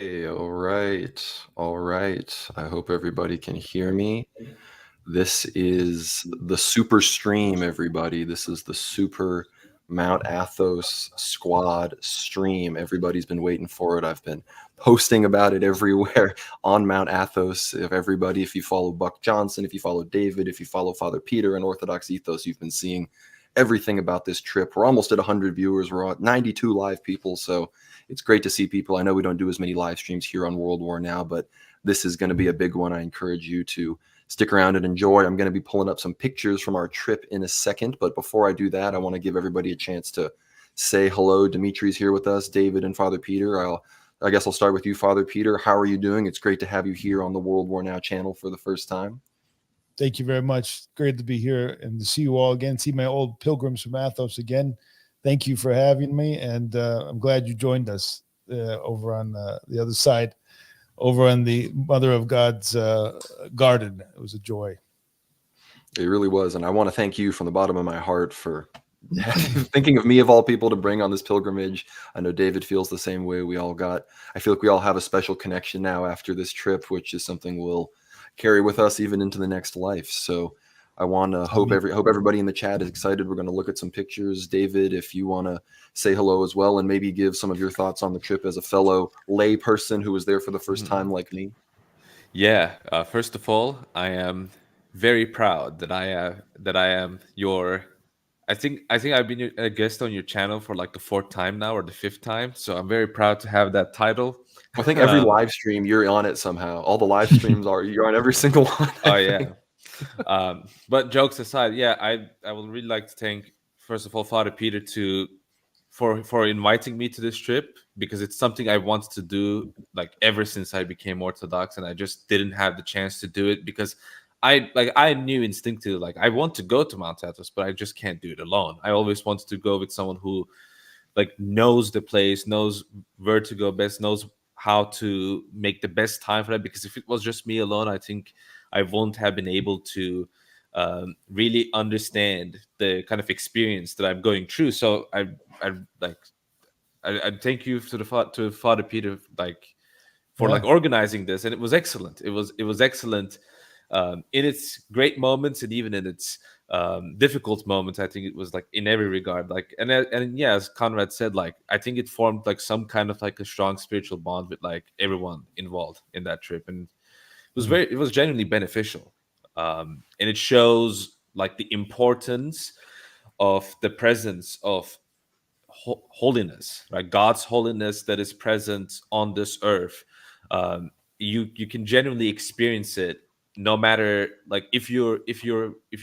Hey, all right. All right. I hope everybody can hear me. This is the super stream, everybody. This is the super Mount Athos squad stream. Everybody's been waiting for it. I've been posting about it everywhere on Mount Athos. If you follow Buck Johnson, if you follow David, if you follow Father Peter and Orthodox Ethos, you've been seeing everything about this trip. We're almost at 100 viewers. We're at 92 live people. So it's great to see people. I know we don't do as many live streams here on World War Now, but this is going to be a big one. I encourage you to stick around and enjoy. I'm going to be pulling up some pictures from our trip in a second, but before I do that, I want to give everybody a chance to say hello. Dimitri's here with us, David and Father Peter. I guess I'll start with you, Father Peter. How are you doing? It's great to have you here on the World War Now channel for the first time. Thank you very much. Great to be here and to see you all again, see my old pilgrims from Athos again. Thank you for having me, and I'm glad you joined us over on the other side, over on the Mother of God's garden. It was a joy. It really was, and I want to thank you from the bottom of my heart for thinking of me of all people to bring on this pilgrimage. I know David feels the same way. I feel like we all have a special connection now after this trip, which is something we'll carry with us even into the next life. So I want to hope everybody in the chat is excited. We're going to look at some pictures. David, if you want to say hello as well and maybe give some of your thoughts on the trip as a fellow lay person who was there for the first time like me. Yeah. First of all, I am very proud that I am your. I think I've been a guest on your channel for like the 4th time now or the 5th time. So I'm very proud to have that title. I think every live stream you're on it somehow. All the live streams you're on every single one. Oh yeah. But jokes aside, yeah, I would really like to thank first of all Father Peter for inviting me to this trip, because it's something I wanted to do like ever since I became Orthodox, and I just didn't have the chance to do it because I knew instinctively like I want to go to Mount Athos, but I just can't do it alone. I always wanted to go with someone who like knows the place, knows where to go best, knows how to make the best time for that. Because if it was just me alone, I think I won't have been able to really understand the kind of experience that I'm going through. So I thank you to Father Peter for organizing this, and it was excellent. It was excellent in its great moments and even in its difficult moments. I think it was like in every regard, like and yeah, as Conrad said, like I think it formed like some kind of like a strong spiritual bond with like everyone involved in that trip, and it was genuinely beneficial. And it shows like the importance of the presence of holiness, right? God's holiness that is present on this earth. You can genuinely experience it, no matter like if you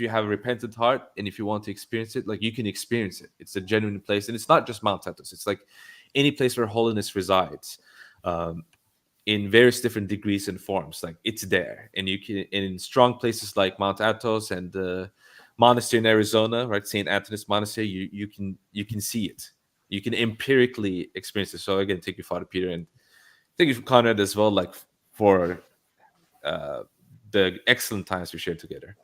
have a repentant heart, and if you want to experience it, like you can experience it. It's a genuine place, and it's not just Mount Athos. It's like any place where holiness resides. In various different degrees and forms, like it's there, and you can in strong places like Mount Athos and the monastery in Arizona, right, Saint Anthony's Monastery. You can see it, you can empirically experience it. So again, thank you, Father Peter, and thank you, Conrad, as well, like for the excellent times we shared together.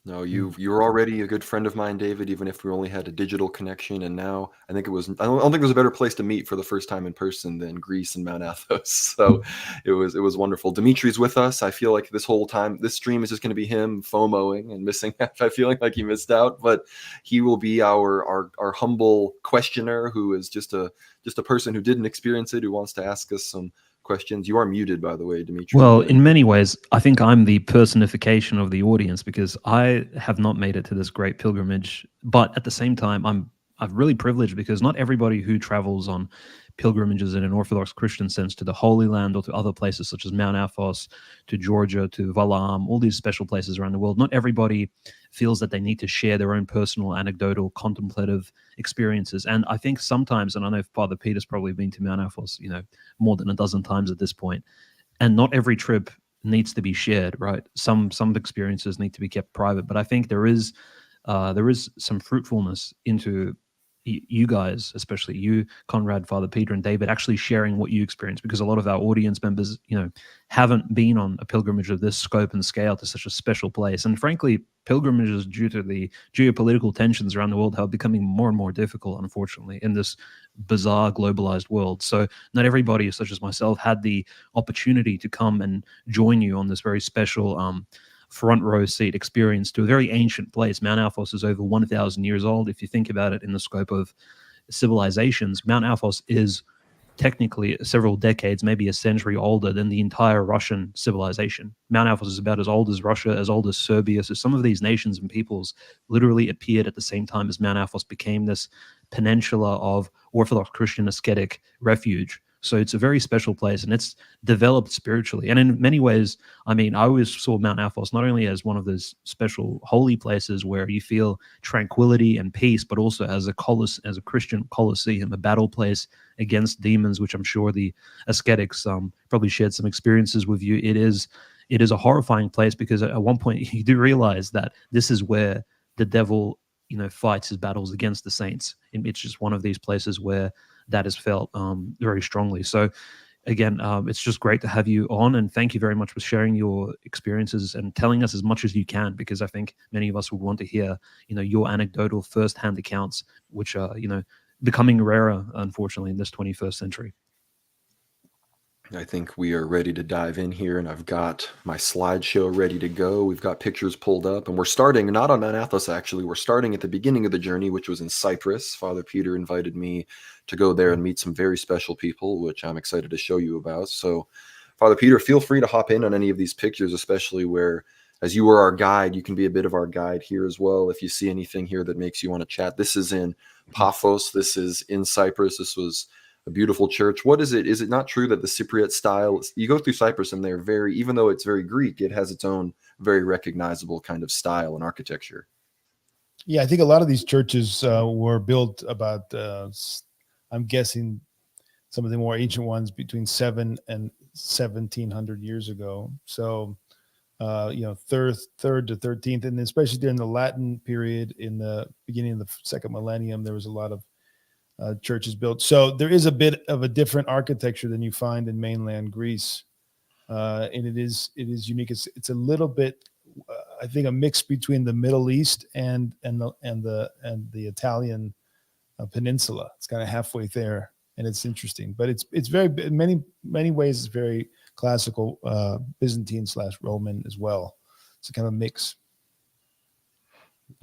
No, you were already a good friend of mine, David, even if we only had a digital connection. And now I don't think there's a better place to meet for the first time in person than Greece and Mount Athos. So it was wonderful. Dimitri's with us. I feel like this whole time, this stream is just going to be him FOMOing and missing out. I feel like he missed out, but he will be our humble questioner, who is just a person who didn't experience it, who wants to ask us some questions. You are muted, by the way, Dimitri. Well, in many ways, I think I'm the personification of the audience, because I have not made it to this great pilgrimage. But at the same time, I'm really privileged, because not everybody who travels on pilgrimages in an Orthodox Christian sense to the Holy Land or to other places such as Mount Athos, to Georgia, to Valaam, all these special places around the world, not everybody feels that they need to share their own personal, anecdotal, contemplative experiences. And I think sometimes, and I know Father Peter's probably been to Mount Athos, more than a dozen times at this point, and not every trip needs to be shared, right? Some experiences need to be kept private. But I think there is some fruitfulness into you guys, especially you, Conrad, Father Peter, and David, actually sharing what you experienced, because a lot of our audience members, haven't been on a pilgrimage of this scope and scale to such a special place. And frankly, pilgrimages, due to the geopolitical tensions around the world, are becoming more and more difficult, unfortunately, in this bizarre globalized world. So not everybody, such as myself, had the opportunity to come and join you on this very special front row seat experience to a very ancient place. Mount Athos is over 1,000 years old. If you think about it in the scope of civilizations, Mount Athos is technically several decades, maybe a century older than the entire Russian civilization. Mount Athos is about as old as Russia, as old as Serbia. So some of these nations and peoples literally appeared at the same time as Mount Athos became this peninsula of Orthodox Christian ascetic refuge. So it's a very special place, and it's developed spiritually. And in many ways, I always saw Mount Athos not only as one of those special holy places where you feel tranquility and peace, but also as a Christian Colosseum, a battle place against demons, which I'm sure the ascetics probably shared some experiences with you. It is a horrifying place, because at one point you do realize that this is where the devil, fights his battles against the saints. It's just one of these places where that is felt very strongly. So again, it's just great to have you on, and thank you very much for sharing your experiences and telling us as much as you can, because I think many of us would want to hear, your anecdotal first-hand accounts, which are, becoming rarer, unfortunately, in this 21st century. I think we are ready to dive in here, and I've got my slideshow ready to go. We've got pictures pulled up, and we're starting not on Mount Athos, actually. We're starting at the beginning of the journey, which was in Cyprus. Father Peter invited me to go there and meet some very special people, which I'm excited to show you about. So, Father Peter, feel free to hop in on any of these pictures, especially where, as you were our guide, you can be a bit of our guide here as well. If you see anything here that makes you want to chat. This is in Paphos. This is in Cyprus. This was a beautiful church. What is it? Is it not true that the Cypriot style, you go through Cyprus and they're very, even though it's very Greek, it has its own very recognizable kind of style and architecture? Yeah, I think a lot of these churches were built about, I'm guessing some of the more ancient ones between 7 and 1700 years ago. So, third to 13th, and especially during the Latin period in the beginning of the second millennium, there was a lot of churches built. So there is a bit of a different architecture than you find in mainland Greece, and it is unique. It's a little bit, I think, a mix between the Middle East and the Italian peninsula. It's kind of halfway there, and it's interesting. But it's very, in many ways, it's very classical Byzantine/Roman as well. It's a kind of mix.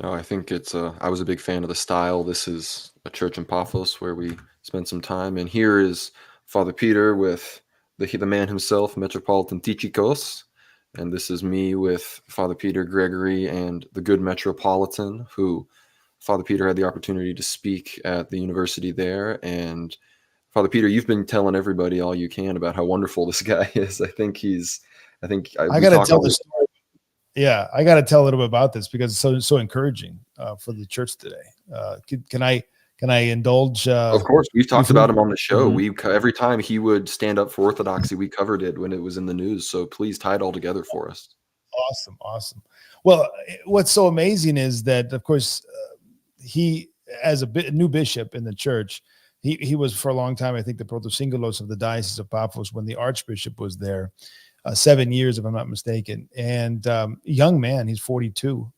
No, I think it's I was a big fan of the style. This is a church in Paphos where we spent some time, and here is Father Peter with the man himself, Metropolitan Tychikos, and this is me with Father Peter Gregory and the good Metropolitan, who Father Peter had the opportunity to speak at the university there. And Father Peter, you've been telling everybody all you can about how wonderful this guy is. I got to tell the story. Yeah, I got to tell a little bit about this because it's so encouraging for the church today. Can I indulge? Of course, we've talked about him on the show. Mm-hmm. Every time he would stand up for orthodoxy, we covered it when it was in the news. So please tie it all together for us. Awesome. Well, what's so amazing is that, of course, he, as a new bishop in the church, he was for a long time, I think, the protosingulos of the Diocese of Paphos when the Archbishop was there. 7 years, if I'm not mistaken, and young man, he's 42,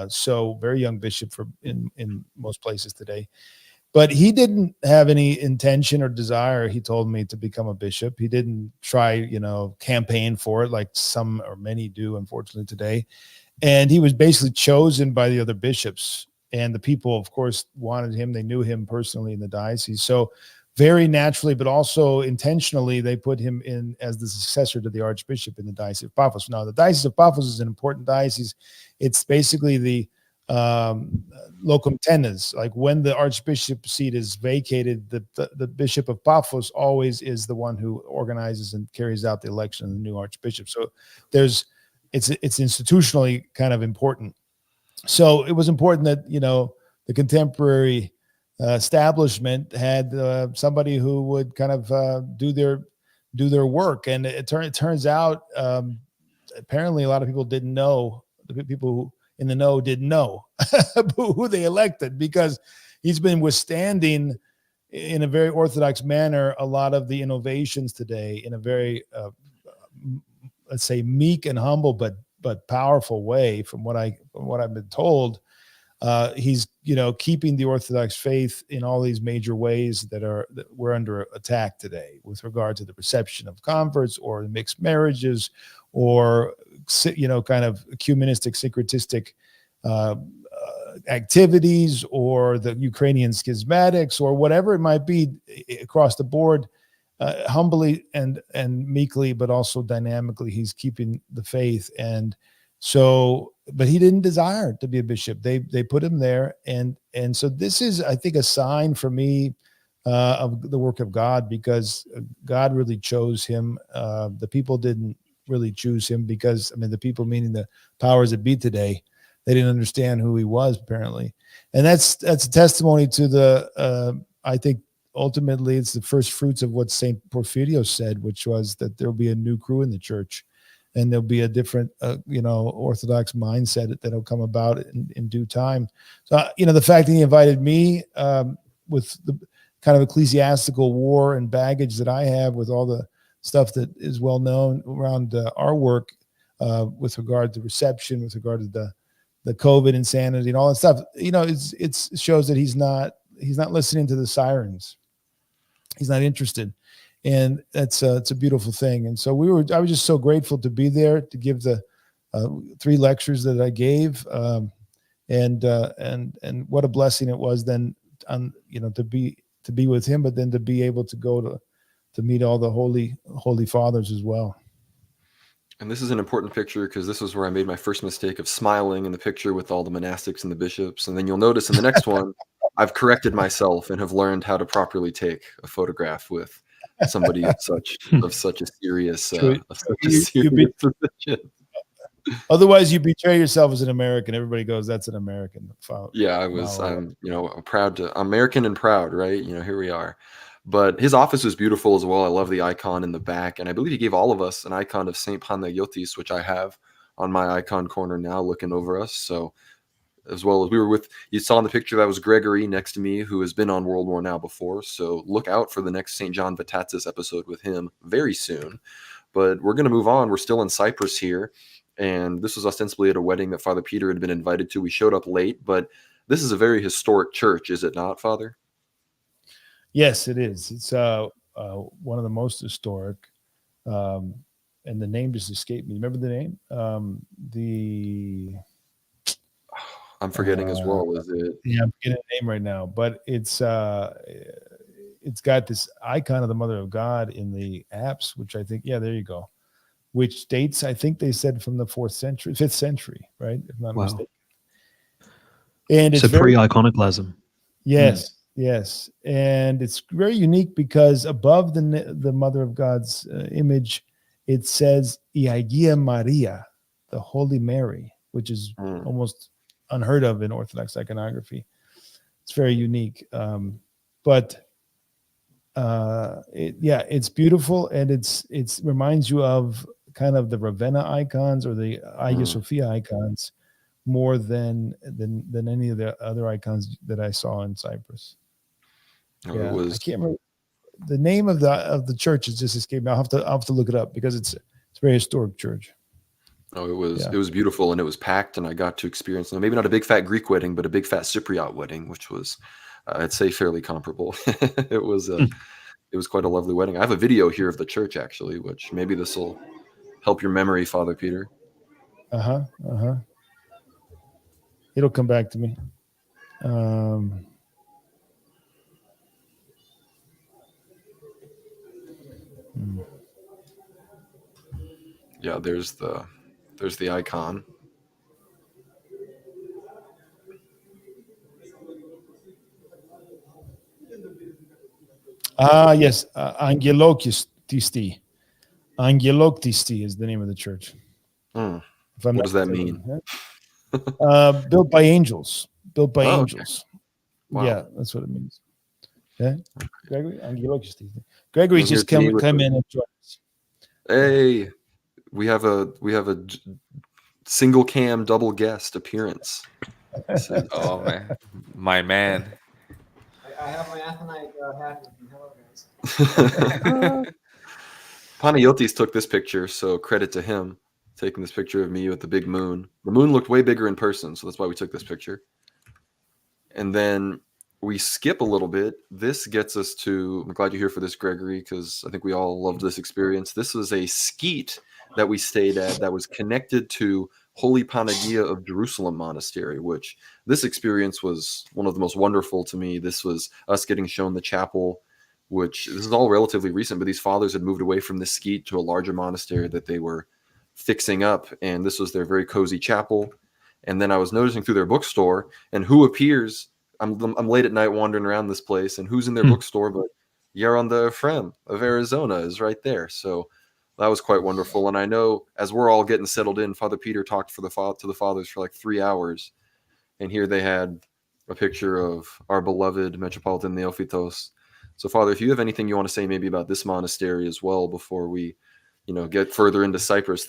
so very young bishop in most places today. But he didn't have any intention or desire, he told me, to become a bishop. He didn't try, campaign for it like some or many do, unfortunately, today. And he was basically chosen by the other bishops, and the people, of course, wanted him. They knew him personally in the diocese, so very naturally, but also intentionally, they put him in as the successor to the Archbishop in the Diocese of Paphos. Now, the Diocese of Paphos is an important diocese. It's basically the locum tenens. Like when the Archbishop seat is vacated, the Bishop of Paphos always is the one who organizes and carries out the election of the new Archbishop. So it's institutionally kind of important. So it was important that, the contemporary establishment had somebody who would kind of do their work, and it turns out apparently a lot of people didn't know. The people who in the know didn't know who they elected, because he's been withstanding in a very orthodox manner a lot of the innovations today in a very let's say meek and humble but powerful way. From what I've been told, he's keeping the Orthodox faith in all these major ways that we're under attack today, with regard to the reception of converts or mixed marriages, or kind of ecumenistic syncretistic activities, or the Ukrainian schismatics, or whatever it might be across the board. Humbly and meekly, but also dynamically, he's keeping the faith. And so, but he didn't desire to be a bishop. They put him there, and so this is, I think, a sign for me of the work of God, because God really chose him. The people didn't really choose him, because the people, meaning the powers that be today, they didn't understand who he was, apparently. And that's a testimony to the I think ultimately it's the first fruits of what Saint Porphyrios said, which was that there'll be a new crew in the church, and there'll be a different, Orthodox mindset that'll come about in due time. So, the fact that he invited me with the kind of ecclesiastical war and baggage that I have, with all the stuff that is well known around our work, with regard to reception, with regard to the COVID insanity and all that stuff, it shows that he's not listening to the sirens. He's not interested. And it's a beautiful thing. And so I was just so grateful to be there, to give the 3 lectures that I gave. And what a blessing it was then, to be with him, but then to be able to go to meet all the holy fathers as well. And this is an important picture, because this was where I made my first mistake of smiling in the picture with all the monastics and the bishops. And then you'll notice in the next one, I've corrected myself and have learned how to properly take a photograph with somebody of such a serious position. Otherwise, you betray yourself as an American. Everybody goes, "That's an American." Yeah, I'm proud I'm American and proud, right? Here we are. But his office was beautiful as well. I love the icon in the back, and I believe he gave all of us an icon of Saint Panagiotis, which I have on my icon corner now, looking over us. So, as well as you saw in the picture, that was Gregory next to me, who has been on World War Now before. So look out for the next St. John Vatatzis episode with him very soon. But we're going to move on. We're still in Cyprus here. And this was ostensibly at a wedding that Father Peter had been invited to. We showed up late, but this is a very historic church, is it not, Father? Yes, it is. It's one of the most historic. And the name just escaped me. Remember the name? I'm forgetting as well. Is it? Yeah, I'm forgetting the name right now. But it's got this icon of the Mother of God in the apse, which I think, there you go. Which dates, I think they said, from the 5th century, right? If I'm not mistaken. And it's pre-iconoclasm. Yes, yes, and it's very unique because above the Mother of God's image, it says "Ihagia Maria," the Holy Mary, which is almost unheard of in Orthodox iconography. It's very unique, but it's beautiful, and it reminds you of kind of the Ravenna icons or the Hagia Sophia icons more than any of the other icons that I saw in Cyprus. I can't remember the name of the church. Is just escaped me. I'll have to look it up, because it's a very historic church. Oh, it was beautiful, and it was packed, and I got to experience, maybe not a big fat Greek wedding, but a big fat Cypriot wedding, which was, I'd say, fairly comparable. It was quite a lovely wedding. I have a video here of the church, actually, which maybe this will help your memory, Father Peter. It'll come back to me. Yeah, there's the icon. Yes, Angeloktisti. Angeloktisti is the name of the church. What does that mean? Built by angels. Built by angels. Okay. Wow. Yeah, that's what it means. Yeah, Gregory, Angeloktisti. Gregory's just come in and join us. Hey, we have a single cam double guest appearance. Oh man, my man. I have my Athenite hat with me. Hello, guys. Panayotis took this picture, so credit to him taking this picture of me with the big moon. The moon looked way bigger in person, so that's why we took this picture. And then we skip a little bit. This gets us to, I'm glad you're here for this, Gregory, because I think we all loved this experience. This was a skete that we stayed at that was connected to Holy Panagia of Jerusalem Monastery, which this experience was one of the most wonderful to me. This was us getting shown the chapel, which this is all relatively recent, but these fathers had moved away from this skete to a larger monastery that they were fixing up, and this was their very cozy chapel. And then I was noticing through their bookstore, and who appears? I'm late at night wandering around this place, and who's in their bookstore but Yaron the Ephraim of Arizona is right there. So that was quite wonderful. And I know as we're all getting settled in, Father Peter talked to the fathers for like 3 hours, and here they had a picture of our beloved Metropolitan Neophytos. So, Father, if you have anything you want to say maybe about this monastery as well before we, get further into Cyprus,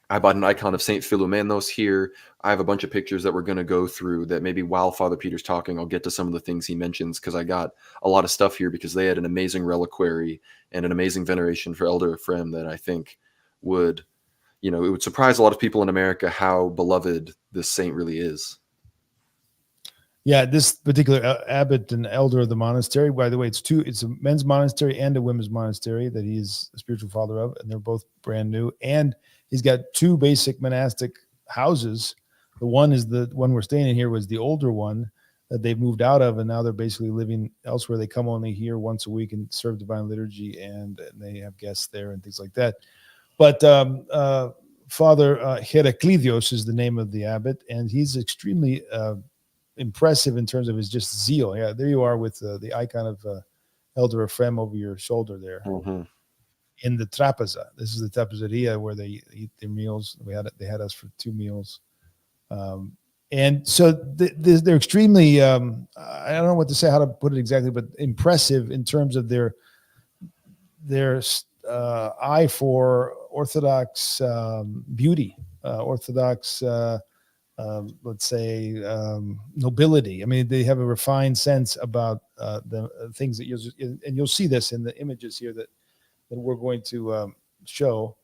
I bought an icon of Saint Philomenos here. I have a bunch of pictures that we're going to go through that maybe while Father Peter's talking, I'll get to some of the things he mentions, because I got a lot of stuff here because they had an amazing reliquary and an amazing veneration for Elder Ephraim that I think would, it would surprise a lot of people in America how beloved this saint really is. Yeah, this particular abbot and elder of the monastery, by the way, it's a men's monastery and a women's monastery that he's the spiritual father of, and they're both brand new. And he's got 2 basic monastic houses. The one is the one we're staying in here was the older one that they've moved out of, and now they're basically living elsewhere. They come only here once a week and serve divine liturgy, and they have guests there and things like that. But Father Heraclidios is the name of the abbot, and he's extremely impressive in terms of his just zeal. Yeah, there you are with the icon of Elder Ephraim over your shoulder there. Mm-hmm. In the trapeza. This is the trapezeria where they eat their meals. They had us for 2 meals. And so they're extremely, I don't know what to say, how to put it exactly, but impressive in terms of their eye for Orthodox beauty, Orthodox, let's say, nobility. I mean, they have a refined sense about the things that you'll see this in the images here that we're going to show.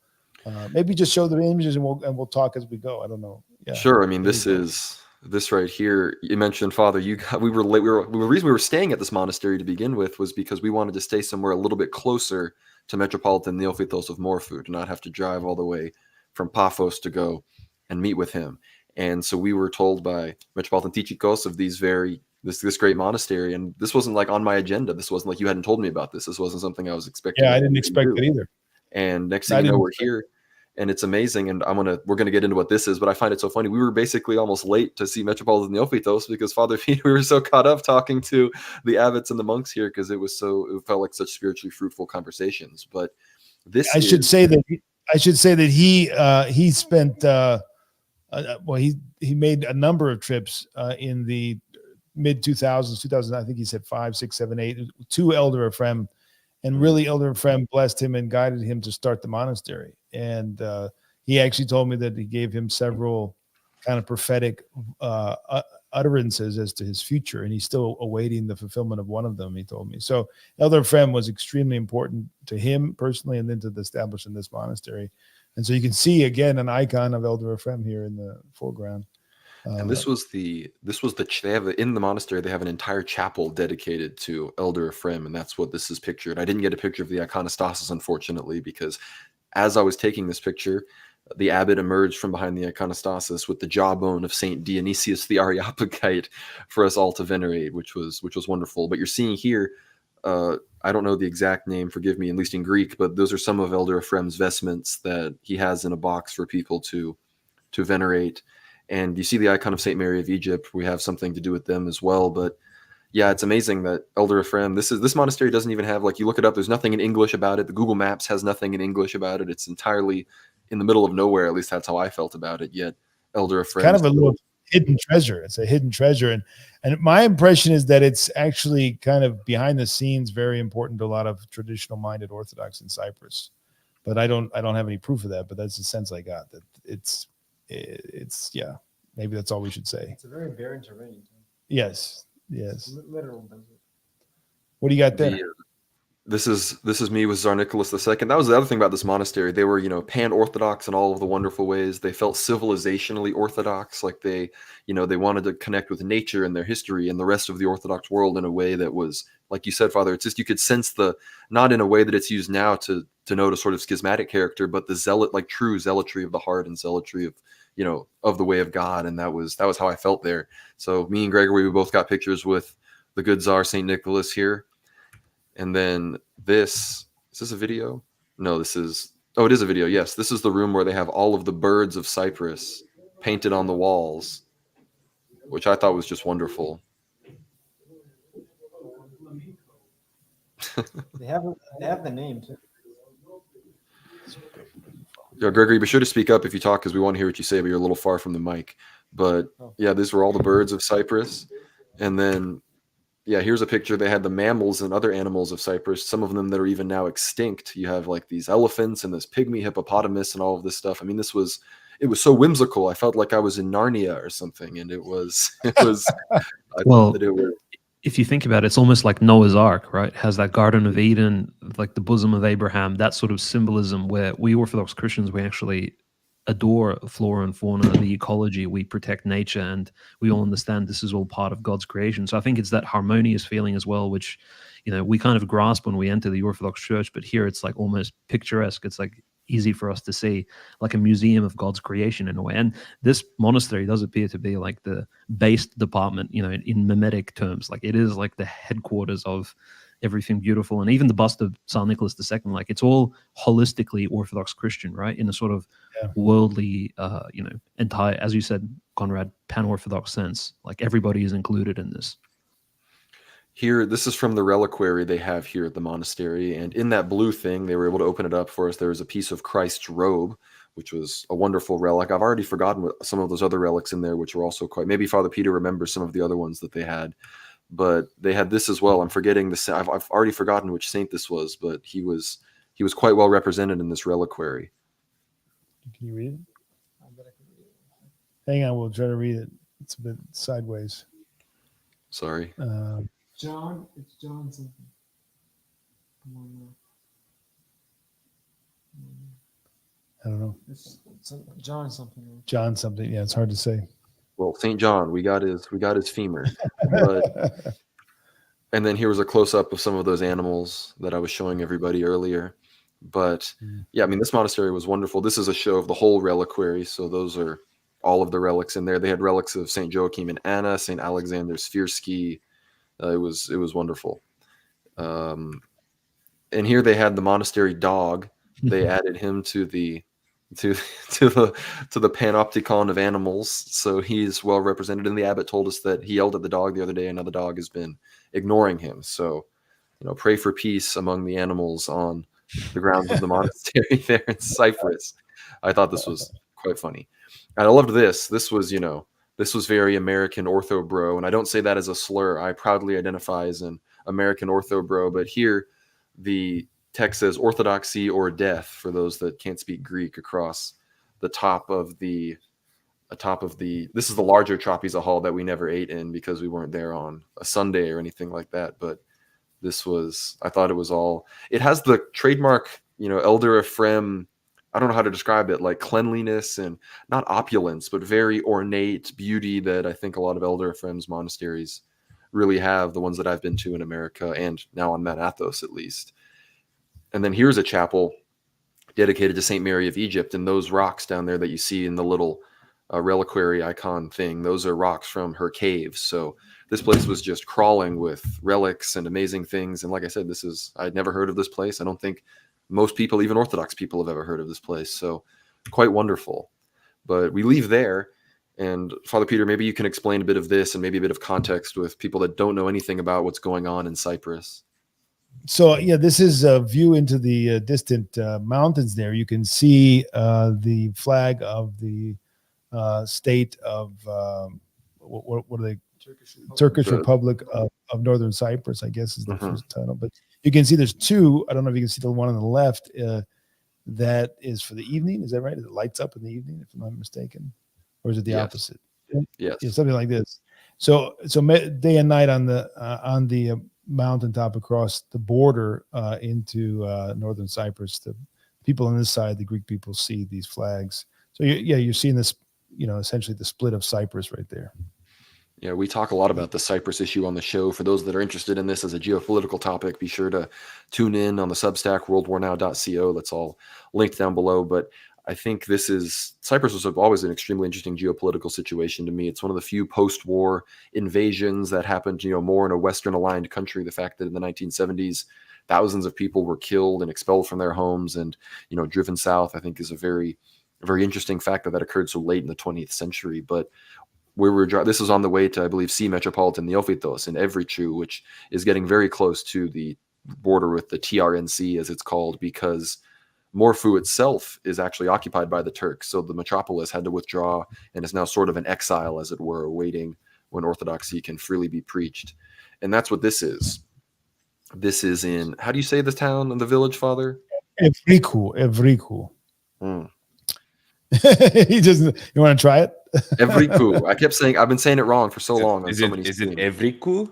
Maybe just show the images and we'll talk as we go. I don't know. Yeah. Sure. I mean, this right here. You mentioned, Father, we were late. The reason we were staying at this monastery to begin with was because we wanted to stay somewhere a little bit closer to Metropolitan Neophytos of Morphu, to not have to drive all the way from Paphos to go and meet with him. And so we were told by Metropolitan Tychikos of this great monastery, and this wasn't like on my agenda. This wasn't like you hadn't told me about this. This wasn't something I was expecting. Yeah, I didn't expect it either. And next thing you know, we're here, and it's amazing. And we're gonna get into what this is, but I find it so funny. We were basically almost late to see Metropolitan Neophytos because Father Peter, we were so caught up talking to the abbots and the monks here because it felt like such spiritually fruitful conversations. But I should say that he spent he made a number of trips in the mid 2000s, I think he said 5, 6, 7, 8 to Elder Ephraim, and really Elder Ephraim blessed him and guided him to start the monastery. And he actually told me that he gave him several kind of prophetic utterances as to his future, and he's still awaiting the fulfillment of one of them, he told me. So Elder Ephraim was extremely important to him personally, and then to the establishing this monastery. And so you can see again an icon of Elder Ephraim here in the foreground. And this was in the monastery, they have an entire chapel dedicated to Elder Ephraim, and that's what this is pictured. I didn't get a picture of the iconostasis, unfortunately, because as I was taking this picture, the abbot emerged from behind the iconostasis with the jawbone of Saint Dionysius the Areopagite for us all to venerate, which was wonderful. But you're seeing here, I don't know the exact name, forgive me, at least in Greek, but those are some of Elder Ephraim's vestments that he has in a box for people to venerate. And you see the icon of St. Mary of Egypt. We have something to do with them as well. But yeah, it's amazing that Elder Ephraim, this monastery doesn't even have, like, you look it up, there's nothing in English about it. The Google Maps has nothing in English about it. It's entirely in the middle of nowhere. At least that's how I felt about it. Yet Elder Ephraim, kind of a little hidden treasure. It's a hidden treasure. And my impression is that it's actually kind of behind the scenes, very important to a lot of traditional minded Orthodox in Cyprus. But I don't have any proof of that, but that's the sense I got, that it's yeah, maybe that's all we should say. It's a very barren terrain. Yes. Yes. Literal desert. What do you got there? This is me with Tsar Nicholas II. That was the other thing about this monastery. They were, pan-Orthodox in all of the wonderful ways. They felt civilizationally Orthodox, like they wanted to connect with nature and their history and the rest of the Orthodox world in a way that was, like you said, Father, it's just you could sense not in a way that it's used now to note a sort of schismatic character, but the true zealotry of the heart and zealotry of the way of God. And that was how I felt there. So me and Gregory, we both got pictures with the good Tsar St. Nicholas here. And then is this a video? No, it is a video. Yes, this is the room where they have all of the birds of Cyprus painted on the walls, which I thought was just wonderful. They have the name too. Yeah, Gregory, be sure to speak up if you talk because we want to hear what you say, but you're a little far from the mic. But yeah, these were all the birds of Cyprus. And then, yeah, here's a picture. They had the mammals and other animals of Cyprus, some of them that are even now extinct. You have like these elephants and this pygmy hippopotamus and all of this stuff. I mean, it was so whimsical. I felt like I was in Narnia or something. And it was, I thought that it was. If you think about it, it's almost like Noah's Ark, right? It has that Garden of Eden, like the bosom of Abraham, that sort of symbolism where we Orthodox Christians, we actually adore flora and fauna, the ecology, we protect nature, and we all understand this is all part of God's creation. So I think it's that harmonious feeling as well, which, we kind of grasp when we enter the Orthodox Church, but here it's like almost picturesque. It's like easy for us to see, like a museum of God's creation in a way. And this monastery does appear to be like the base department, in mimetic terms. Like it is like the headquarters of everything beautiful. And even the bust of Tsar Nicholas II, like it's all holistically Orthodox Christian, right? In a sort of worldly, entire, as you said, Conrad, pan-Orthodox sense. Like everybody is included in this. Here, this is from the reliquary they have here at the monastery. And in that blue thing, they were able to open it up for us. There was a piece of Christ's robe, which was a wonderful relic. I've already forgotten some of those other relics in there, which were also quite, maybe Father Peter remembers some of the other ones that they had. But they had this as well. I'm forgetting this. I've already forgotten which saint this was, but he was quite well represented in this reliquary. Can you read it? Hang on, we'll try to read it. It's a bit sideways. Sorry. John, it's John something. Come on now. I don't know. It's John something. John something. Yeah, it's hard to say. Well, St. John, we got his femur. But, and then here was a close-up of some of those animals that I was showing everybody earlier. But yeah, I mean, this monastery was wonderful. This is a show of the whole reliquary. So those are all of the relics in there. They had relics of St. Joachim and Anna, St. Alexander Svirsky. It was wonderful. And here they had the monastery dog. They added him to the panopticon of animals. So he's well represented. And the abbot told us that he yelled at the dog the other day, and now the dog has been ignoring him. So, pray for peace among the animals on the grounds of the monastery there in Cyprus. I thought this was quite funny. And I loved this. This was very American Ortho Bro. And I don't say that as a slur. I proudly identify as an American Ortho Bro. But here, the text says orthodoxy or death for those that can't speak Greek across the top of the this is the larger trapeza hall that we never ate in because we weren't there on a Sunday or anything like that. But I thought it has the trademark, Elder Ephraim, I don't know how to describe it, like cleanliness and not opulence, but very ornate beauty that I think a lot of Elder Ephraim's monasteries really have, the ones that I've been to in America and now on Mount Athos at least. And then here's a chapel dedicated to St. Mary of Egypt. And those rocks down there that you see in the little reliquary icon thing, those are rocks from her caves. So this place was just crawling with relics and amazing things. And like I said, I'd never heard of this place. I don't think most people, even Orthodox people, have ever heard of this place. So quite wonderful. But we leave there. And Father Peter, maybe you can explain a bit of this and maybe a bit of context with people that don't know anything about what's going on in Cyprus. So yeah, this is a view into the distant mountains there. You can see the flag of the state of what are they? Turkish Republic of Northern Cyprus, I guess is the first title. But you can see there's two. I don't know if you can see the one on the left. That is for the evening. Is that right? It lights up in the evening, if I'm not mistaken, or is it the opposite? Yes, yeah, something like this. So day and night on the mountaintop across the border into northern Cyprus, the people on this side, the Greek people, see these flags. So you're seeing this, essentially the split of Cyprus right there. Yeah, we talk a lot about the Cyprus issue on the show. For those that are interested in this as a geopolitical topic, be sure to tune in on the Substack, worldwarnow.co. That's all linked down below. But I think Cyprus was always an extremely interesting geopolitical situation to me. It's one of the few post-war invasions that happened, more in a Western-aligned country. The fact that in the 1970s, thousands of people were killed and expelled from their homes and, driven south, I think is a very, very interesting fact that occurred so late in the 20th century. But this is on the way to, I believe, see Metropolitan Neophytos in Evrichu, which is getting very close to the border with the TRNC, as it's called, because Morphu itself is actually occupied by the Turks. So the metropolis had to withdraw and is now sort of in exile, as it were, waiting when Orthodoxy can freely be preached. And that's what this is. This is in, how do you say the town and the village, Father? Evriku. He doesn't. You want to try it? Evriku. I've been saying it wrong for so long. Is it Evriku?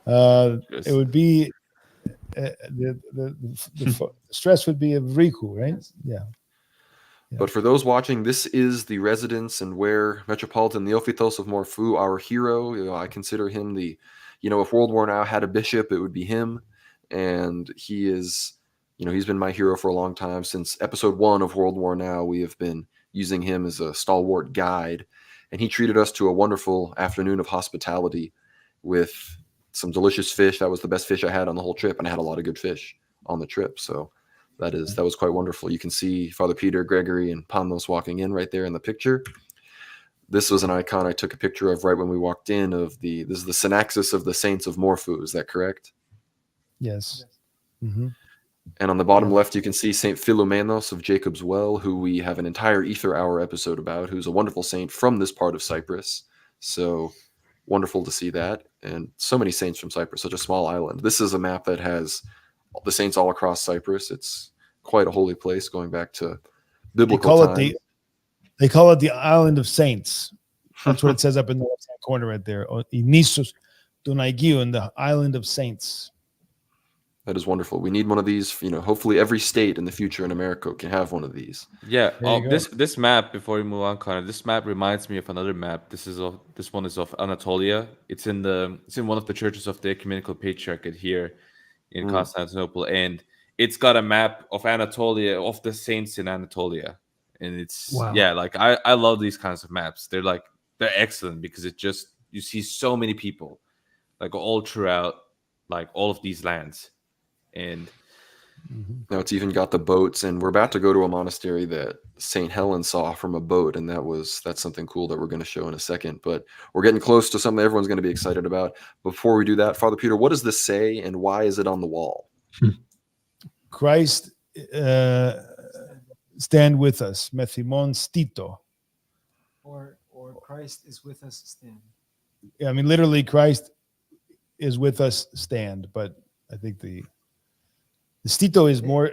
It would be the stress would be Evriku, right? Yeah. But for those watching, this is the residence and where Metropolitan Neophytos of Morphu, our hero. I consider him if World War Now had a bishop, it would be him, and he is. He's been my hero for a long time. Since episode 1 of World War Now, we have been using him as a stalwart guide. And he treated us to a wonderful afternoon of hospitality with some delicious fish. That was the best fish I had on the whole trip. And I had a lot of good fish on the trip. So that was quite wonderful. You can see Father Peter, Gregory, and Panos walking in right there in the picture. This was an icon I took a picture of right when we walked in this is the Synaxis of the Saints of Morphu. Is that correct? Yes. Mm-hmm. And on the bottom left, you can see Saint Philomenos of Jacob's Well, who we have an entire Ether Hour episode about, who's a wonderful saint from this part of Cyprus. So wonderful to see that. And so many saints from Cyprus, such a small island. This is a map that has the saints all across Cyprus. It's quite a holy place going back to biblical times. They call it the Island of Saints. That's what it says up in the left-hand corner right there. Inisus Dunaigiu, in the Island of Saints. That is wonderful. We need one of these. Hopefully every state in the future in America can have one of these. Yeah. This map, before we move on, Connor, this map reminds me of another map. This one is of Anatolia. It's in one of the churches of the Ecumenical Patriarchate here in Constantinople, and it's got a map of Anatolia, of the saints in Anatolia. And it's I love these kinds of maps. They're excellent because you see so many people all throughout all of these lands. And now it's even got the boats, and we're about to go to a monastery that St. Helen saw from a boat, and that's something cool that we're going to show in a second. But we're getting close to something everyone's going to be excited about. Before we do that, Father Peter, what does this say, and why is it on the wall? Christ stand with us, Methimon Stito. Or Christ is with us, stand. Yeah, I mean literally Christ is with us, stand. But I think the Stito is more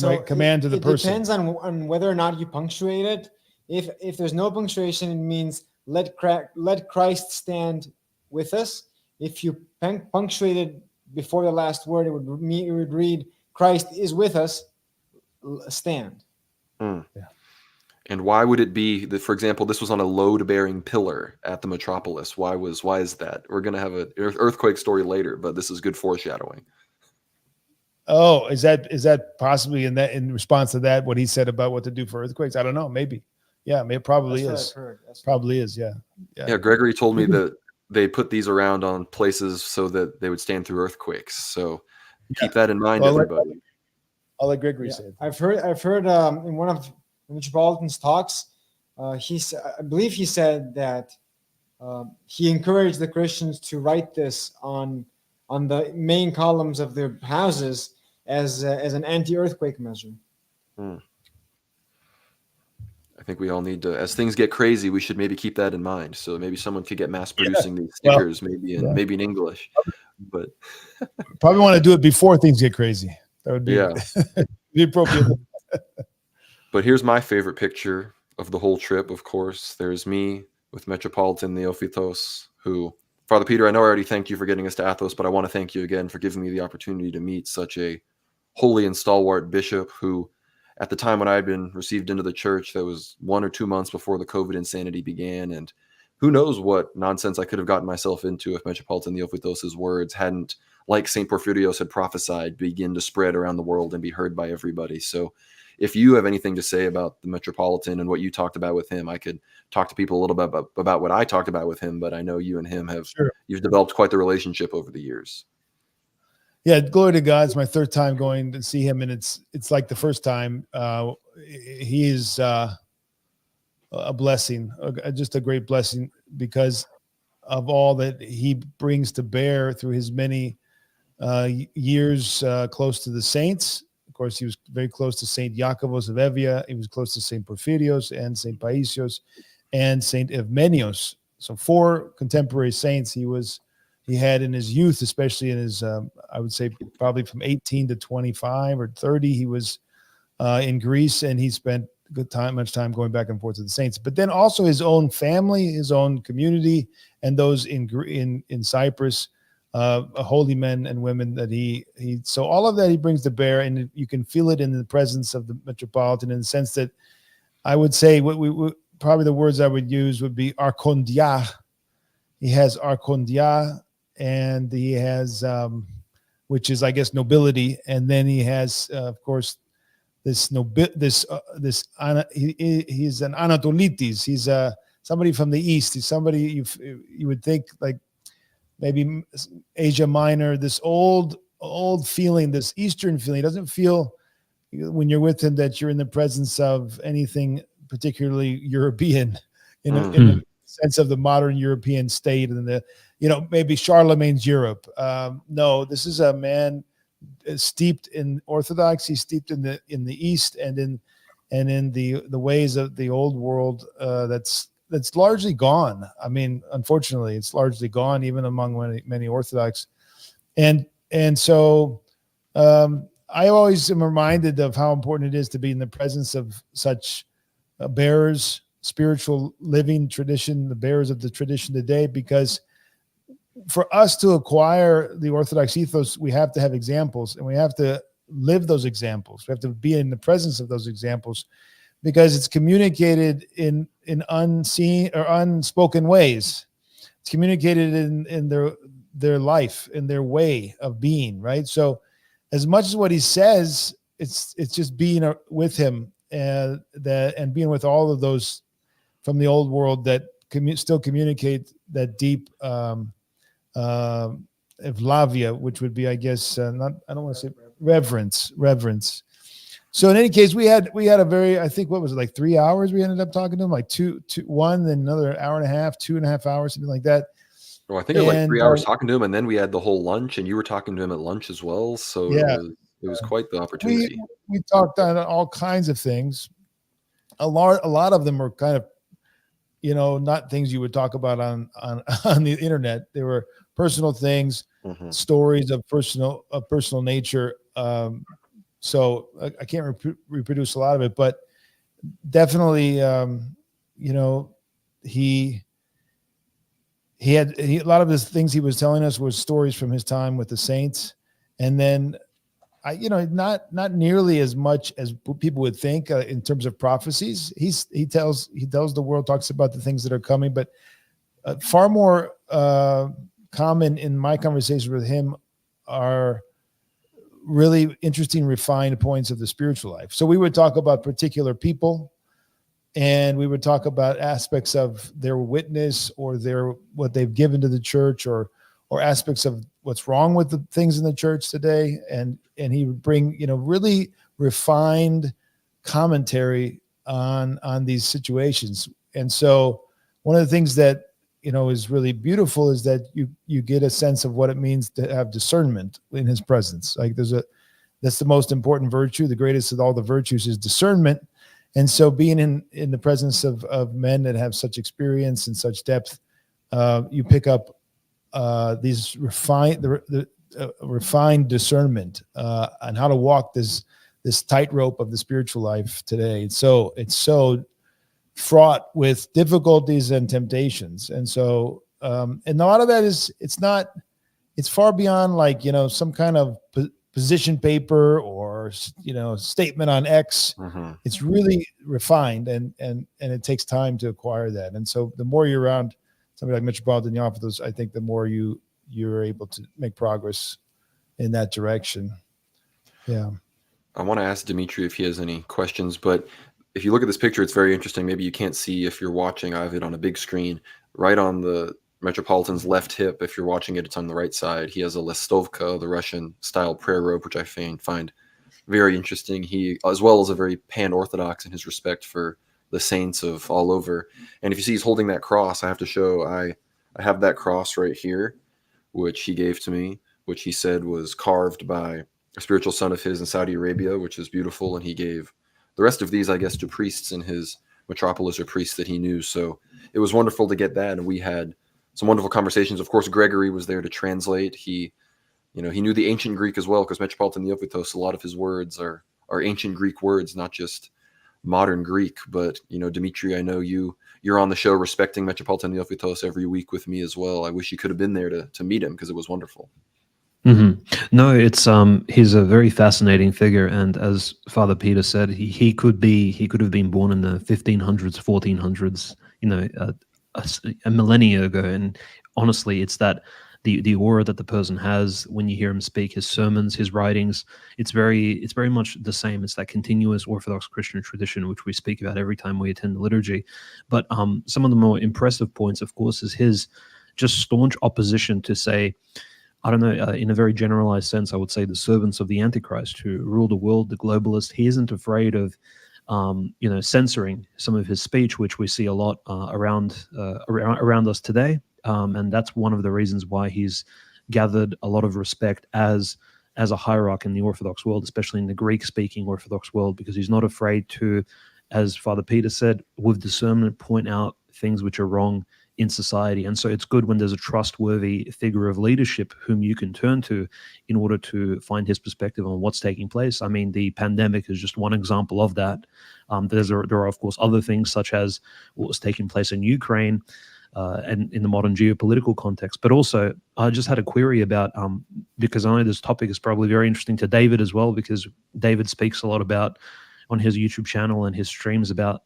my command to the person. It depends on whether or not you punctuate it. If there's no punctuation, it means let Christ stand with us. If you punctuated before the last word, it would read Christ is with us, stand. Yeah. And why would it be that, for example, this was on a load-bearing pillar at the metropolis? Why is that? We're going to have an earthquake story later, but this is good foreshadowing. Oh, is that possibly in response to that what he said about what to do for earthquakes? I don't know. Maybe. Yeah, it probably is. Probably is. Yeah. Gregory told me that they put these around on places so that they would stand through earthquakes. So keep that in mind, everybody. I'll let Gregory say it. I've heard in one of Metropolitan's talks, I believe he said that he encouraged the Christians to write this on the main columns of their houses as an anti-earthquake measure. I think we all need to, as things get crazy, we should maybe keep that in mind. So maybe someone could get mass producing these stickers, maybe in English. But probably want to do it before things get crazy. That would be the appropriate. But here's my favorite picture of the whole trip, of course. There's me with Metropolitan Neophytos who, Father Peter, I know I already thanked you for getting us to Athos, but I want to thank you again for giving me the opportunity to meet such a holy and stalwart bishop who, at the time when I had been received into the church, that was 1 or 2 months before the COVID insanity began. And who knows what nonsense I could have gotten myself into if Metropolitan Theophytos' words hadn't, like St. Porphyrios had prophesied, begin to spread around the world and be heard by everybody. So if you have anything to say about the Metropolitan and what you talked about with him, I could talk to people a little bit about what I talked about with him, but I know you and him have, you've developed quite the relationship over the years. Yeah, glory to God. It's my third time going to see him, and it's like the first time. He is a blessing, just a great blessing, because of all that he brings to bear through his many years close to the saints. Of course, he was very close to Saint Iacovos of Evia. He was close to Saint Porphyrios and Saint Paisios and Saint Euthymios. So 4 contemporary saints he had in his youth, especially in his, I would say probably from 18 to 25 or 30, he was in Greece, and he spent much time going back and forth to the saints. But then also his own family, his own community, and those in Cyprus, holy men and women that he so all of that he brings to bear, and you can feel it in the presence of the Metropolitan, in the sense that I would say what we probably the words I would use would be archondia. He has archondia, and he has which is, I guess, nobility, and then he has of course he's an Anatolitis. He's somebody from the east. He's somebody you would think like maybe Asia Minor, this old feeling, this Eastern feeling. He doesn't feel when you're with him that you're in the presence of anything particularly European in the sense of the modern European state and the, maybe Charlemagne's Europe. No, this is a man steeped in orthodoxy, steeped in the East and in the ways of the old world that's largely gone. I mean, unfortunately, it's largely gone, even among many Orthodox. And so I always am reminded of how important it is to be in the presence of such bearers, spiritual living tradition, the bearers of the tradition today, because for us to acquire the Orthodox ethos, we have to have examples, and we have to live those examples. We have to be in the presence of those examples, because it's communicated in unseen or unspoken ways. It's communicated in their life, in their way of being, right? So as much as what he says, it's just being with him and being with all of those from the old world that still communicate that deep evlavia, which would be, I guess, I don't want to say reverence. So in any case, we had a very, I think, what was it, like 3 hours we ended up talking to him, like one, then another hour and a half, 2.5 hours, something like that. Well, I think it was like 3 hours talking to him, and then we had the whole lunch, and you were talking to him at lunch as well. So yeah, it was quite the opportunity. We talked on all kinds of things. A lot of them were kind of, not things you would talk about on the internet. They were personal things, stories of personal nature. So I can't reproduce a lot of it, but definitely, he had a lot of the things he was telling us was stories from his time with the saints, and then not nearly as much as people would think in terms of prophecies. He tells the world, talks about the things that are coming, but far more common in my conversation with him are really interesting, refined points of the spiritual life. So we would talk about particular people, and we would talk about aspects of their witness or what they've given to the church, or aspects of what's wrong with the things in the church today. And he would bring, really refined commentary on these situations. And so one of the things that, is really beautiful is that you get a sense of what it means to have discernment in his presence. Like that's the most important virtue. The greatest of all the virtues is discernment. And so being in the presence of men that have such experience and such depth, you pick up these refined discernment on how to walk this tightrope of the spiritual life today. It's so fraught with difficulties and temptations. And so and a lot of that is it's far beyond like some kind of position paper or statement on X. Mm-hmm. It's really refined, and it takes time to acquire that. And so the more you're around somebody like Metropolitan Theophilus, I think the more you're able to make progress in that direction. Yeah. I want to ask Dimitri if he has any questions, but if you look at this picture, it's very interesting. Maybe you can't see if you're watching. I have it on a big screen right on the Metropolitan's left hip. If you're watching it, it's on the right side. He has a Lestovka, the Russian-style prayer rope, which I find very interesting. He, as well as a very pan-Orthodox in his respect for the saints of all over. And if you see he's holding that cross, I have to show I have that cross right here, which he gave to me, which he said was carved by a spiritual son of his in Saudi Arabia, which is beautiful. And he gave the rest of these, I guess, to priests in his metropolis or priests that he knew. So it was wonderful to get that. And we had some wonderful conversations. Of course, Gregory was there to translate. He knew the ancient Greek as well, because Metropolitan Theophilus, a lot of his words are ancient Greek words, not just modern Greek. But, Dimitri, I know you're on the show respecting Metropolitan Theophilus every week with me as well. I wish you could have been there to meet him, because it was wonderful. Mm-hmm. No, it's he's a very fascinating figure, and as Father Peter said, he could have been born in the 1500s, 1400s, a millennia ago. And honestly, it's that the aura that the person has when you hear him speak, his sermons, his writings, it's very much the same. It's that continuous Orthodox Christian tradition which we speak about every time we attend the liturgy. But some of the more impressive points, of course, is his just staunch opposition to, say, I don't know, in a very generalized sense, I would say the servants of the Antichrist who rule the world, the globalist. He isn't afraid of, censoring some of his speech, which we see a lot around us today. And that's one of the reasons why he's gathered a lot of respect as a hierarch in the Orthodox world, especially in the Greek-speaking Orthodox world, because he's not afraid to, as Father Peter said, with discernment, point out things which are wrong in society. And so it's good when there's a trustworthy figure of leadership whom you can turn to in order to find his perspective on what's taking place. I mean, the pandemic is just one example of that. There are, of course, other things such as what was taking place in Ukraine and in the modern geopolitical context. But also, I just had a query about, because I know this topic is probably very interesting to David as well, because David speaks a lot about, on his YouTube channel and his streams, about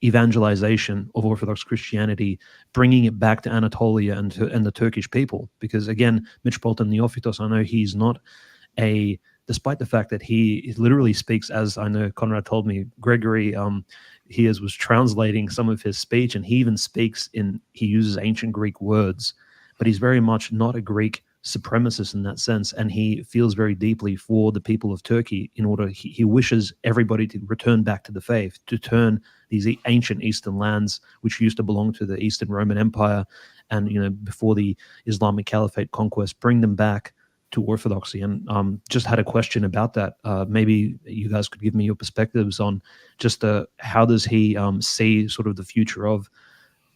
evangelization of Orthodox Christianity, bringing it back to Anatolia and the Turkish people. Because again, Metropolitan Theophilus, I know he's not despite the fact that he literally speaks, as I know Conrad told me, Gregory Heers was translating some of his speech, and he even he uses ancient Greek words, but he's very much not a Greek supremacist in that sense, and he feels very deeply for the people of Turkey. He wishes everybody to return back to the faith, to turn these ancient Eastern lands, which used to belong to the Eastern Roman Empire, and before the Islamic Caliphate conquest, bring them back to Orthodoxy. And just had a question about that. Maybe you guys could give me your perspectives on just how does he see sort of the future of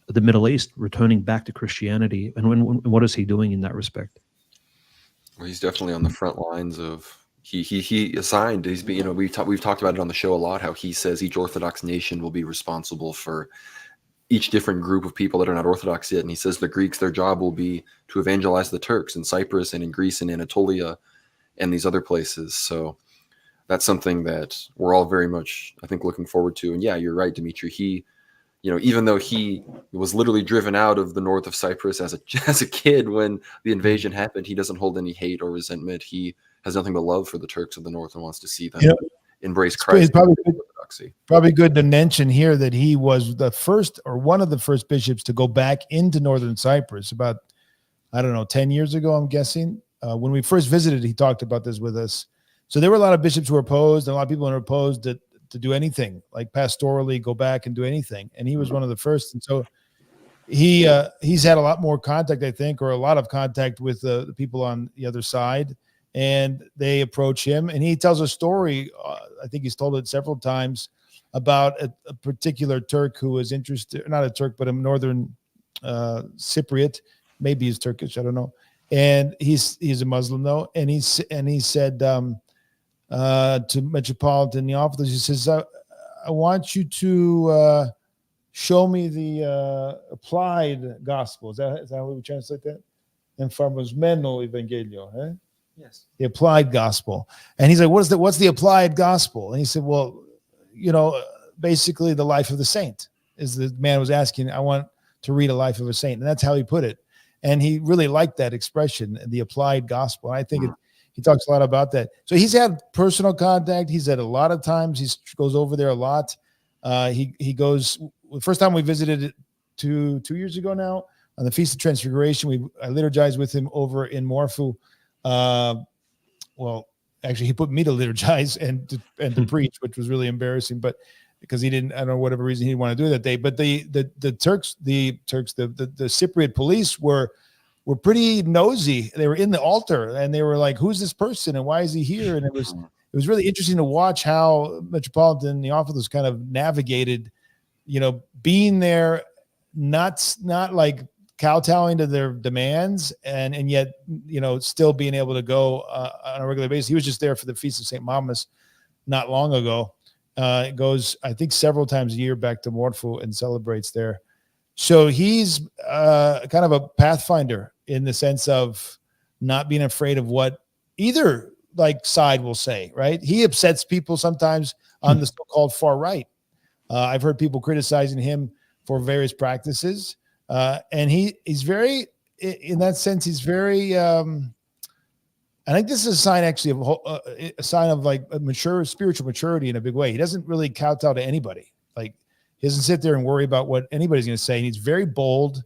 the Middle East returning back to Christianity, and what is he doing in that respect? Well, he's definitely on the front lines of he assigned. He's been, we've talked about it on the show a lot, how he says each Orthodox nation will be responsible for each different group of people that are not Orthodox yet. And he says the Greeks, their job will be to evangelize the Turks in Cyprus and in Greece and Anatolia and these other places. So that's something that we're all very much, I think, looking forward to. And yeah, you're right, Dimitri. He, even though he was literally driven out of the north of Cyprus as a kid when the invasion happened, he doesn't hold any hate or resentment. He has nothing but love for the Turks of the north and wants to see them embrace Christ. Probably good to mention here that he was the first, or one of the first bishops, to go back into northern Cyprus about, 10 years ago, I'm guessing. When we first visited, he talked about this with us. So there were a lot of bishops who were opposed, and a lot of people who were opposed to do anything, like pastorally, go back and do anything. And he was one of the first. And so he's had a lot more contact, I think, or a lot of contact with the people on the other side. And they approach him, and he tells a story. I think he's told it several times about a particular Turk who was interested, not a Turk, but a northern Cypriot. Maybe he's Turkish, I don't know. And he's a Muslim though. And he said to Metropolitan Theophilus, he says, I want you to show me the applied gospel. Is that how we translate that? Enfarmosmeno evangelio, eh? Yes. The applied gospel. And he's like, what's the applied gospel? And he said, well, basically the life of the saint. Is the man was asking, I want to read a life of a saint. And that's how he put it. And he really liked that expression, the applied gospel. And I think he talks a lot about that. So he's had personal contact. He's had a lot of times. He goes over there a lot. He goes, the first time we visited it 2 years ago now, on the Feast of Transfiguration, I liturgized with him over in Morphu. Well, actually, he put me to liturgize and to preach, which was really embarrassing, but because he didn't, I don't know, whatever reason he didn't want to do it that day. But the Cypriot police were pretty nosy. They were in the altar and they were like, "Who's this person and why is he here?" And it was really interesting to watch how Metropolitan Theophilus kind of navigated, being there, not like kowtowing to their demands, and yet still being able to go on a regular basis. He was just there for the Feast of St. Mamas not long ago. It goes, I think, several times a year back to Morphu and celebrates there. So he's kind of a pathfinder in the sense of not being afraid of what either side will say, right? He upsets people sometimes on the so-called far right. I've heard people criticizing him for various practices. And he's very, in that sense, he's very, I think this is a sign actually of a sign of like a mature spiritual maturity in a big way. He doesn't really kowtow to anybody. Like, he doesn't sit there and worry about what anybody's going to say. And he's very bold.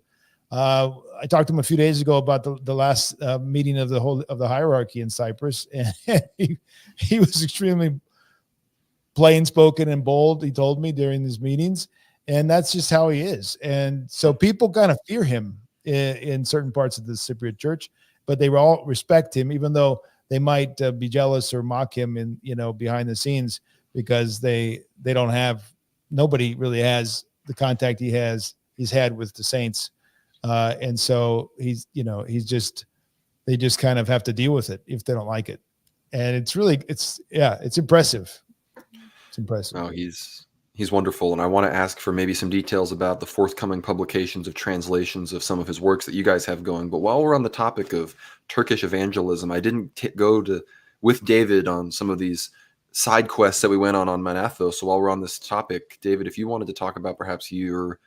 I talked to him a few days ago about the last meeting of the hierarchy in Cyprus, and he was extremely plain spoken and bold. He told me during these meetings, and that's just how he is. And so people kind of fear him in certain parts of the Cypriot church, but they all respect him, even though they might be jealous or mock him behind the scenes, because nobody really has the contact he's had with the saints. And so they just kind of have to deal with it if they don't like it. And it's impressive. It's impressive. No, he's wonderful. And I want to ask for maybe some details about the forthcoming publications of translations of some of his works that you guys have going. But while we're on the topic of Turkish evangelism, I didn't go with David on some of these side quests that we went on Mount Athos. So while we're on this topic, David, if you wanted to talk about perhaps your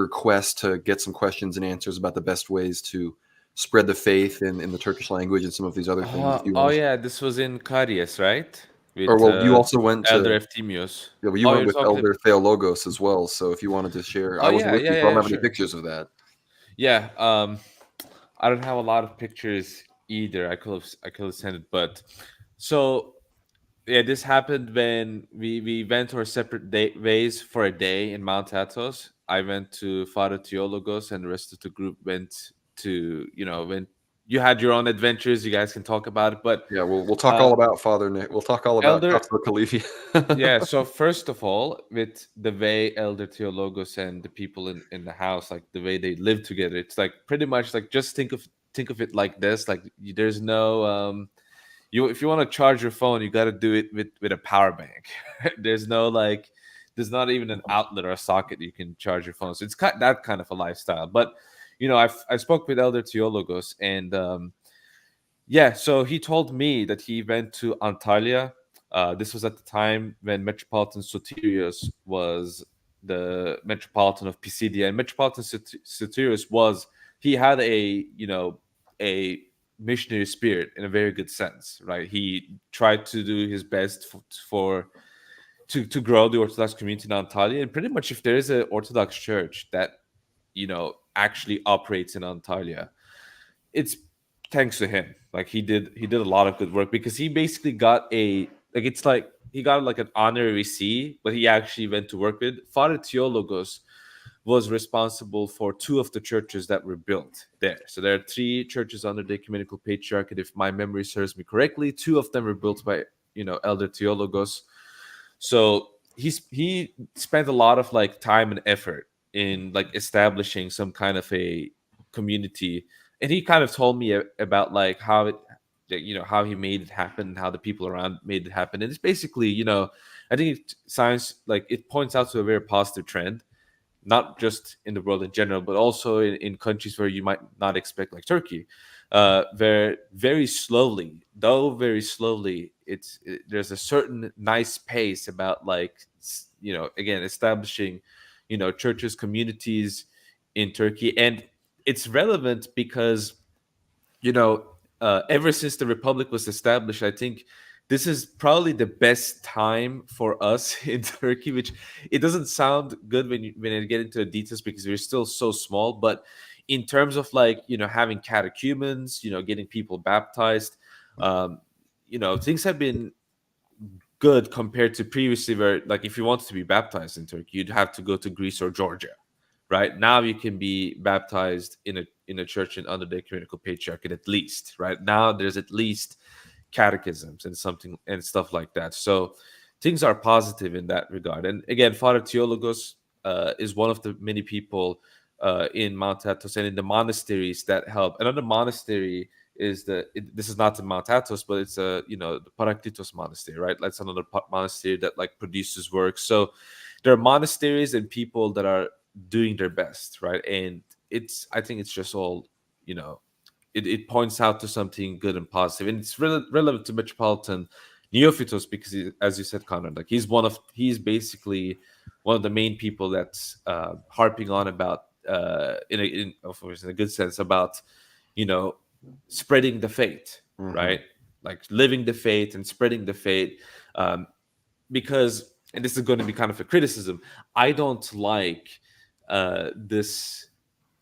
quest to get some questions and answers about the best ways to spread the faith in the Turkish language and some of these other things. Yeah, this was in Carius, right? With, you also went to Elder Euthymios. Yeah, well, you went with Elder Theologos as well. So if you wanted to share, I wasn't with you, so I don't have any pictures of that. Yeah, I don't have a lot of pictures either. I could have sent it, but so yeah, this happened when we went our separate ways for a day in Mount Athos. I went to Father Theologos, and the rest of the group went to when you had your own adventures. You guys can talk about it, but yeah, we'll talk all about Father Nick. We'll talk all about Philocali. Yeah. So first of all, with the way Elder Theologos and the people in the house, like the way they live together, it's like pretty much like, just think of it like this. Like, there's no if you want to charge your phone, you got to do it with a power bank. There's not even an outlet or a socket you can charge your phone. So it's that kind of a lifestyle. But I spoke with Elder Theologos, and so he told me that he went to Antalya. This was at the time when Metropolitan Soterios was the Metropolitan of Pisidia, and Metropolitan Soterios had a missionary spirit in a very good sense, right? He tried to do his best to grow the Orthodox community in Antalya, and pretty much if there is an Orthodox church that actually operates in Antalya, it's thanks to him. Like, he did a lot of good work, because he basically got he got like an honorary C, but he actually went to work with Father Theologos. Was responsible for 2 of the churches that were built there. So there are 3 churches under the ecumenical patriarchate, if my memory serves me correctly. 2 of them were built by Elder Theologos. So he spent a lot of time and effort in establishing some kind of a community, and he kind of told me about how he made it happen, how the people around made it happen. And it's basically I think it points out to a very positive trend not just in the world in general, but also in countries where you might not expect, like Turkey, very slowly, there's a certain nice pace about, like, again, establishing, churches, communities in Turkey. And it's relevant because, ever since the Republic was established, I think this is probably the best time for us in Turkey, which it doesn't sound good when you get into the details because we're still so small. But in terms of, like, having catechumens, getting people baptized, things have been good compared to previously, where, like, if you wanted to be baptized in Turkey, you'd have to go to Greece or Georgia. Right now, you can be baptized in a church under the ecumenical patriarchate, at least. Right now, there's at least catechisms and stuff like that. So things are positive in that regard. And again, Father Theologos is one of the many people in Mount Athos and in the monasteries that help. Another monastery is this is not in Mount Athos, but it's the Paraklitos monastery, right? That's another monastery that, like, produces work. So there are monasteries and people that are doing their best, right? And I think it's just all, it points out to something good and positive. And it's relevant to Metropolitan Neophytos because, as you said, Conrad, like, he's basically one of the main people that's harping on about, in a good sense, about, spreading the faith, right? Like, living the faith and spreading the faith. Because, and this is going to be kind of a criticism, I don't like this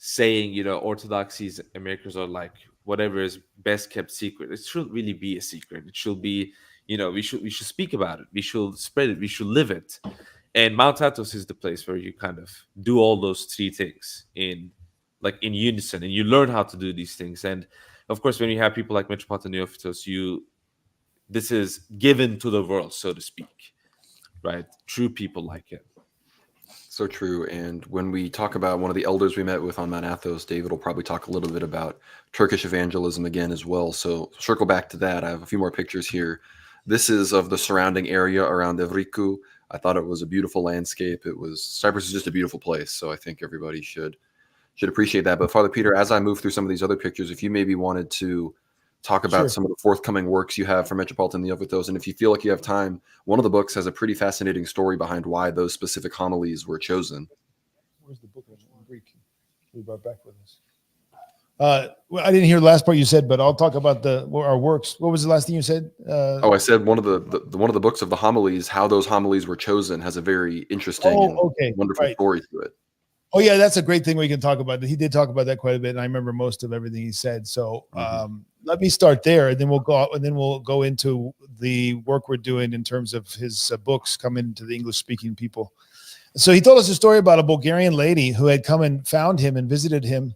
saying, orthodoxies and miracles are like whatever is best kept secret. It shouldn't really be a secret. It should be, we should speak about it. We should spread it. We should live it. And Mount Athos is the place where you kind of do all those three things in unison, and you learn how to do these things. And of course, when you have people like Metropolitan Neophytos, this is given to the world, so to speak, right? True people like it. So true. And when we talk about one of the elders we met with on Mount Athos, David will probably talk a little bit about Turkish evangelism again as well. So circle back to that. I have a few more pictures here. This is of the surrounding area around Evriku. I thought it was a beautiful landscape. Cyprus is just a beautiful place. So I think everybody should appreciate that. But Father Peter, as I move through some of these other pictures, if you maybe wanted to talk about some of the forthcoming works you have for Metropolitan Neophytos, and if you feel like you have time, one of the books has a pretty fascinating story behind why those specific homilies were chosen. Where's the book in Greek we brought back with us? Well, I didn't hear the last part you said, but I'll talk about our works. What was the last thing you said? I said one of the books of the homilies, how those homilies were chosen, has a very interesting and wonderful story to it. Oh yeah, that's a great thing we can talk about. He did talk about that quite a bit, and I remember most of everything he said. So let me start there, and then we'll go into the work we're doing in terms of his books coming to the English-speaking people. So he told us a story about a Bulgarian lady who had come and found him and visited him,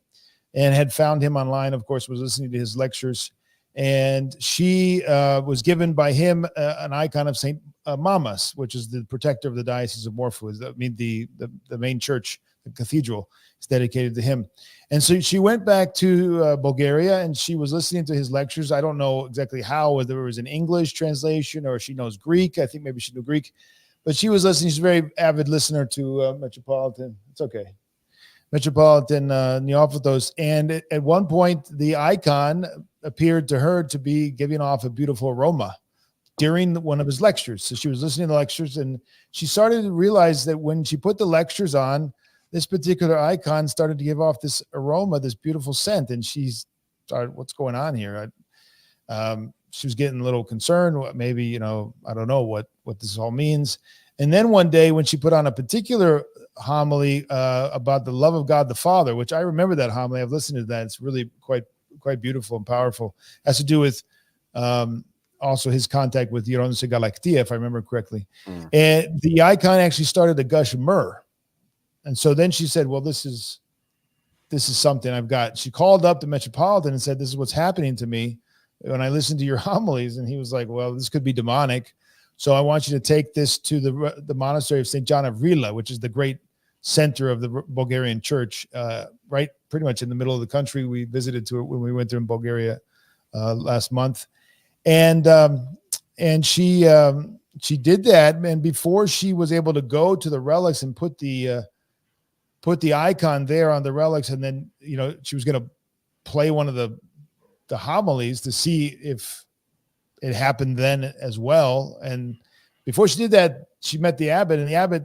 and had found him online. Of course, was listening to his lectures, and she was given by him an icon of Saint Mamas, which is the protector of the Diocese of Morpheus. I mean, the main church. The cathedral is dedicated to him. And so she went back to Bulgaria, and she was listening to his lectures. I don't know exactly how, whether it was an English translation or she knows Greek. I think maybe she knew Greek, but she was listening. She's a very avid listener to Metropolitan. It's okay. Metropolitan Neophytos. And at one point, the icon appeared to her to be giving off a beautiful aroma during one of his lectures. So she was listening to the lectures, and she started to realize that when she put the lectures on, this particular icon started to give off this aroma, this beautiful scent. And she started, what's going on here? She was getting a little concerned. Maybe, I don't know what this all means. And then one day when she put on a particular homily about the love of God the Father, which I remember that homily, I've listened to that. It's really quite beautiful and powerful. It has to do with also his contact with Euronymous Galactia, if I remember correctly. And the icon actually started to gush myrrh. And so then she said, well, this is something I've got. She called up the Metropolitan and said, this is what's happening to me when I listen to your homilies. And he was like, well, this could be demonic. So I want you to take this to the monastery of St. John of Rila, which is the great center of the Bulgarian church, right pretty much in the middle of the country. We visited to it when we went there in Bulgaria last month. And she did that. And before she was able to go to the relics and put put the icon there on the relics, and then she was going to play one of the homilies to see if it happened then as well. And before she did that, she met the abbot, and the abbot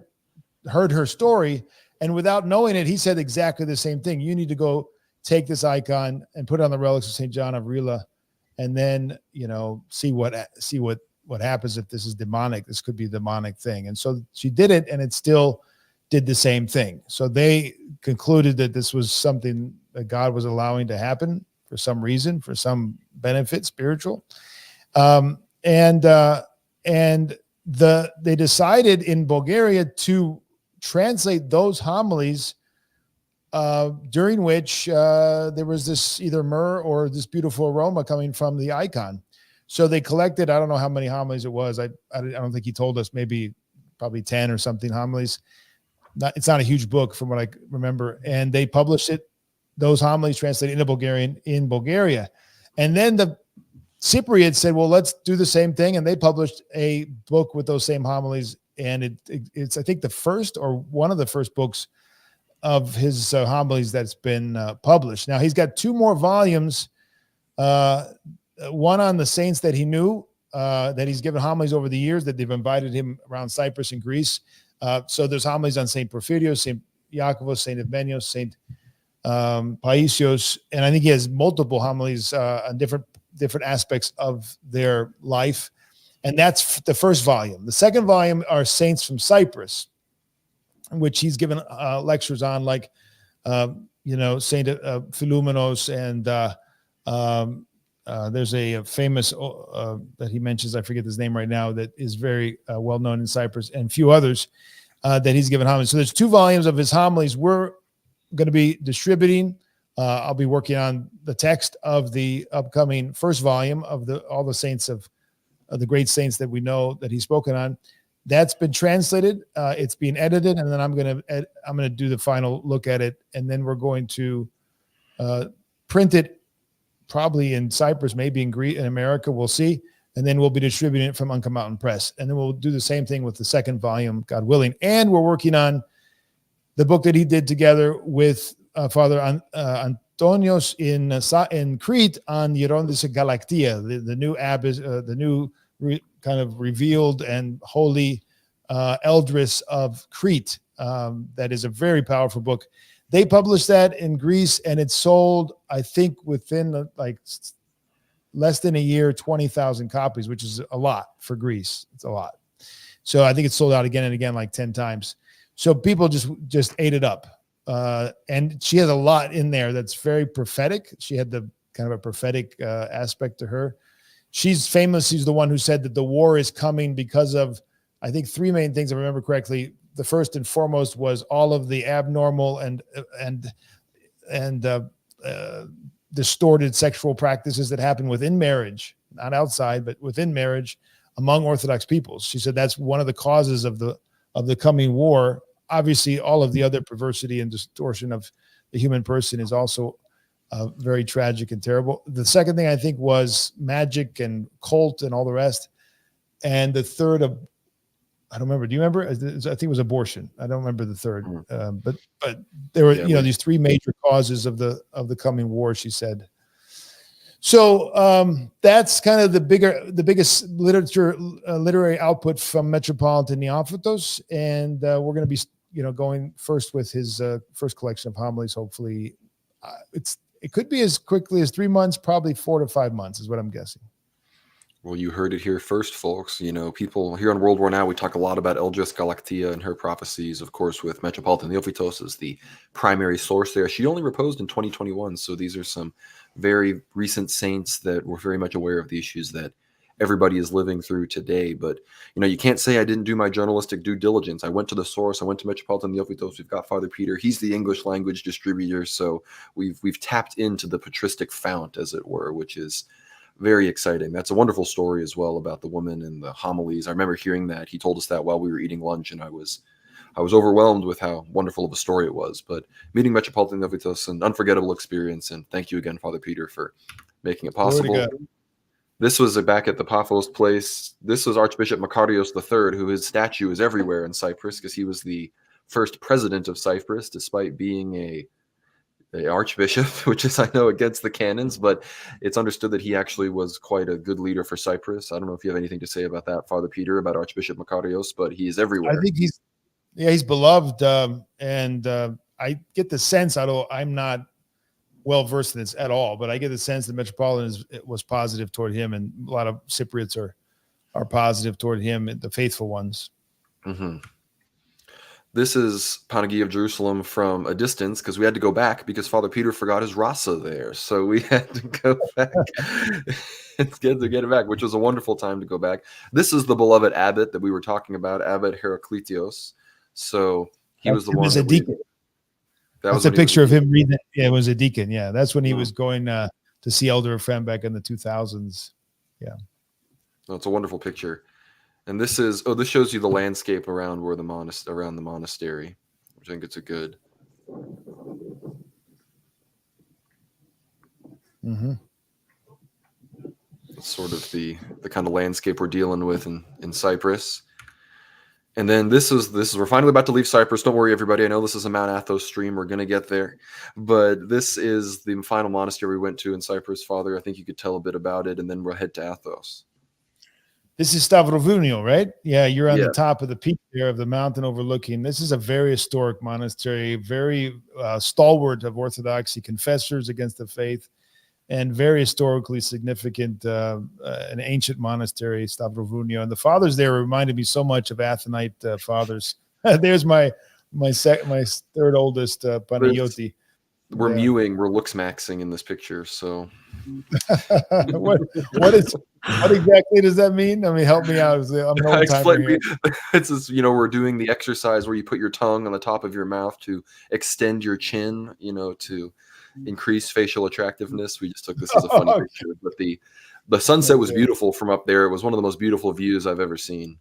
heard her story, and without knowing it, he said exactly the same thing. You need to go take this icon and put it on the relics of St. John of Rila, and then see what happens. If this is demonic, this could be a demonic thing. And so she did it, and it still did the same thing. So they concluded that this was something that God was allowing to happen for some reason, for some benefit, spiritual. They decided in Bulgaria to translate those homilies, during which there was this either myrrh or this beautiful aroma coming from the icon. So they collected, I don't know how many homilies it was. I don't think he told us, probably 10 or something homilies. It's not a huge book from what I remember. And they published it, those homilies translated into Bulgarian in Bulgaria. And then the Cypriot said, well, let's do the same thing. And they published a book with those same homilies. And it's I think, the first or one of the first books of his homilies that's been published. Now, he's got 2 more volumes, one on the saints that he knew, that he's given homilies over the years, that they've invited him around Cyprus and Greece. So there's homilies on St. Porphyrios, St. Iakovos, St. Euthymios, St. Paisios, and I think he has multiple homilies on different aspects of their life. And that's the first volume. The second volume are saints from Cyprus, which he's given lectures on, like Saint Philomenos, and there's a famous that he mentions, I forget his name right now, that is very well known in Cyprus, and a few others that he's given homilies. So there's 2 volumes of his homilies we're going to be distributing. I'll be working on the text of the upcoming first volume of all the saints of the great saints that we know that he's spoken on. That's been translated. It's being edited, and then I'm going to do the final look at it, and then we're going to print it probably in Cyprus, maybe in America. We'll see, and then we'll be distributing it from Unca Mountain Press, and then we'll do the same thing with the second volume, God willing. And we're working on the book that he did together with Father Antonios in Crete on Hierondis Galactia, the new abbess, the new kind of revealed and holy eldress of Crete. That is a very powerful book. They published that in Greece, and it sold, I think, within less than a year, 20,000 copies, which is a lot for Greece. It's a lot. So I think it's sold out again and again, like 10 times. So people just ate it up. And she has a lot in there that's very prophetic. She had the kind of a prophetic aspect to her. She's famous. She's the one who said that the war is coming because of, I think, 3 main things, if I remember correctly. The first and foremost was all of the abnormal and distorted sexual practices that happen within marriage, not outside, but within marriage among Orthodox peoples. She said that's one of the causes of the coming war. Obviously, all of the other perversity and distortion of the human person is also very tragic and terrible. The second thing, I think, was magic and cult and all the rest. And the third, I don't remember. Do you remember? I think it was abortion. I don't remember the third. But there were these 3 major causes of the coming war, she said. So that's kind of the biggest literary output from Metropolitan Neophytos, and we're going to be going first with his first collection of homilies. Hopefully, it could be as quickly as 3 months, probably 4 to 5 months is what I'm guessing. Well, you heard it here first, folks. People here on World War Now, we talk a lot about Eldress Galactia and her prophecies, of course, with Metropolitan Neophytos as the primary source there. She only reposed in 2021, so these are some very recent saints that were very much aware of the issues that everybody is living through today. But, you can't say I didn't do my journalistic due diligence. I went to the source. I went to Metropolitan Neophytos. We've got Father Peter. He's the English language distributor, so we've tapped into the patristic fount, as it were, which is very exciting. That's a wonderful story as well about the woman and the homilies. I remember hearing that. He told us that while we were eating lunch, and I was overwhelmed with how wonderful of a story it was. But meeting Metropolitan Neophytos, an unforgettable experience, and thank you again, Father Peter, for making it possible. This was back at the Paphos place. This was Archbishop Makarios III, who his statue is everywhere in Cyprus because he was the first president of Cyprus, despite being a archbishop, which is, I know, against the canons, but it's understood that he actually was quite a good leader for Cyprus. I don't know if you have anything to say about that, Father Peter, about Archbishop Makarios, but he is everywhere. I think he's beloved, and I get the sense, although I'm not well versed in this at all, but I get the sense the Metropolitan was positive toward him, and a lot of Cypriots are positive toward him, the faithful ones. Mm-hmm. This is Panagia of Jerusalem from a distance, because we had to go back because Father Peter forgot his rasa there. So we had to go back. It's good to get it back, which was a wonderful time to go back. This is the beloved abbot that we were talking about, Abbott Heraclitios. So he was the one. As a deacon. That's a picture of him reading it. Yeah, it was a deacon. Yeah, that's when he was going to see Elder Ephraim back in the 2000s. Yeah. Oh, it's a wonderful picture. And this is, this shows you the landscape around where the monastery, which I think it's a good. Mm-hmm. It's sort of the kind of landscape we're dealing with in Cyprus. And then this is we're finally about to leave Cyprus. Don't worry, everybody. I know this is a Mount Athos stream. We're going to get there. But this is the final monastery we went to in Cyprus, Father. I think you could tell a bit about it, and then we'll head to Athos. This is Stavrovounio, right? Yeah, you're on the top of the peak there of the mountain overlooking. This is a very historic monastery, very stalwart of orthodoxy, confessors against the faith, and very historically significant, an ancient monastery, Stavrovounio. And the fathers there reminded me so much of Athonite fathers. There's my third oldest, Panayoti. We're mewing, we're looks maxing in this picture. So, what exactly does that mean? I mean, help me out. I'm an old timer here. It's just, we're doing the exercise where you put your tongue on the top of your mouth to extend your chin, to increase facial attractiveness. We just took this as a funny picture, but the sunset was beautiful from up there. It was one of the most beautiful views I've ever seen.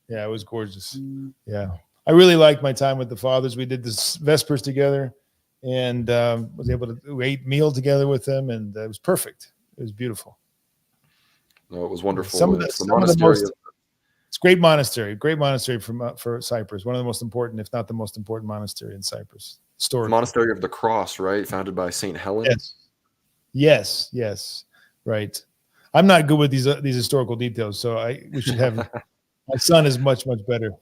Yeah, it was gorgeous. Yeah. I really liked my time with the fathers. We did this Vespers together, and was able to eat meal together with them, and it was perfect. It was beautiful. No, it was wonderful. It's great monastery for Cyprus. One of the most important, if not the most important monastery in Cyprus. The Monastery of the Cross, right? Founded by Saint Helen. Yes. Right. I'm not good with these historical details, so we should have. My son is much better.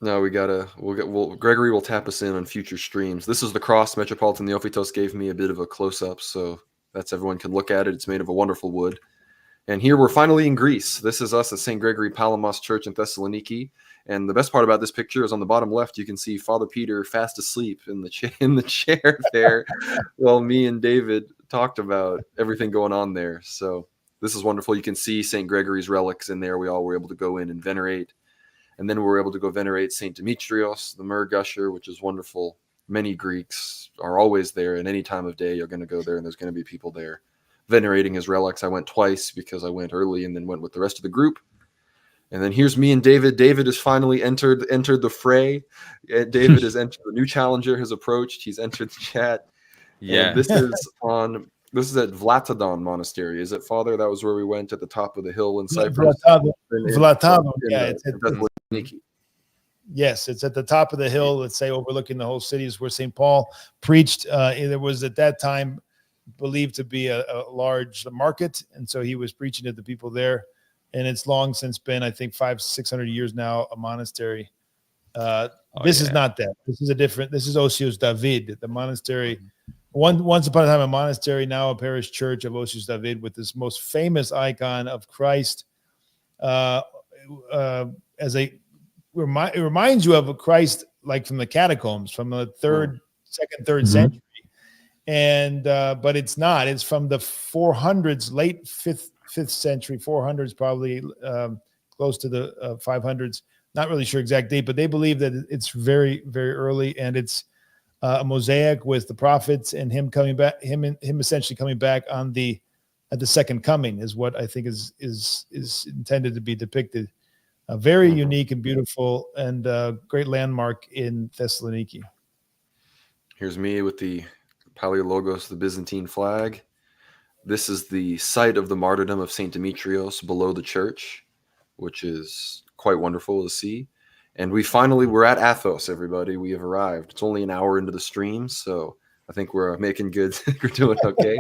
No, Gregory will tap us in on future streams. This is the cross. Metropolitan Neophytos gave me a bit of a close-up, so that's everyone can look at it. It's made of a wonderful wood. And here we're finally in Greece. This is us at St. Gregory Palamos Church in Thessaloniki. And the best part about this picture is on the bottom left, you can see Father Peter fast asleep in the chair there while me and David talked about everything going on there. So this is wonderful. You can see St. Gregory's relics in there. We all were able to go in and venerate. And then we were able to go venerate St. Demetrios, the myrrh gusher, which is wonderful. Many Greeks are always there. At any time of day, you're going to go there, and there's going to be people there venerating his relics. I went twice because I went early and then went with the rest of the group. And then here's me and David. David has finally entered the fray. David has entered. The new challenger has approached. He's entered the chat. Yeah. And this is at Vlatadon Monastery. Is it, Father? That was where we went at the top of the hill in Cyprus. Vlatadon. Yeah, it's at Thessaloniki. Yes, it's at the top of the hill, let's say, overlooking the whole city, is where St. Paul preached. There was at that time believed to be a large market, and so he was preaching to the people there. And it's long since been, I think, 500-600 years now, a monastery. This is not that. This is Osios David, the monastery. Once upon a time, a monastery, now a parish church of Osios David, with this most famous icon of Christ. It reminds you of a Christ like from the catacombs, from the second, third century. And but it's not. It's from the 400s, late fifth century, 400s, probably close to the 500s. Not really sure exact date, but they believe that it's very, very early, and it's a mosaic with the prophets and him coming back, him essentially coming back at the second coming is what I think is intended to be depicted. Very unique and beautiful, and great landmark in Thessaloniki. Here's me with the Palaiologos, the Byzantine flag. This is the site of the martyrdom of St. Demetrios below the church, which is quite wonderful to see. And we're at Athos, everybody. We have arrived. It's only an hour into the stream, so I think we're making good. We're doing okay.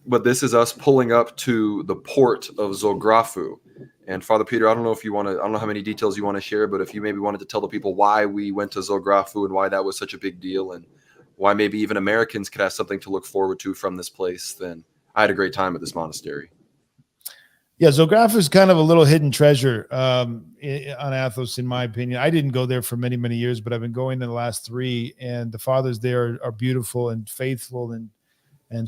But this is us pulling up to the port of Zographou. And Father Peter, I don't know how many details you want to share, but if you maybe wanted to tell the people why we went to Zographou and why that was such a big deal, and why maybe even Americans could have something to look forward to from this place, then I had a great time at this monastery. Yeah, Zographou is kind of a little hidden treasure on Athos, in my opinion. I didn't go there for many, many years, but I've been going in the last 3, and the fathers there are beautiful and faithful and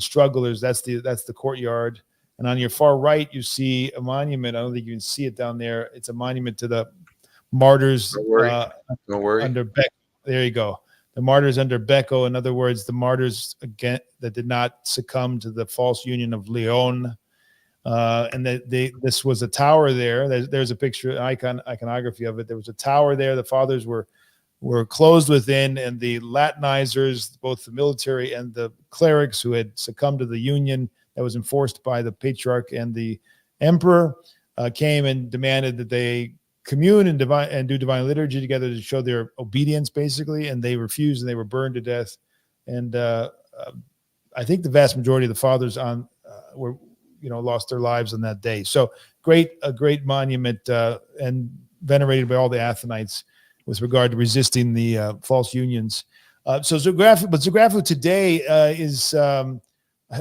strugglers. That's the courtyard. And on your far right, you see a monument. I don't think you can see it down there. It's a monument to the martyrs. Don't worry. Under Becco. There you go. The martyrs under Becco. In other words, the martyrs again that did not succumb to the false union of Leon. And this was a tower there. There's a picture, iconography of it. There was a tower there. The fathers were closed within, and the Latinizers, both the military and the clerics who had succumbed to the union that was enforced by the patriarch and the emperor, came and demanded that they commune and do divine liturgy together to show their obedience, basically. And they refused, and they were burned to death. And I think the vast majority of the fathers were lost their lives on that day. So a great monument and venerated by all the Athenites with regard to resisting the false unions. So Zographou today is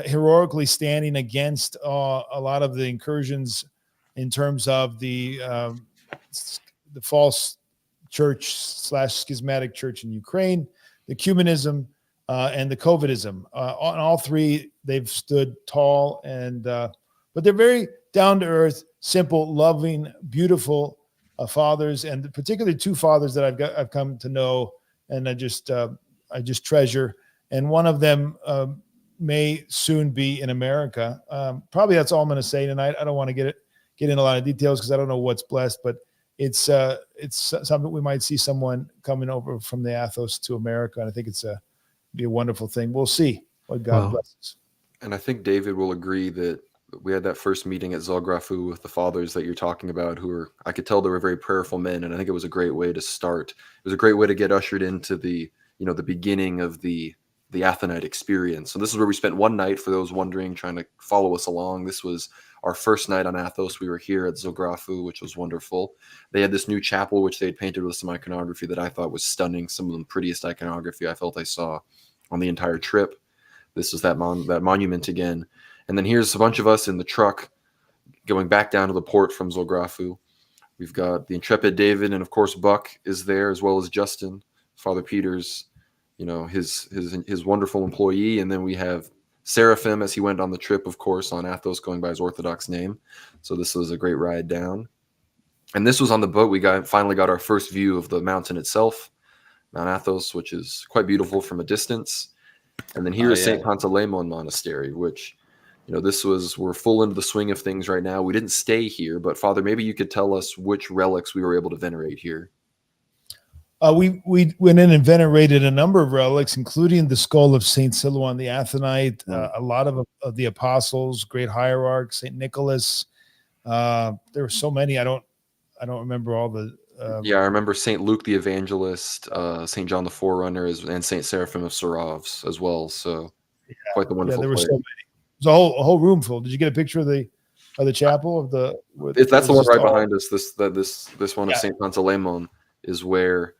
heroically standing against a lot of the incursions in terms of the false church / schismatic church in Ukraine, the ecumenism, and the covidism. On all 3, they've stood tall, and but they're very down to earth, simple, loving, beautiful fathers, and particularly 2 fathers that I've come to know, and I just treasure. And one of them may soon be in America. Probably that's all I'm going to say tonight. I don't want to get in a lot of details because I don't know what's blessed, but it's something we might see someone coming over from the Athos to America, and I think be a wonderful thing. We'll see what God blesses. And I think David will agree that we had that first meeting at Zographou with the fathers that you're talking about, I could tell they were very prayerful men, and I think it was a great way to start. It was a great way to get ushered into the beginning of the Athenite experience. So this is where we spent one night, for those wondering, trying to follow us along. This was our first night on Athos. We were here at Zographou, which was wonderful. They had this new chapel, which they had painted with some iconography that I thought was stunning. Some of the prettiest iconography I felt I saw on the entire trip. This was that monument again. And then here's a bunch of us in the truck going back down to the port from Zographou. We've got the intrepid David, and of course Buck is there, as well as Justin, Father Peter's, his wonderful employee. And then we have Seraphim, as he went on the trip, of course, on Athos, going by his Orthodox name. So this was a great ride down. And this was on the boat. We finally got our first view of the mountain itself, Mount Athos, which is quite beautiful from a distance. And then here is St. Pantaleimon Monastery, which, we're full into the swing of things right now. We didn't stay here, but Father, maybe you could tell us which relics we were able to venerate here. We went in and venerated a number of relics, including the skull of Saint Silouan the Athenite, a lot of the apostles, great hierarchs, Saint Nicholas. There were so many. I don't remember all the. I remember Saint Luke the Evangelist, Saint John the Forerunner, and Saint Seraphim of Saravs as well. So quite the wonderful. Yeah, there were so many. It was a whole room full. Did you get a picture of the chapel that's the one right behind us. This one of Saint Pantaleimon is where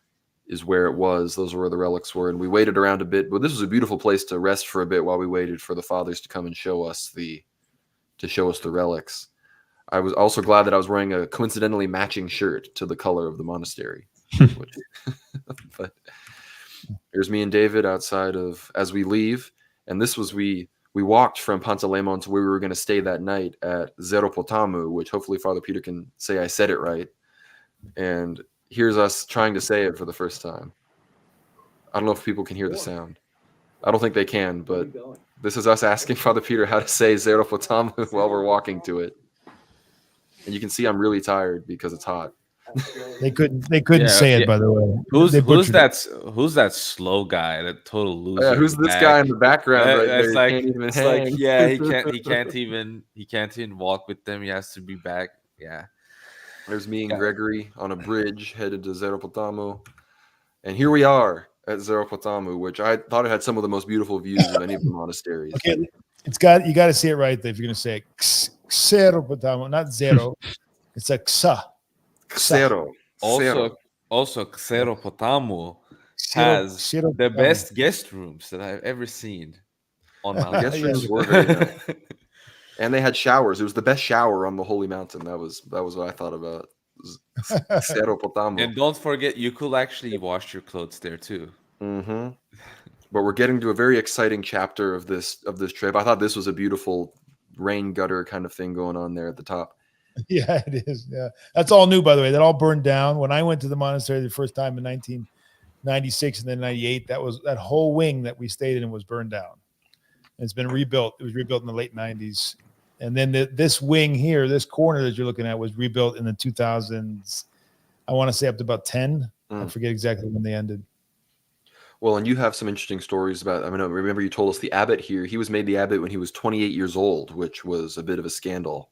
it was. Those were where the relics were, and we waited around a bit. But this was a beautiful place to rest for a bit while we waited for the fathers to come and show us the relics. I was also glad that I was wearing a coincidentally matching shirt to the color of the monastery. But here's me and David outside as we leave, and this was we walked from Pantaleimon to where we were going to stay that night at Zeropotamu, which hopefully Father Peter can say I said it right. And here's us trying to say it for the first time. I don't know if people can hear the sound. I don't think they can, but this is us asking Father Peter how to say Zeropotamu while we're walking to it. And you can see I'm really tired because it's hot. They couldn't say it, by the way. Who's that slow guy, that total loser? Yeah, who's this guy in the background right there? He can't even walk with them. He has to be back. Yeah. There's me and Yeah. Gregory on a bridge headed to Zeropotamu. And here we are at Zeropotamu, which I thought it had some of the most beautiful views of any of the monasteries. Okay, you got to say it right there if you're going to say it. Xeropotamo, not zero. It's a xa. Xero. Also, Xeropotamu has Xeropotamo. the best guest rooms that I've ever seen on Mount The guest Athos. rooms were very nice. And they had showers. It was the best shower on the Holy Mountain. That was what I thought about. Zeropotamu. And don't forget, you could actually wash your clothes there too. Mm-hmm. But we're getting to a very exciting chapter of this trip. I thought this was a beautiful rain gutter kind of thing going on there at the top. Yeah, it is. Yeah, that's all new, by the way. That all burned down when I went to the monastery the first time in 1996 and then 98. That whole wing that we stayed in was burned down. And it's been rebuilt. It was rebuilt in the late 90s, and then this wing here, this corner that you're looking at, was rebuilt in the 2000s. I want to say up to about 10. I forget exactly when they ended. Well, and you have some interesting stories about. I mean, remember you told us the abbot here. He was made the abbot when he was 28 years old, which was a bit of a scandal.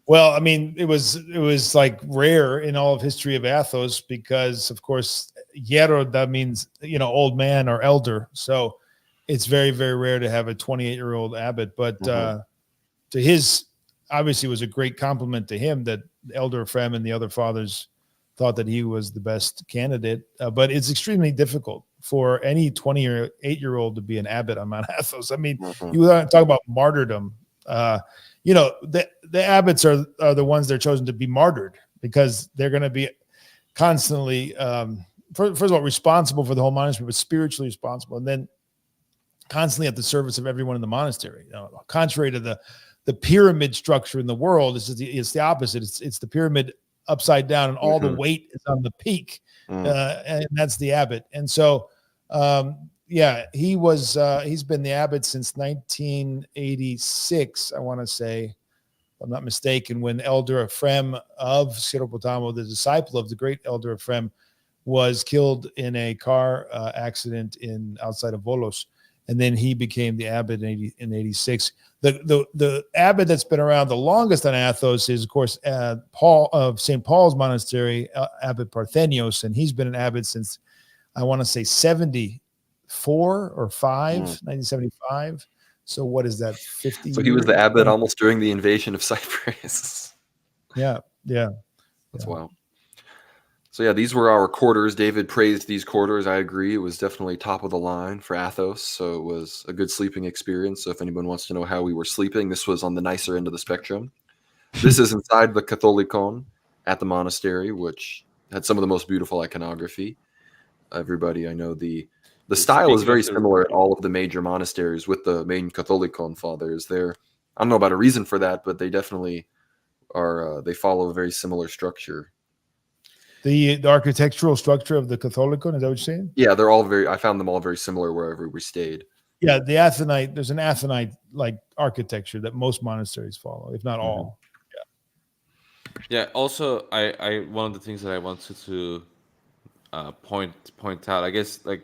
Well, I mean, it was like rare in all of history of Athos because, of course, Hierro, that means, old man or elder. So it's very, very rare to have a 28-year-old abbot. But to his, obviously, it was a great compliment to him that Elder Ephraim and the other fathers thought that he was the best candidate. But it's extremely difficult for any 28-year-old to be an abbot on Mount Athos. I mean, you talk about martyrdom. The abbots are the ones that are chosen to be martyred because they're going to be constantly, first of all, responsible for the whole monastery, but spiritually responsible, and then constantly at the service of everyone in the monastery. Contrary to the pyramid structure in the world, it's the opposite. It's the pyramid upside down, and all the weight is on the peak, and that's the abbot. And so, he's been the abbot since 1986, I want to say, if I'm not mistaken, when Elder Ephraim of Zeropotamu, the disciple of the great Elder Ephraim, was killed in a car accident outside of Volos. And then he became the abbot in 86. The abbot that's been around the longest on Athos is, of course, Paul of St. Paul's Monastery, Abbot Parthenios, and he's been an abbot since, I want to say, 74 or 1975. So what is that, 50 So he was the abbot almost during the invasion of Cyprus. Yeah. That's wild. So yeah, these were our quarters. David praised these quarters. I agree. It was definitely top of the line for Athos. So it was a good sleeping experience. So if anyone wants to know how we were sleeping, this was on the nicer end of the spectrum. This is inside the Catholicon at the monastery, which had some of the most beautiful iconography. Everybody, I know the style is very similar at all of the major monasteries with the main Catholicon fathers. I don't know about a reason for that, but they definitely are. They follow a very similar structure. The architectural structure of the Catholicon, is that what you're saying? Yeah, I found them all very similar wherever we stayed. Yeah, there's an Athonite like architecture that most monasteries follow, if not all. Yeah. Also, I one of the things that I wanted to point out, I guess, like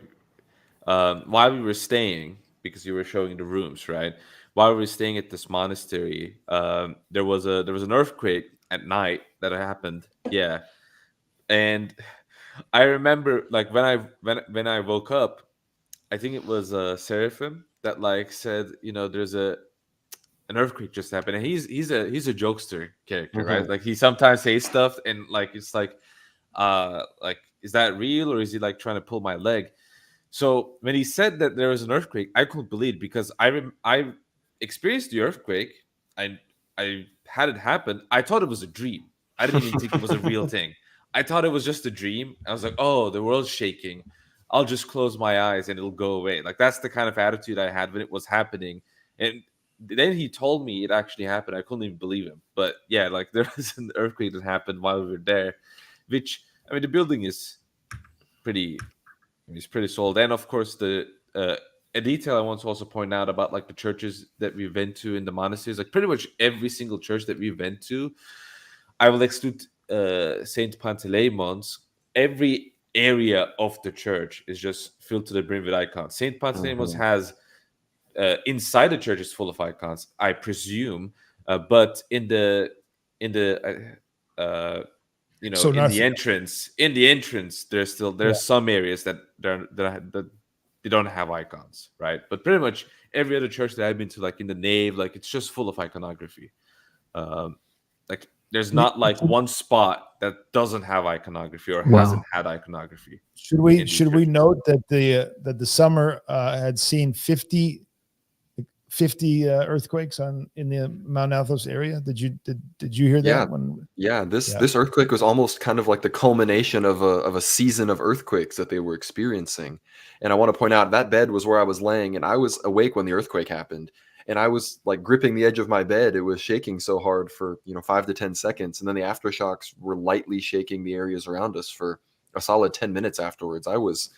while we were staying, because you were showing the rooms, right? While we were staying at this monastery, there was an earthquake at night that happened. Yeah. And I remember, like, when I woke up, I think it was Seraphim that like said, there's an earthquake just happened, and he's a jokester character, right? Like he sometimes says stuff, and like it's like is that real, or is he like trying to pull my leg? So when he said that there was an earthquake, I couldn't believe it because I experienced the earthquake. I had it happen. I thought it was a dream. I didn't even think it was a real thing. I thought it was just a dream. I was like, oh, the world's shaking. I'll just close my eyes and it'll go away. Like that's the kind of attitude I had when it was happening. And then he told me it actually happened. I couldn't even believe him. But yeah, like there was an earthquake that happened while we were there, which, I mean, the building is pretty solid. And of course, a detail I want to also point out about like the churches that we've been to in the monasteries, like pretty much every single church that we've been to, I will exclude Saint Panteleimons. Every area of the church is just filled to the brim with icons. Saint Panteleimons has inside the church is full of icons, I presume, but in the you know, So in the nothing. entrance, there's some areas that they don't have icons, right? But pretty much every other church that I've been to, like in the nave, like it's just full of iconography. Like there's not like one spot that doesn't have iconography or hasn't Wow. had iconography. Should we in these churches. note that the summer had seen 50 earthquakes in the Mount Athos area? Did you hear Yeah. that one? Yeah, this earthquake was almost kind of like the culmination of a season of earthquakes that they were experiencing. And I want to point out that bed was where I was laying, and I was awake when the earthquake happened. And I was like gripping the edge of my bed. It was shaking so hard for 5 to 10 seconds, and then the aftershocks were lightly shaking the areas around us for a solid 10 minutes afterwards. I was,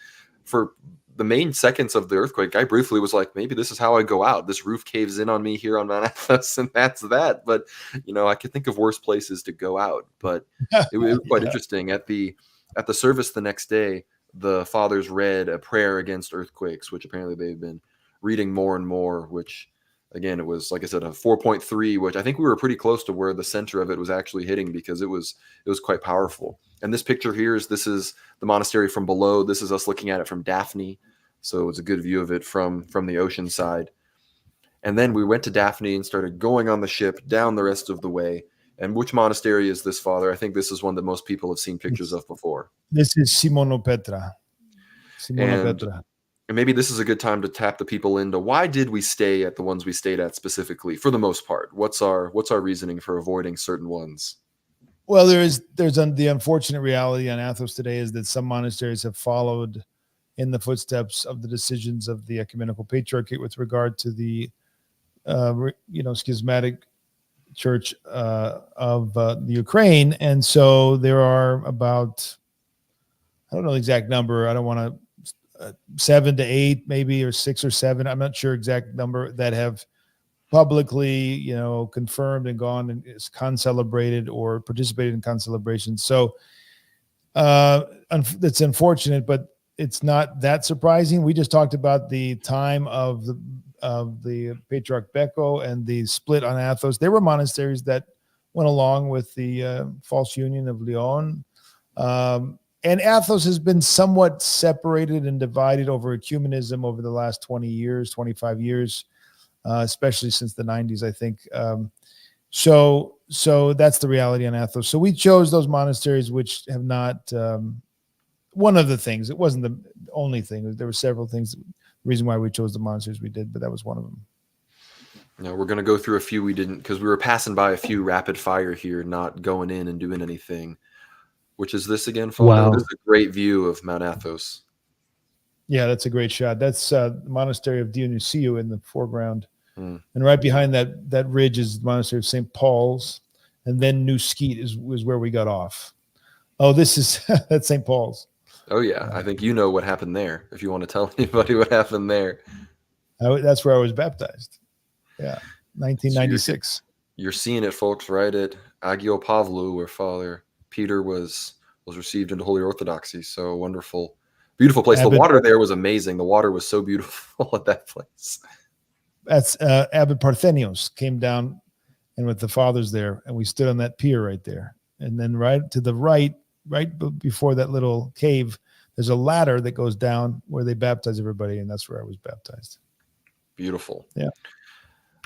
for the main seconds of the earthquake, I briefly was like, maybe this is how I go out. This roof caves in on me here on Mount Athos, and that's that. But I could think of worse places to go out. But it was quite interesting. At the service the next day, the fathers read a prayer against earthquakes, which apparently they've been reading more and more. Which, again, it was, like I said, a 4.3, which I think we were pretty close to where the center of it was actually hitting, because it was quite powerful. And this picture here this is the monastery from below. This is us looking at it from Daphne. So it's a good view of it from the ocean side. And then we went to Daphne and started going on the ship down the rest of the way. And which monastery is this, Father? I think this is one that most people have seen pictures of before. This is Petra. And maybe this is a good time to tap the people into why did we stay at the ones we stayed at specifically, for the most part? What's our reasoning for avoiding certain ones? Well, there's the unfortunate reality on Athos today is that some monasteries have followed in the footsteps of the decisions of the ecumenical patriarchate with regard to the schismatic church of the Ukraine. And so there are about, I don't know the exact number, I don't want to 7 to 8 maybe, or 6 or 7, I'm not sure exact number, that have publicly confirmed and gone and is concelebrated or participated in concelebrations. So that's unfortunate, but it's not that surprising. We just talked about the time of the Patriarch Beko and the split on Athos. There were monasteries that went along with the false union of Lyon. And Athos has been somewhat separated and divided over ecumenism over the last 20 years, 25 years, especially since the 90s, I think. So that's the reality on Athos. So we chose those monasteries which have not... one of the things, it wasn't the only thing. There were several things, the reason why we chose the monasteries we did, but that was one of them. Now we're going to go through a few we didn't, because we were passing by a few rapid fire here, not going in and doing anything. Which is this again, Father? Wow. This is a great view of Mount Athos. Yeah, that's a great shot. That's the monastery of Dionysio in the foreground. And right behind that ridge is the monastery of St. Paul's. And then New Skete was where we got off. Oh, that's St. Paul's. Oh, yeah. I think you know what happened there, if you want to tell anybody what happened there. That's where I was baptized. Yeah, 1996. So you're seeing it, folks, right at Agio Pavlou, where Father Peter was received into Holy Orthodoxy. So wonderful. Beautiful place. The water there was amazing. The water was so beautiful at that place. That's Abbott Parthenios came down and with the fathers there, and we stood on that pier right there. And then right to the right before that little cave, there's a ladder that goes down where they baptize everybody, and that's where I was baptized. Beautiful. Yeah.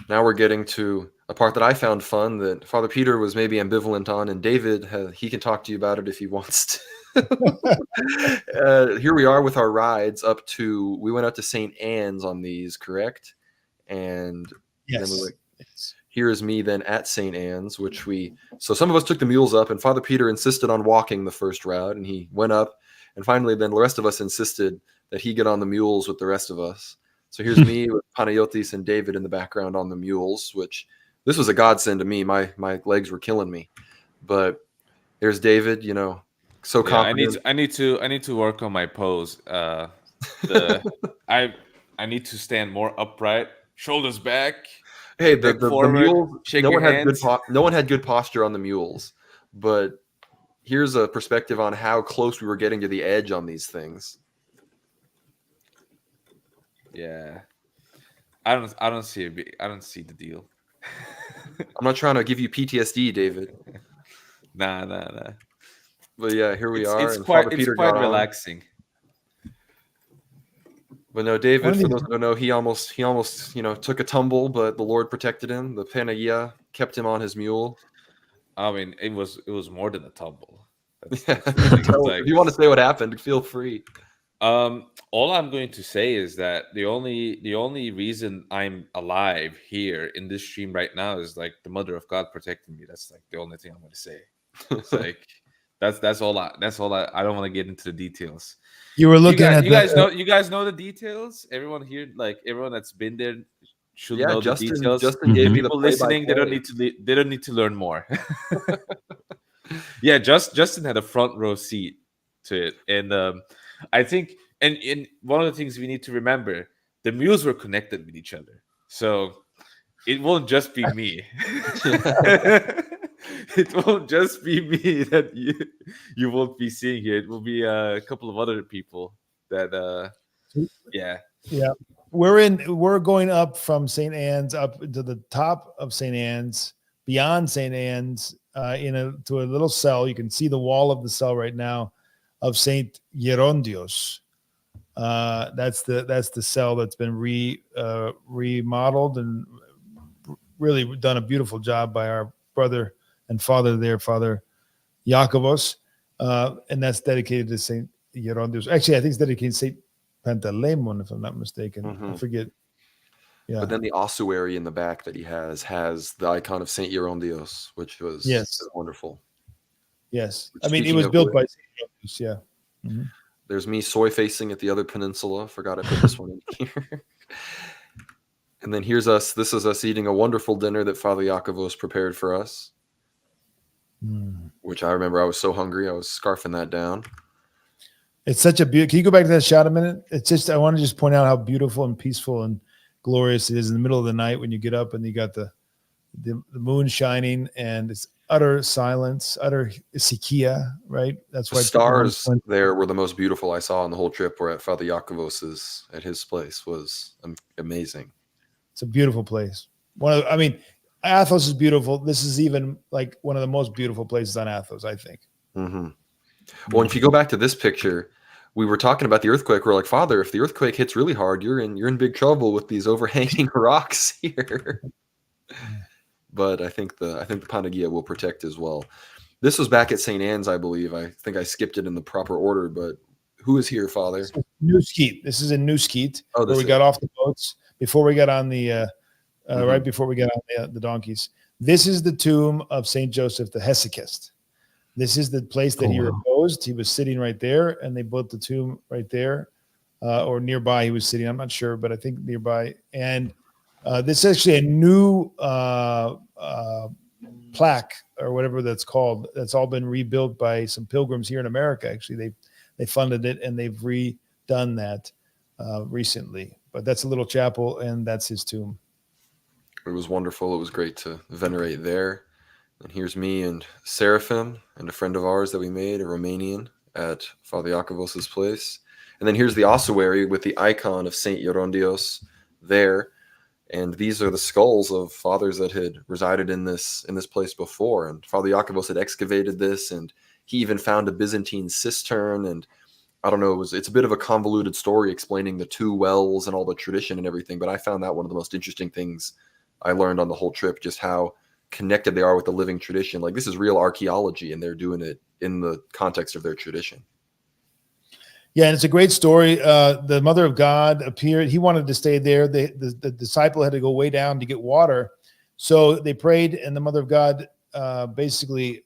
Now we're getting to a part that I found fun that Father Peter was maybe ambivalent on, and David, he can talk to you about it if he wants to. Here we are with our rides we went up to St. Anne's on these, correct? And yes. Then here is me then at St. Anne's, so some of us took the mules up, and Father Peter insisted on walking the first route, and he went up, and finally then the rest of us insisted that he get on the mules with the rest of us. So here's me with Panayotis and David in the background on the mules, which this was a godsend to me. My legs were killing me. But there's David, so confident. I need to work on my pose. I need to stand more upright, shoulders back. Hey, the mules, no one had good posture on the mules. But here's a perspective on how close we were getting to the edge on these things. Yeah, I don't see the deal. I'm not trying to give you PTSD, David. Nah. But yeah, here we are, It's and quite Father Peter quite got on. relaxing. But no, One David, of for these- those who don't know, he almost took a tumble, but the Lord protected him. The Panagia kept him on his mule. I mean, it was more than a tumble. That's Yeah, the thing. It's if you want to say what happened, feel free. All I'm going to say is that the only reason I'm alive here in this stream right now is like the Mother of God protecting me. That's like the only thing I'm going to say. It's like that's all I don't want to get into the details. You were looking at you guys know the details. Everyone here, like everyone that's been there, should Yeah, know Justin. the details. Justin gave me the People listening, they don't need to learn more. Yeah, Justin had a front row seat to it, and I think, and one of the things we need to remember, the mules were connected with each other, so it won't just be me. It won't just be me that you won't be seeing here. It will be a couple of other people that yeah. We're going up from St. Anne's up to the top of St. Anne's, beyond St. Anne's, to a little cell. You can see the wall of the cell right now of Saint Gerondios. That's the cell that's been remodeled and really done a beautiful job by our brother and father there, Father Iakovos, and that's dedicated to Saint Gerondios. Actually, I think it's dedicated to Saint Pantaleimon, if I'm not mistaken. I forget. Yeah. But then the ossuary in the back that he has the icon of Saint Gerondios, which was wonderful. Yes. Which, I mean, it was built by Saint Gerondios, yeah. Mm-hmm. There's me soy facing at the other peninsula. Forgot I put this one in here. And then here's us. This is us eating a wonderful dinner that Father Iakovos prepared for us. Which I remember I was so hungry. I was scarfing that down. It's such a beautiful. Can you go back to that shot a minute? It's just, I want to just point out how beautiful and peaceful and glorious it is in the middle of the night when you get up and you got the moon shining and it's utter silence, utter isikia, right? That's why the stars there were the most beautiful I saw on the whole trip. Were at Father Iakovos's, at his place, was amazing. It's a beautiful place. Athos is beautiful. This is even like one of the most beautiful places on Athos, I think. Mm-hmm. Well, and if you go back to this picture, we were talking about the earthquake. We're like, Father, if the earthquake hits really hard, you're in big trouble with these overhanging rocks here. But I think the Panagia will protect as well. This was back at St. Anne's, I believe. I think I skipped it in the proper order, but who is here, Father? New Skete. This is in New Skete, where we got off the boats before we got on the right before we got on the donkeys. This is the tomb of Saint Joseph the Hesychist. This is the place that he reposed. He was sitting right there, and they built the tomb right there, or nearby. He was sitting. I'm not sure, but I think nearby. And this is actually a new plaque or whatever that's called. That's all been rebuilt by some pilgrims here in America. Actually, they funded it and they've redone that recently. But that's a little chapel, and that's his tomb. It was wonderful. It was great to venerate there. And here's me and Seraphim and a friend of ours that we made, a Romanian, at Father Iakovos' place. And then here's the ossuary with the icon of Saint Gerondios there. And these are the skulls of fathers that had resided in this place before. And Father Iakovos had excavated this, and he even found a Byzantine cistern. And I don't know, it's a bit of a convoluted story explaining the two wells and all the tradition and everything. But I found that one of the most interesting things I learned on the whole trip, just how connected they are with the living tradition. Like, this is real archaeology, and they're doing it in the context of their tradition. Yeah, and it's a great story. The Mother of God appeared. He wanted to stay there. The disciple had to go way down to get water. So they prayed, and the Mother of God basically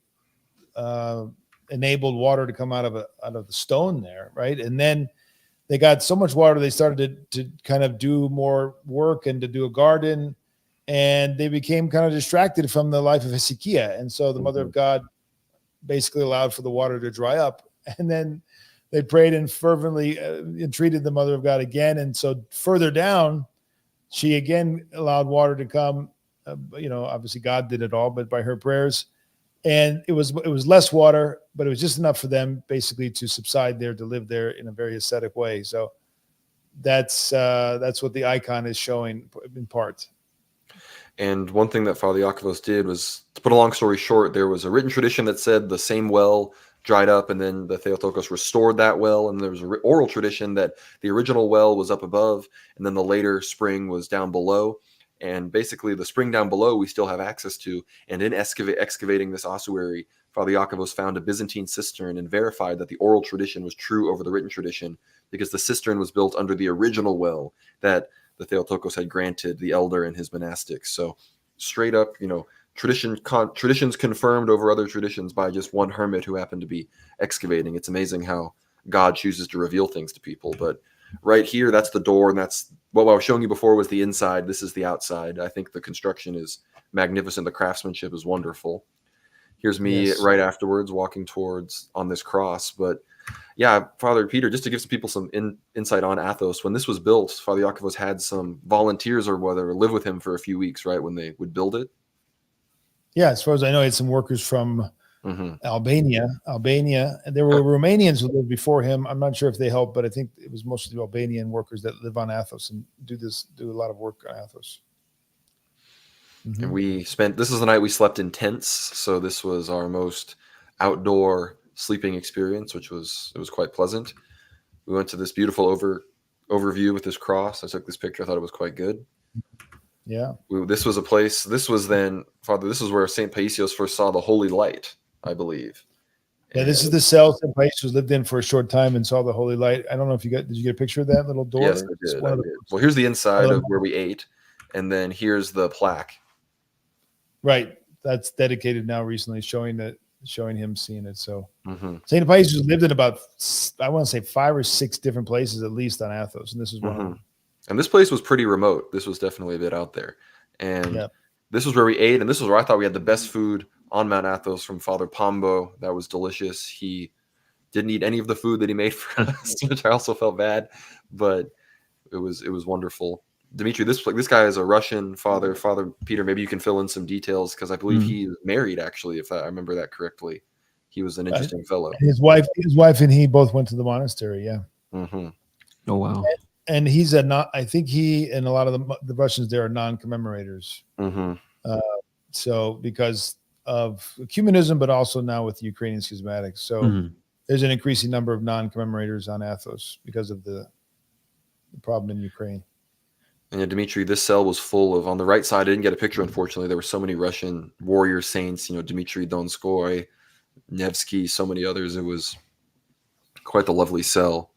enabled water to come out of the stone there, right? And then they got so much water, they started to kind of do more work and to do a garden, and they became kind of distracted from the life of Hesychia. And so the Mother of God basically allowed for the water to dry up. And then they prayed and fervently entreated the Mother of God again. And so further down, she again allowed water to come. Obviously God did it all, but by her prayers. And it was less water, but it was just enough for them basically to subside there, to live there in a very ascetic way. So that's what the icon is showing in part. And one thing that Father Iakovos did was, to put a long story short, there was a written tradition that said the same well dried up, and then the Theotokos restored that well. And there was an oral tradition that the original well was up above, and then the later spring was down below. And basically, the spring down below we still have access to. And in excavating this ossuary, Father Iakovos found a Byzantine cistern and verified that the oral tradition was true over the written tradition, because the cistern was built under the original well that the Theotokos had granted the elder and his monastics. So straight up, traditions confirmed over other traditions by just one hermit who happened to be excavating. It's amazing how God chooses to reveal things to people. But right here, that's the door, and that's what I was showing you before was the inside. This is the outside. I think the construction is magnificent. The craftsmanship is wonderful. Here's me right afterwards walking towards on this cross. But yeah, Father Peter, just to give some people some insight on Athos, when this was built, Father Iakovos had some volunteers or whatever live with him for a few weeks, right, when they would build it? Yeah, as far as I know, he had some workers from Albania. And there were Romanians who lived before him. I'm not sure if they helped, but I think it was mostly Albanian workers that live on Athos and do a lot of work on Athos. And this is the night we slept in tents, so this was our most outdoor sleeping experience, it was quite pleasant. We went to this beautiful overview with this cross. I took this picture. I thought it was quite good. Yeah. This was a place. This was then, Father. This is where Saint Paisios first saw the holy light, I believe. Yeah, this is the cell Saint Paisios lived in for a short time and saw the holy light. I don't know if did you get a picture of that little door? Yes, I did. Well, here's the inside of where we ate, and then here's the plaque. Right, that's dedicated now recently, showing him seeing it. So Saint Paisios lived in about, I want to say 5 or 6 different places at least on Athos, and this is one of them. And this place was pretty remote. This was definitely a bit out there. And this was where we ate, and this was where I thought we had the best food on Mount Athos from Father Pombo. That was delicious. He didn't eat any of the food that he made for us, which I also felt bad, but it was wonderful. Dimitri, this guy is a Russian father. Father Peter, maybe you can fill in some details, because I believe he was married, actually, if I remember that correctly. He was an interesting fellow. His wife and he both went to the monastery. Yeah. Oh wow. And I think he and a lot of the Russians there are non-commemorators. So because of ecumenism, but also now with Ukrainian schismatics. So there's an increasing number of non-commemorators on Athos because of the problem in Ukraine. And yeah, Dimitri, this cell was full of, on the right side, I didn't get a picture, unfortunately. There were so many Russian warrior saints, Dmitri Donskoy, Nevsky, so many others. It was quite the lovely cell.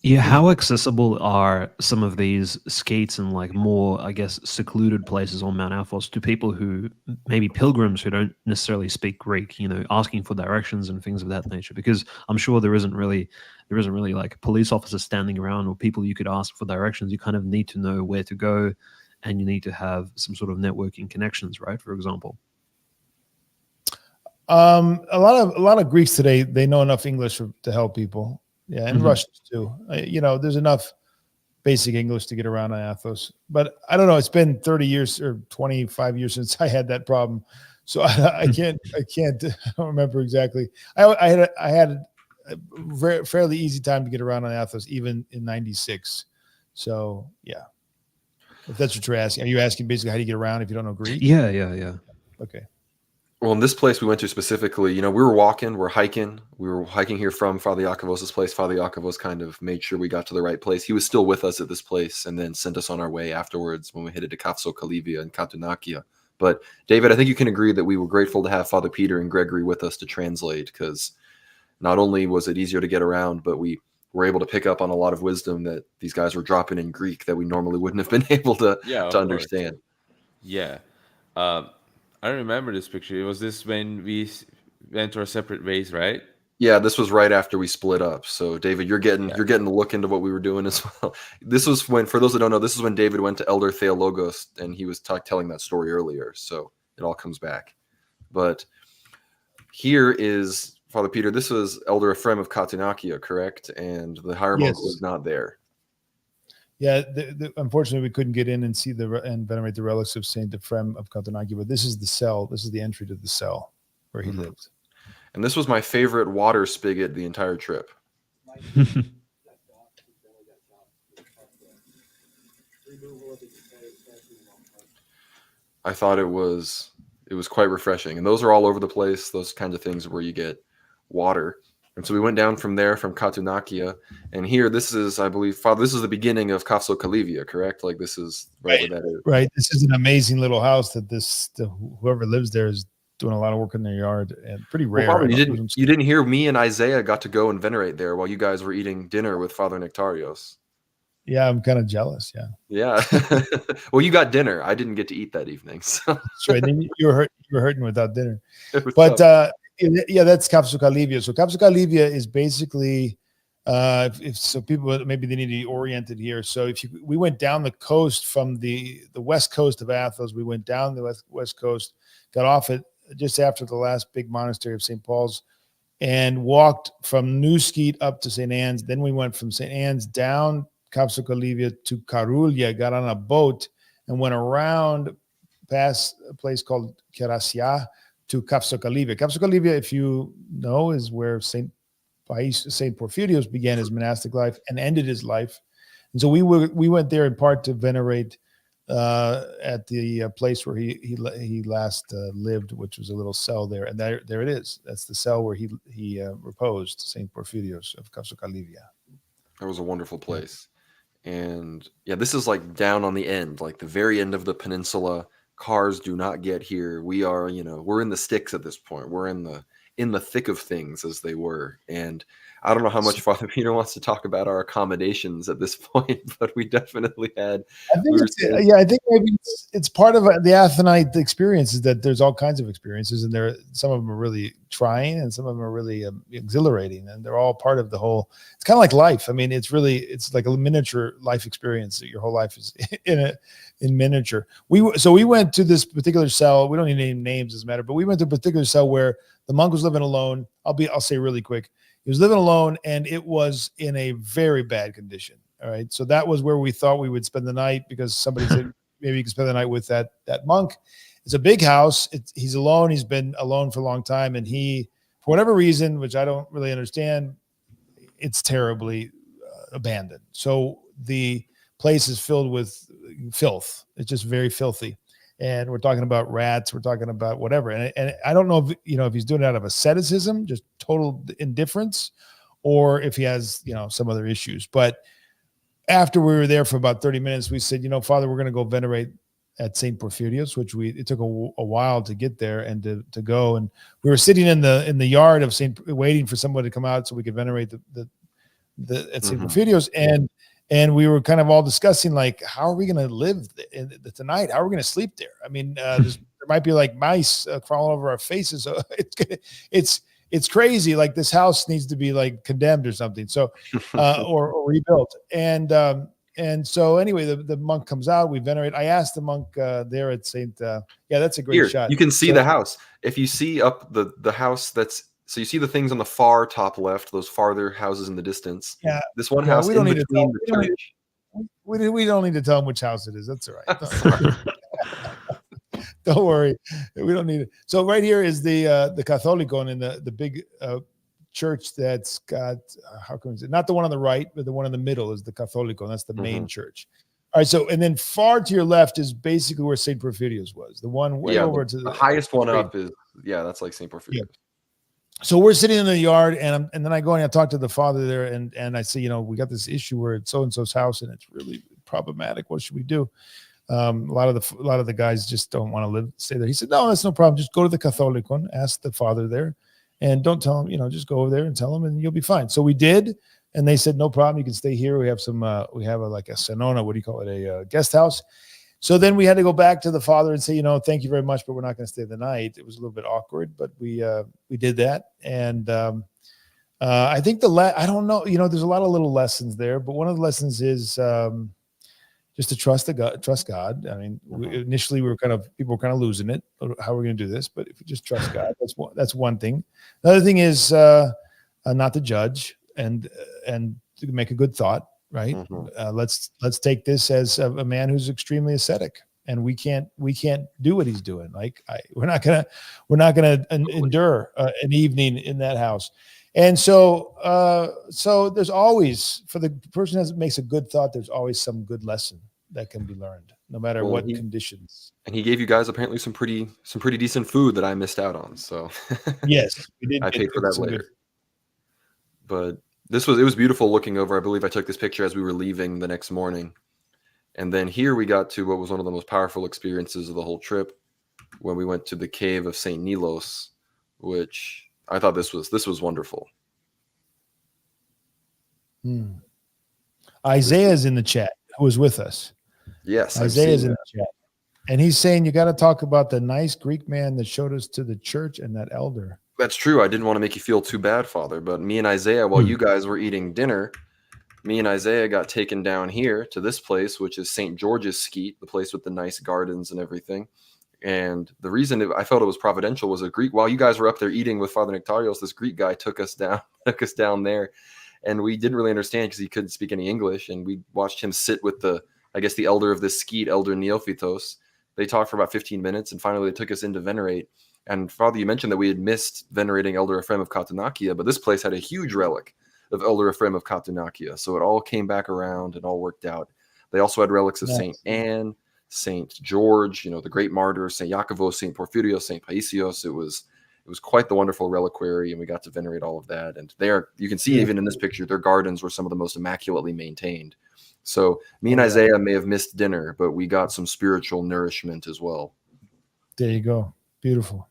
Yeah, how accessible are some of these skates and like more, I guess, secluded places on Mount Athos to people who maybe pilgrims who don't necessarily speak Greek, asking for directions and things of that nature? Because I'm sure there isn't really like police officers standing around or people you could ask for directions. You kind of need to know where to go, and you need to have some sort of networking connections, right? For example. A lot of Greeks today, they know enough English to help people. Yeah, and Russians too. There's enough basic English to get around on Athos. But I don't know. It's been 30 years or 25 years since I had that problem, so I can't. I don't remember exactly. I had a fairly easy time to get around on Athos, even in '96. So yeah, if that's what you're asking, are you asking basically how do you get around if you don't know Greek? Yeah. Okay. Well, in this place we went to specifically, we were hiking here from Father Iakovos' place. Father Iakovos kind of made sure we got to the right place. He was still with us at this place and then sent us on our way afterwards when we headed to Kafso-Kalivia and Katunakia. But David, I think you can agree that we were grateful to have Father Peter and Gregory with us to translate, because not only was it easier to get around, but we were able to pick up on a lot of wisdom that these guys were dropping in Greek that we normally wouldn't have been able to understand. Yeah. I remember this picture. It was this when we went our separate ways, right? Yeah, this was right after we split up. So, David, you're getting to look into what we were doing as well. This was when, for those that don't know, this is when David went to Elder Theologos, and he was telling that story earlier. So it all comes back. But here is Father Peter. This was Elder Ephraim of Katunakia, correct? And the hierarch was not there. Yeah, unfortunately, we couldn't get in and see and venerate the relics of Saint Ephraim of Katunakia. But this is the cell. This is the entry to the cell where he lived. And this was my favorite water spigot the entire trip. I thought it was quite refreshing. And those are all over the place, those kinds of things where you get water. And so we went down from there, from Katunakia, and here, this is, I believe, Father, this is the beginning of Kapsokalivia, correct? Like, this is right where that is. Right. This is an amazing little house that whoever lives there is doing a lot of work in their yard, and pretty rare. Well, Father, you didn't hear me and Isaiah got to go and venerate there while you guys were eating dinner with Father Nectarios. Yeah, I'm kind of jealous. Yeah. Yeah. Well, you got dinner. I didn't get to eat that evening. So That's right. Then you were hurting without dinner. But yeah, that's Kapsokalivia. So Kapsokalivia is basically, if so, people maybe they need to be oriented here. So we went down the coast from the west coast of Athos. We went down the west coast, got off it just after the last big monastery of St. Paul's, and walked from New Skete up to St. Anne's. Then we went from St. Anne's down Kapsokalivia to Karoulia, got on a boat and went around past a place called Kerasia to Kapsokalivia. Kapsokalivia, if you know, is where Saint Porphyrios began his monastic life and ended his life. And so we went there in part to venerate at the place where he last lived, which was a little cell there. And there it is. That's the cell where he reposed, Saint Porphyrios of Kapsokalivia. That was a wonderful place. And yeah, this is like down on the end, like the very end of the peninsula. Cars do not get here. We are, we're in the sticks at this point. We're in the thick of things, as they were. And I don't know how much Father Peter wants to talk about our accommodations at this point, but we definitely had. I think maybe it's part of the Athonite experience is that there's all kinds of experiences, and some of them are really trying, and some of them are really exhilarating, and they're all part of the whole. It's kind of like life. I mean, it's like a miniature life experience. That your whole life is in miniature. We went to this particular cell. We don't need to name names, doesn't matter. But we went to a particular cell where the monk was living alone. I'll say really quick. He was living alone, and it was in a very bad condition. All right. So that was where we thought we would spend the night, because somebody said maybe you could spend the night with that monk. It's a big house. He's alone. He's been alone for a long time. And he, for whatever reason, which I don't really understand, it's terribly abandoned. So the place is filled with filth. It's just very filthy. And we're talking about rats. We're talking about whatever. And I don't know if he's doing it out of asceticism, just total indifference, or if he has, some other issues. But after we were there for about 30 minutes, we said, Father, we're going to go venerate at St. Porphyrios, which it took a while to get there and to go. And we were sitting in the yard of waiting for someone to come out so we could venerate at St. Porphyrios. And we were kind of all discussing, like, how are we going to live tonight? How are we going to sleep there? I mean, there might be like mice crawling over our faces. So it's crazy. Like, this house needs to be like condemned or something. So, or rebuilt. And so anyway, the monk comes out. We venerate. I asked the monk there at St. That's a great shot. You can see the house. If you see up the house so you see the things on the far top left, those farther houses in the distance. Yeah. This one house in between the church. We don't need to tell them which house it is. That's all right. Don't worry. We don't need it. So right here is the Catholicon in the big church that's got, how come is it? Not the one on the right, but the one in the middle is the Catholicon. That's the main church. All right. So, and then far to your left is basically where St. Porphyrios was. The one way over to the highest one up is, that's like St. Porphyrios. Yeah. So we're sitting in the yard, and then I go and I talk to the father there, and I say, we got this issue where it's so and so's house, and it's really problematic. What should we do? A lot of the guys just don't want to stay there. He said, no, that's no problem. Just go to the Catholicon, ask the father there, and don't tell him. Just go over there and tell him, and you'll be fine. So we did, and they said, no problem. You can stay here. We have like a cenona. What do you call it? A guest house. So then we had to go back to the father and say, thank you very much, but we're not going to stay the night. It was a little bit awkward, but we did that. And I think I don't know, there's a lot of little lessons there, but one of the lessons is just to trust God. I mean, initially people were kind of losing it. How are we going to do this? But if we just trust God, that's one thing. Another thing is not to judge and to make a good thought. Right. Let's take this as a man who's extremely ascetic, and we can't do what he's doing. Like we're not gonna endure an evening in that house. And so there's always, for the person that makes a good thought, there's always some good lesson that can be learned. no matter Well, what he- conditions. And he gave you guys apparently some pretty decent food that I missed out on. So Yes, we did. I get paid for that some good- later. But it was beautiful looking over. I believe I took this picture as we were leaving the next morning. And then here we got to what was one of the most powerful experiences of the whole trip, when we went to the cave of Saint Nilos, which I thought this was wonderful. Isaiah's in the chat, who was with us. Yes, I've Isaiah's seen in that. the chat. And he's saying you got to talk about the nice Greek man that showed us to the church and that elder. That's true. I didn't want to make you feel too bad, Father, but me and Isaiah, while you guys were eating dinner, me and Isaiah got taken down here to this place, which is St. George's Skete, the place with the nice gardens and everything. And the reason I felt it was providential was a Greek. While you guys were up there eating with Father Nectarios, this Greek guy took us down there, and we didn't really understand because he couldn't speak any English. And we watched him sit with the elder of this Skete, Elder Neophytos. They talked for about 15 minutes, and finally they took us in to venerate. And Father, you mentioned that we had missed venerating Elder Ephraim of Katanakia, but this place had a huge relic of Elder Ephraim of Katanakia. So it all came back around and all worked out. They also had relics of St. Anne, St. George, the great martyrs, St. Iakovos, St. Porphyrios, St. Paisios. It was quite the wonderful reliquary, and we got to venerate all of that. And you can see even in this picture, their gardens were some of the most immaculately maintained. So me and Isaiah may have missed dinner, but we got some spiritual nourishment as well. There you go. Beautiful.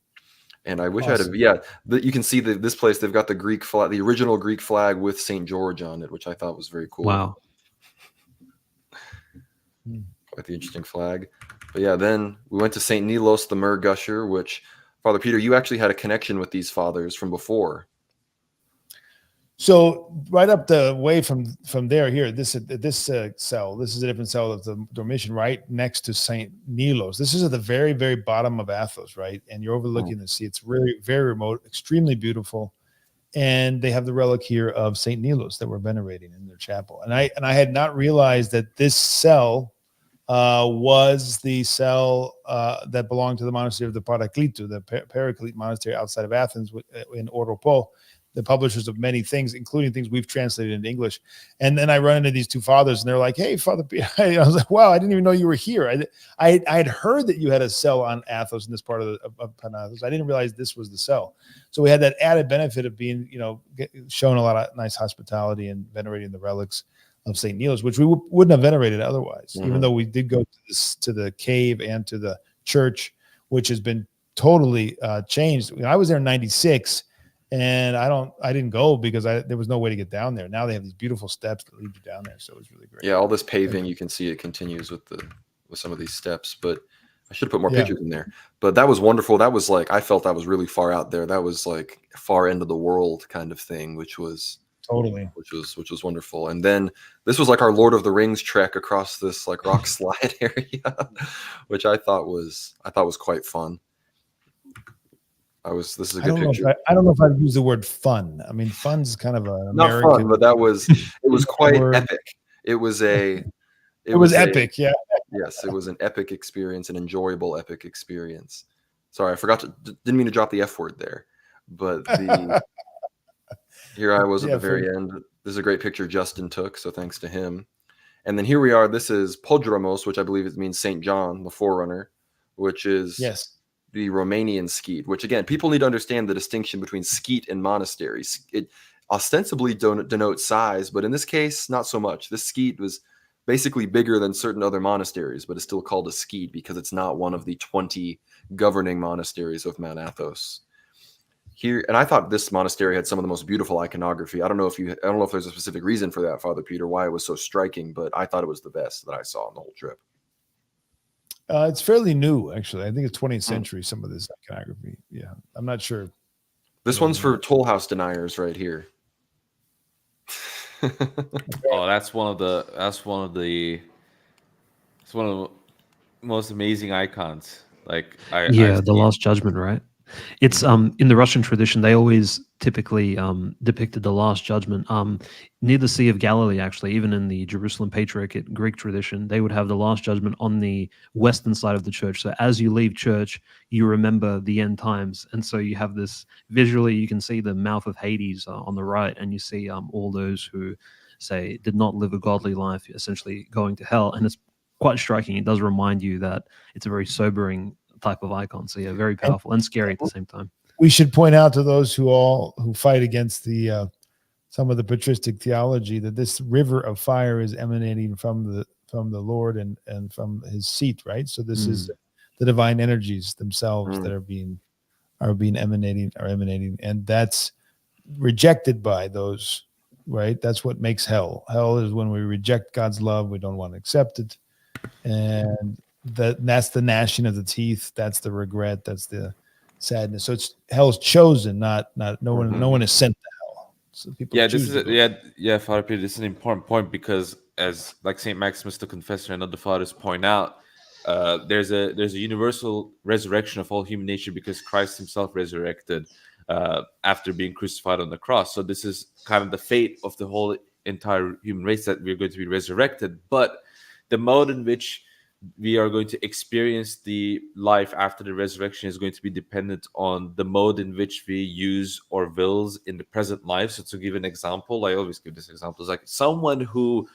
And I wish Awesome. you can see this place. They've got the Greek flag, the original Greek flag with St. George on it, which I thought was very cool. Wow. Quite the interesting flag. But yeah, then we went to St. Nilos, the Myrrh Gusher, which, Father Peter, you actually had a connection with these fathers from before. So right up the way from there, here, this cell, this is a different cell of the Dormition, right next to St. Nilos. This is at the very, very bottom of Athos, right? And you're overlooking the sea. It's really very remote, extremely beautiful. And they have the relic here of St. Nilos that we're venerating in their chapel. And I had not realized that this cell was the cell that belonged to the monastery of the Paraklitou, the Paraclete monastery outside of Athens in Oropo, the publishers of many things, including things we've translated into English. And then I run into these two fathers, and they're like, "Hey, Father," I was like, "Wow, I didn't even know you were here. I had heard that you had a cell on Athos in this part of Panathos. I didn't realize this was the cell." So we had that added benefit of being, shown a lot of nice hospitality and venerating the relics of St. Nilos, which we wouldn't have venerated otherwise, even though we did go to the cave and to the church, which has been totally changed. I was there in 96. And I didn't go because there was no way to get down there. Now they have these beautiful steps that lead you down there. So it was really great. Yeah, all this paving, you can see it continues with some of these steps, but I should have put more pictures in there. But that was wonderful. That was I felt that was really far out there. That was like far end of the world kind of thing, which was wonderful. And then this was like our Lord of the Rings trek across this rock slide area, which I thought was quite fun. This is a good picture. I don't know if I'd use the word fun. I mean, fun's kind of an not American. Fun, but it was quite epic. It was epic. Yeah. Yes, it was an epic experience, an enjoyable epic experience. Sorry, I didn't mean to drop the F word there, but here I was at the very end. This is a great picture Justin took, so thanks to him. And then here we are. This is Podromos, which I believe it means St. John, the forerunner, which is the Romanian Skete, which again, people need to understand the distinction between Skete and monasteries. It ostensibly denotes size, but in this case, not so much. This Skete was basically bigger than certain other monasteries, but it's still called a Skete because it's not one of the 20 governing monasteries of Mount Athos. Here, and I thought this monastery had some of the most beautiful iconography. I don't know if there's a specific reason for that, Father Peter, why it was so striking, but I thought it was the best that I saw on the whole trip. It's fairly new, actually. I think it's 20th century, some of this iconography. Yeah, I'm not sure. This one's for Toll House deniers right here. Oh, that's one of the most amazing icons. The Last Judgment, right? It's in the Russian tradition, they always typically depicted the Last Judgment near the Sea of Galilee, actually. Even in the Jerusalem Patriarchate Greek tradition, they would have the Last Judgment on the western side of the church. So as you leave church, you remember the end times. And so you have this visually, you can see the mouth of Hades on the right, and you see all those who did not live a godly life, essentially going to hell. And it's quite striking. It does remind you that it's a very sobering type of icon. So yeah, very powerful and scary at the same time. We should point out to those who fight against the some of the patristic theology that this river of fire is emanating from the Lord and from his seat, right? So this is the divine energies themselves that are emanating, and that's rejected by those, right? That's what makes hell. Hell is when we reject God's love, we don't want to accept it, and that's the gnashing of the teeth, that's the regret, that's the sadness. So it's hell's chosen, not no one is sent to hell. So people Father Peter, this is an important point, because as like Saint Maximus the Confessor and other fathers point out, there's a universal resurrection of all human nature, because Christ himself resurrected after being crucified on the cross. So this is kind of the fate of the whole entire human race, that we're going to be resurrected. But the mode in which we are going to experience the life after the resurrection is going to be dependent on the mode in which we use our wills in the present life. So to give an example, I always give this example, is like someone who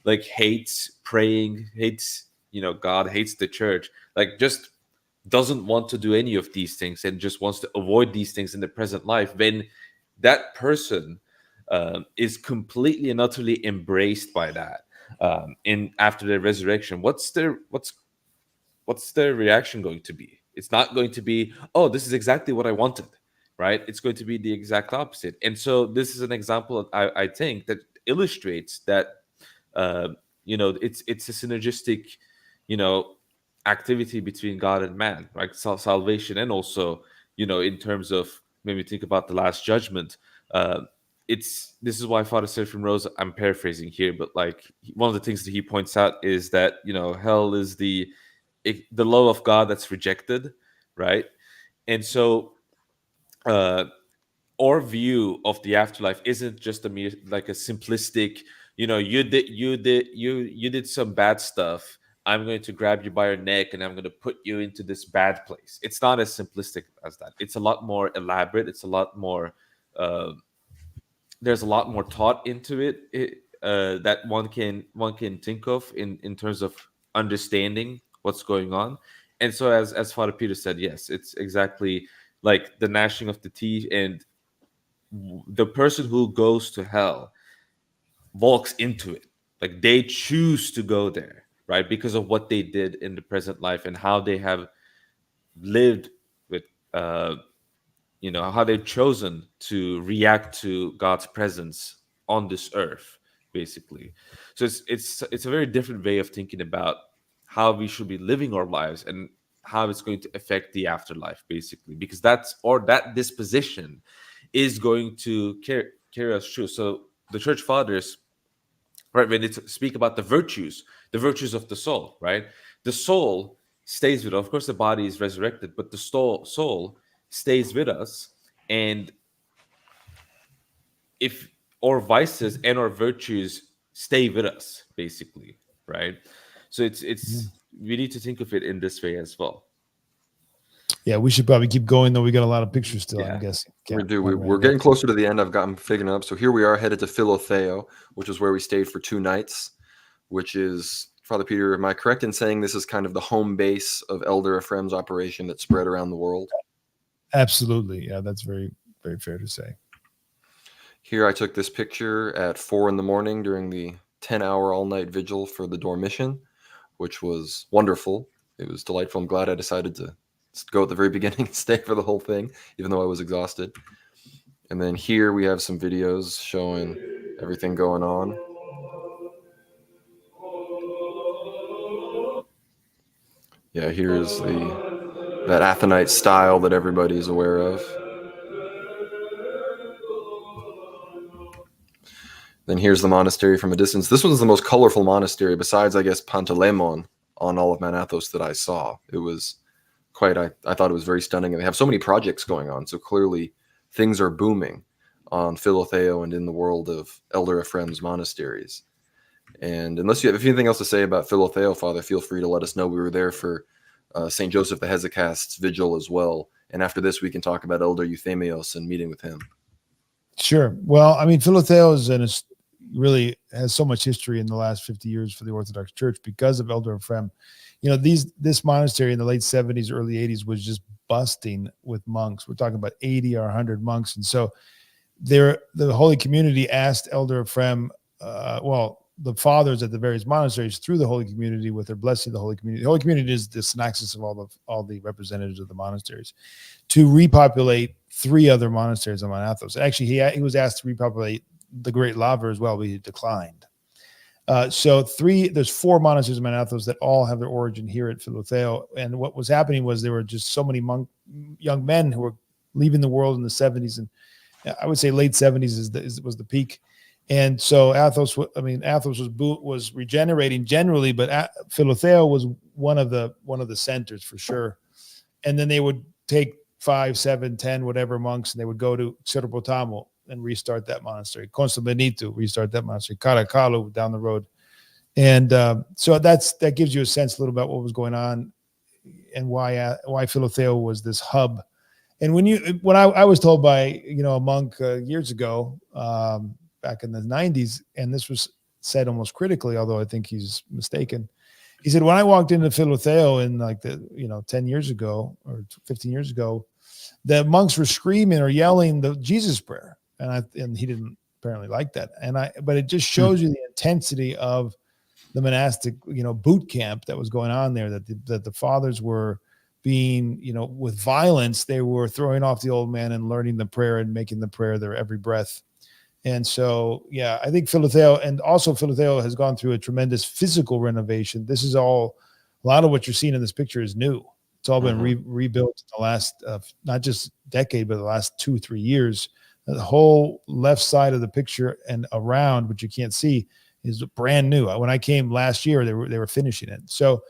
like hates praying, hates God, hates the church, like just doesn't want to do any of these things and just wants to avoid these things in the present life, when that person is completely and utterly embraced by that in after the resurrection, what's their reaction going to be? It's not going to be, oh, this is exactly what I wanted, right? It's going to be the exact opposite. And so this is an example, I think, that illustrates that it's a synergistic activity between God and man, right? Salvation, and also in terms of, when we think about the last judgment, this is why Father Seraphim Rose, I'm paraphrasing here, but like one of the things that he points out is that hell is the law of God that's rejected, right? And so our view of the afterlife isn't just a mere like a simplistic, you did some bad stuff, I'm going to grab you by your neck and I'm going to put you into this bad place. It's not as simplistic as that. It's a lot more elaborate. It's a lot more there's a lot more thought into it, that one can think of in terms of understanding what's going on. And so as Father Peter said, yes, it's exactly like the gnashing of the teeth, and the person who goes to hell walks into it. Like they choose to go there, right? Because of what they did in the present life and how they have lived with how they've chosen to react to God's presence on this earth, basically. So it's a very different way of thinking about how we should be living our lives and how it's going to affect the afterlife, basically, because that disposition is going to carry us through. So the church fathers, right, when they speak about the virtues of the soul, right, the soul stays with us. Of course, the body is resurrected, but the soul stays with us. And if our vices and our virtues stay with us, basically, right? So it's we need to think of it in this way as well. Yeah, we should probably keep going, though. We got a lot of pictures still, Yeah. I'm guessing. We're getting closer to the end. I'm picking up. So here we are headed to Philocali, which is where we stayed for 2 nights, which is, Father Peter, am I correct in saying this is kind of the home base of Elder Ephraim's operation that spread around the world? Absolutely. Yeah, that's very, very fair to say. Here I took this picture at 4 a.m. during the 10-hour all-night vigil for the Dormition, which was wonderful. It was delightful. I'm glad I decided to go at the very beginning and stay for the whole thing, even though I was exhausted. And then here we have some videos showing everything going on. Yeah, here's that Athonite style that everybody's aware of. Then here's the monastery from a distance. This one's the most colorful monastery, besides, I guess, Pantaleimon on all of Mount Athos that I saw. It was quite, I thought it was very stunning. And they have so many projects going on. So clearly things are booming on Philocali and in the world of Elder Ephraim's monasteries. And unless you have anything else to say about Philocali, Father, feel free to let us know. We were there for St. Joseph the Hesychast's vigil as well. And after this, we can talk about Elder Euthymios and meeting with him. Sure. Well, I mean, Philocali is really has so much history in the last 50 years for the Orthodox Church because of Elder Ephraim. You know, this monastery in the late 70s, early 80s was just busting with monks. We're talking about 80 or 100 monks. And so the Holy Community asked Elder Ephraim, the fathers at the various monasteries through the Holy Community with their blessing of the Holy Community. The Holy Community is the synaxis of all the representatives of the monasteries, to repopulate 3 other monasteries on Mount Athos. Actually, he was asked to repopulate the Great Lava as well, but he declined. So there's 4 monasteries in Mount Athos that all have their origin here at Philocali. And what was happening was there were just so many young men who were leaving the world in the 70s, and I would say late 70s was the peak. And so Athos was regenerating generally, but Philocali was one of the centers for sure. And then they would take 5, 7, 10, whatever monks, and they would go to Cyprus and restart that monastery. Constantinitou, restart that monastery. Caracalou down the road. And so that gives you a sense a little about what was going on and why Philocali was this hub. And when I was told by a monk years ago, back in the 90s, and this was said almost critically, although I think he's mistaken. He said, when I walked into Philocali in 10 years ago or 15 years ago, the monks were screaming or yelling the Jesus prayer. And he didn't apparently like that. But it just shows you the intensity of the monastic, boot camp that was going on there, that the fathers were being, with violence, they were throwing off the old man and learning the prayer and making the prayer their every breath. And so, yeah, I think Philocali has gone through a tremendous physical renovation. This is all, a lot of what you're seeing in this picture is new. It's all been rebuilt in the last, not just decade, but the last 2-3 years. The whole left side of the picture and around, which you can't see, is brand new. When I came last year, they were finishing it. So,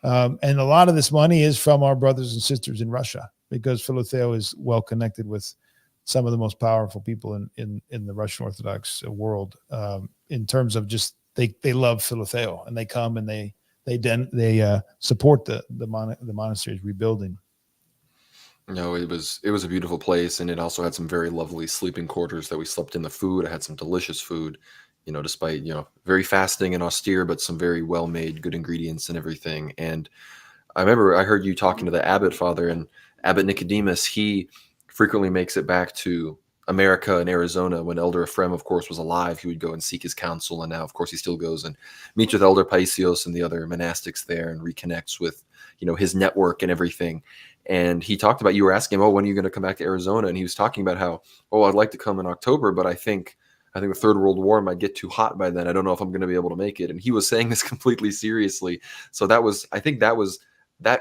and a lot of this money is from our brothers and sisters in Russia, because Philocali is well connected with some of the most powerful people in the Russian Orthodox world, in terms of just they love Philocali, and they come and they support the monastery's rebuilding. No, it was a beautiful place, and it also had some very lovely sleeping quarters that we slept in the food. I had some delicious food, despite very fasting and austere, but some very well made, good ingredients and everything. And I remember I heard you talking to the Abbot Father, and Abbott Nicodemus, he frequently makes it back to America and Arizona. When Elder Ephraim, of course, was alive, he would go and seek his counsel. And now, of course, he still goes and meets with Elder Paisios and the other monastics there and reconnects with, his network and everything. And he talked about, you were asking him, when are you going to come back to Arizona? And he was talking about how, I'd like to come in October, but I think the Third World War might get too hot by then. I don't know if I'm going to be able to make it. And he was saying this completely seriously. So I think that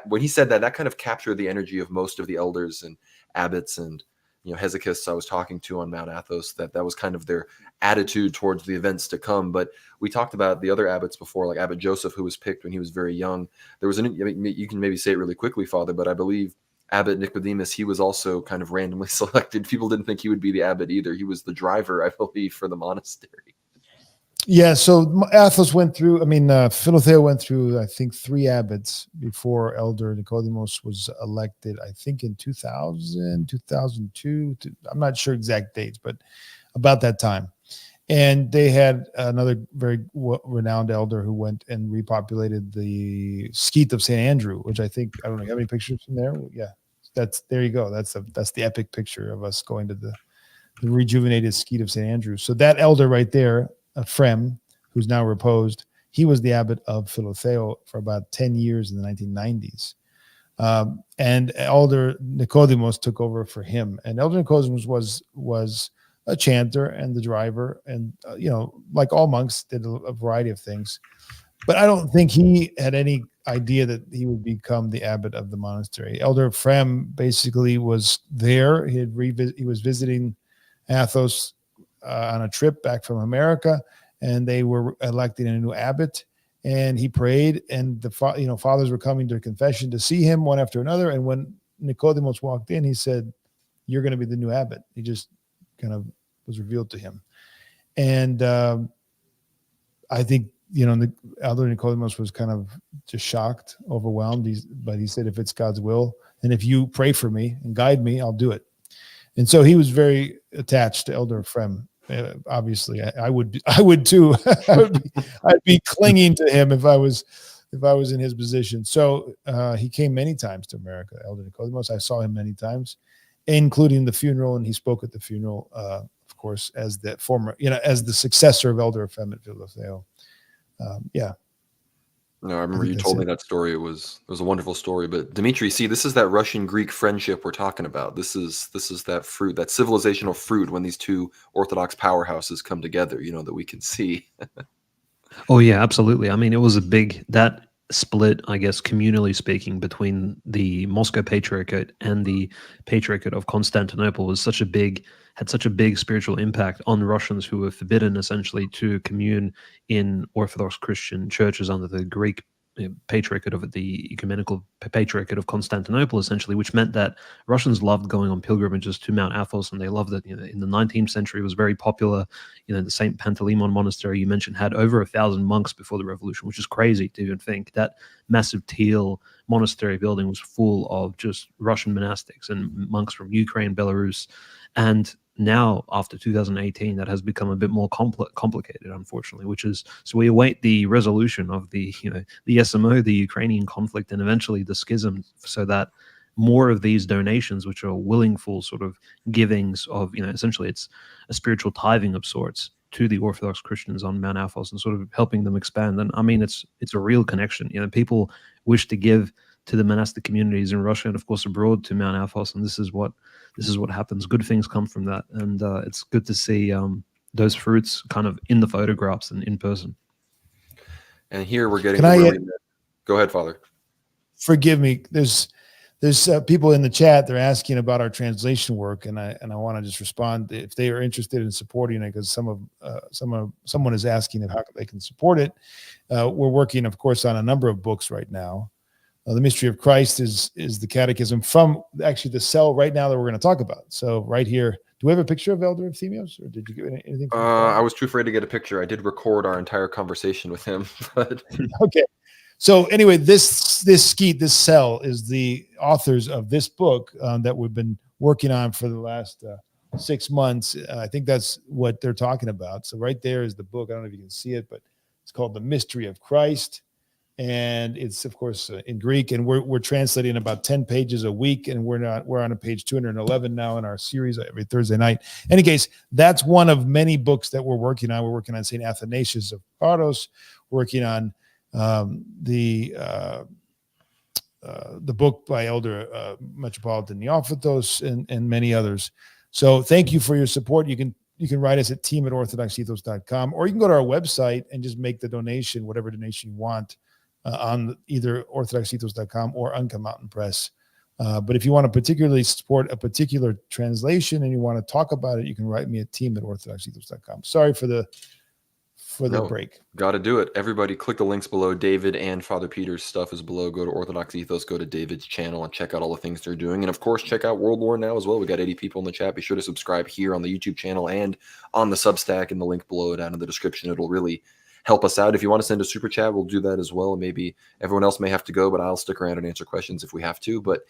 when he said that kind of captured the energy of most of the elders and abbots and Hesychists I was talking to on Mount Athos, that was kind of their attitude towards the events to come. But we talked about the other abbots before, like Abbot Joseph, who was picked when he was very young. There was you can maybe say it really quickly, Father, but I believe Abbott Nicodemus, he was also kind of randomly selected. People didn't think he would be the abbot either. He was the driver, I believe, for the monastery. Yeah, so Athos Philocali went through, I think, 3 abbots before Elder Nicodemus was elected, I think in 2000, 2002. I'm not sure exact dates, but about that time. And they had another very renowned elder who went and repopulated the Skete of Saint Andrew, which I think, I don't know, you have any pictures from there? Yeah, there you go. That's the epic picture of us going to the rejuvenated Skete of Saint Andrew. So that elder right there, Ephraim, who's now reposed, he was the abbot of Philocali for about 10 years in the 1990s. And Elder Nicodemus took over for him. And Elder Nicodemus was a chanter and the driver, and like all monks, did a variety of things. But I don't think he had any idea that he would become the abbot of the monastery. Elder Ephraim basically was there. He was visiting Athos on a trip back from America, and they were electing a new abbot. And he prayed, and the fathers were coming to confession to see him one after another. And when Nicodemus walked in, he said, "You're going to be the new abbot." He just kind of was revealed to him. And I think, the elder Nicodemus was kind of just shocked, overwhelmed. But he said, if it's God's will, and if you pray for me and guide me, I'll do it. And so he was very attached to Elder Ephraim. Obviously, I would too. I'd be clinging to him if I was in his position. So he came many times to America, Elder Nicodemus. I saw him many times, including the funeral, and he spoke at the funeral, of course, as the former, as the successor of Elder Ephraim at Philocali. Yeah. No, I remember you told me that story. It was a wonderful story. But Dimitri, see, this is that Russian-Greek friendship we're talking about. This is that fruit, that civilizational fruit when these two Orthodox powerhouses come together, that we can see. Oh yeah, absolutely. I mean, it was that split, I guess, communally speaking, between the Moscow Patriarchate and the Patriarchate of Constantinople had such a big spiritual impact on Russians who were forbidden essentially to commune in Orthodox Christian churches under the Greek Patriarchate of the Ecumenical Patriarchate of Constantinople, essentially, which meant that Russians loved going on pilgrimages to Mount Athos, and they loved it. In the 19th century, it was very popular. The Saint Panteleimon Monastery you mentioned had over 1,000 monks before the revolution, which is crazy to even think. That massive teal monastery building was full of just Russian monastics and monks from Ukraine, Belarus, and now after 2018 that has become a bit more complicated, unfortunately, so we await the resolution of the SMO, the Ukrainian conflict, and eventually the schism, so that more of these donations, which are willingful sort of givings of, essentially it's a spiritual tithing of sorts to the Orthodox Christians on Mount Athos and sort of helping them expand. And I mean, it's a real connection. People wish to give to the monastic communities in Russia and of course abroad to Mount Athos, and this is what happens. Good things come from that, and it's good to see those fruits kind of in the photographs and in person. And here we're getting. Go ahead, Father. Forgive me. There's people in the chat. They're asking about our translation work, and I want to just respond if they are interested in supporting it, because someone is asking how they can support it. We're working, of course, on a number of books right now. The Mystery of Christ is the catechism from actually the cell right now that we're going to talk about. So right here, do we have a picture of Elder Euthymios, or did you get anything? I was too afraid to get a picture. I did record our entire conversation with him, but okay. So anyway, this Skete, this cell is the authors of this book that we've been working on for the last 6 months. I think that's what they're talking about. So right there is the book. I don't know if you can see it, but it's called The Mystery of Christ. And it's of course in Greek, and we're translating about 10 pages a week, and we're on a page 211 now in our series every Thursday night. In any case, that's one of many books that we're working on. We're working on Saint Athanasius of Paros, working on the book by Elder Metropolitan Neophytos and many others. So thank you for your support. You can write us at team@orthodoxethos.com, or you can go to our website and just make the donation, whatever donation you want, on either orthodoxethos.com or Unca Mountain Press. But if you want to particularly support a particular translation and you want to talk about it, you can write me at team@orthodoxethos.com. Sorry for the break. Got to do it. Everybody click the links below. David and Father Peter's stuff is below. Go to Orthodox Ethos, go to David's channel and check out all the things they're doing. And of course, check out World War Now as well. We got 80 people in the chat. Be sure to subscribe here on the YouTube channel and on the Substack in the link below down in the description. It'll really help us out. If you want to send a super chat, we'll do that as well. And maybe everyone else may have to go, but I'll stick around and answer questions if we have to. But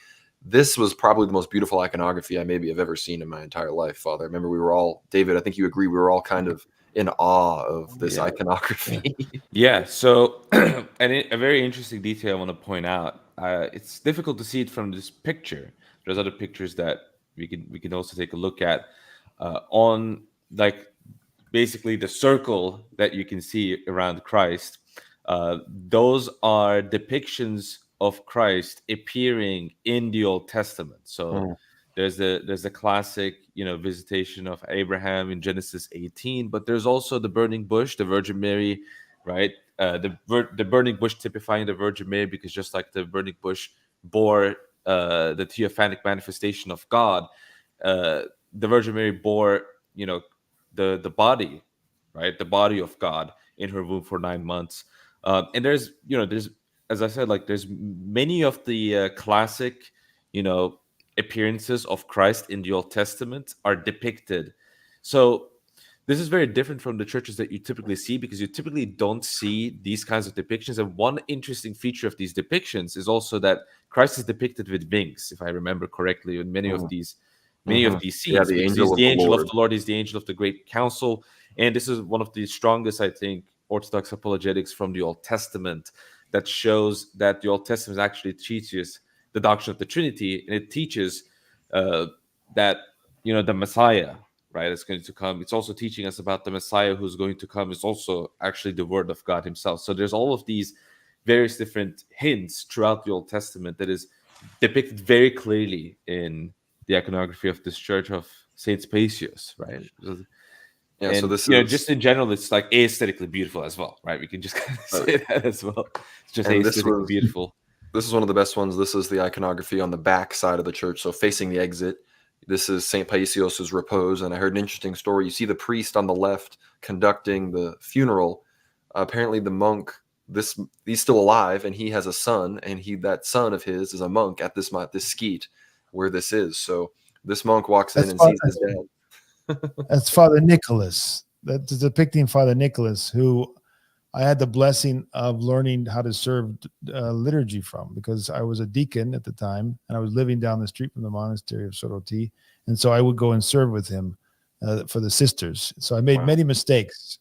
this was probably the most beautiful iconography I maybe have ever seen in my entire life, Father. I remember we were all, David, I think you agree, we were all kind of in awe of this iconography. Yeah. So, and a very interesting detail I want to point out. It's difficult to see it from this picture. There's other pictures that we can also take a look at on like basically the circle that you can see around Christ. Those are depictions of Christ appearing in the Old Testament. So there's the classic, visitation of Abraham in Genesis 18, but there's also the burning bush, the Virgin Mary, right? The burning bush typifying the Virgin Mary, because just like the burning bush bore the theophanic manifestation of God, the Virgin Mary bore, the body, right? The body of God in her womb for 9 months. And there's, as I said, like there's many of the classic, appearances of Christ in the Old Testament are depicted. So this is very different from the churches that you typically see, because you typically don't see these kinds of depictions. And one interesting feature of these depictions is also that Christ is depicted with wings, if I remember correctly, in many of these many of these scenes. Yeah, the because angel he's of the the angel Lord. of the Lord, he's the angel of the great council. And this is one of the strongest, I think, Orthodox apologetics from the Old Testament that shows that the Old Testament actually teaches the doctrine of the Trinity, and it teaches that, you know, the Messiah, right, is going to come. It's also teaching us about the Messiah who's going to come is also actually the Word of God himself. So there's all of these various different hints throughout the Old Testament that is depicted very clearly in the iconography of this church of Saint Paisios, right? Yeah, And so this you know, is just in general, it's like aesthetically beautiful as well, right? We can just kind of say that as well. It's just and this aesthetically was beautiful. this is one of the best ones. This is the iconography on the back side of the church, so facing the exit. This is Saint Paisios' repose, and I heard an interesting story. You see the priest on the left conducting the funeral. Apparently, the monk, he's still alive, and he has a son, and that son of his is a monk at this Skete, where this is. So this monk walks in That's and Father, sees his dad. that's Father Nicholas. That's depicting Father Nicholas, who I had the blessing of learning how to serve liturgy from, because I was a deacon at the time and I was living down the street from the monastery of Soroti. And so I would go and serve with him for the sisters. So I made many mistakes.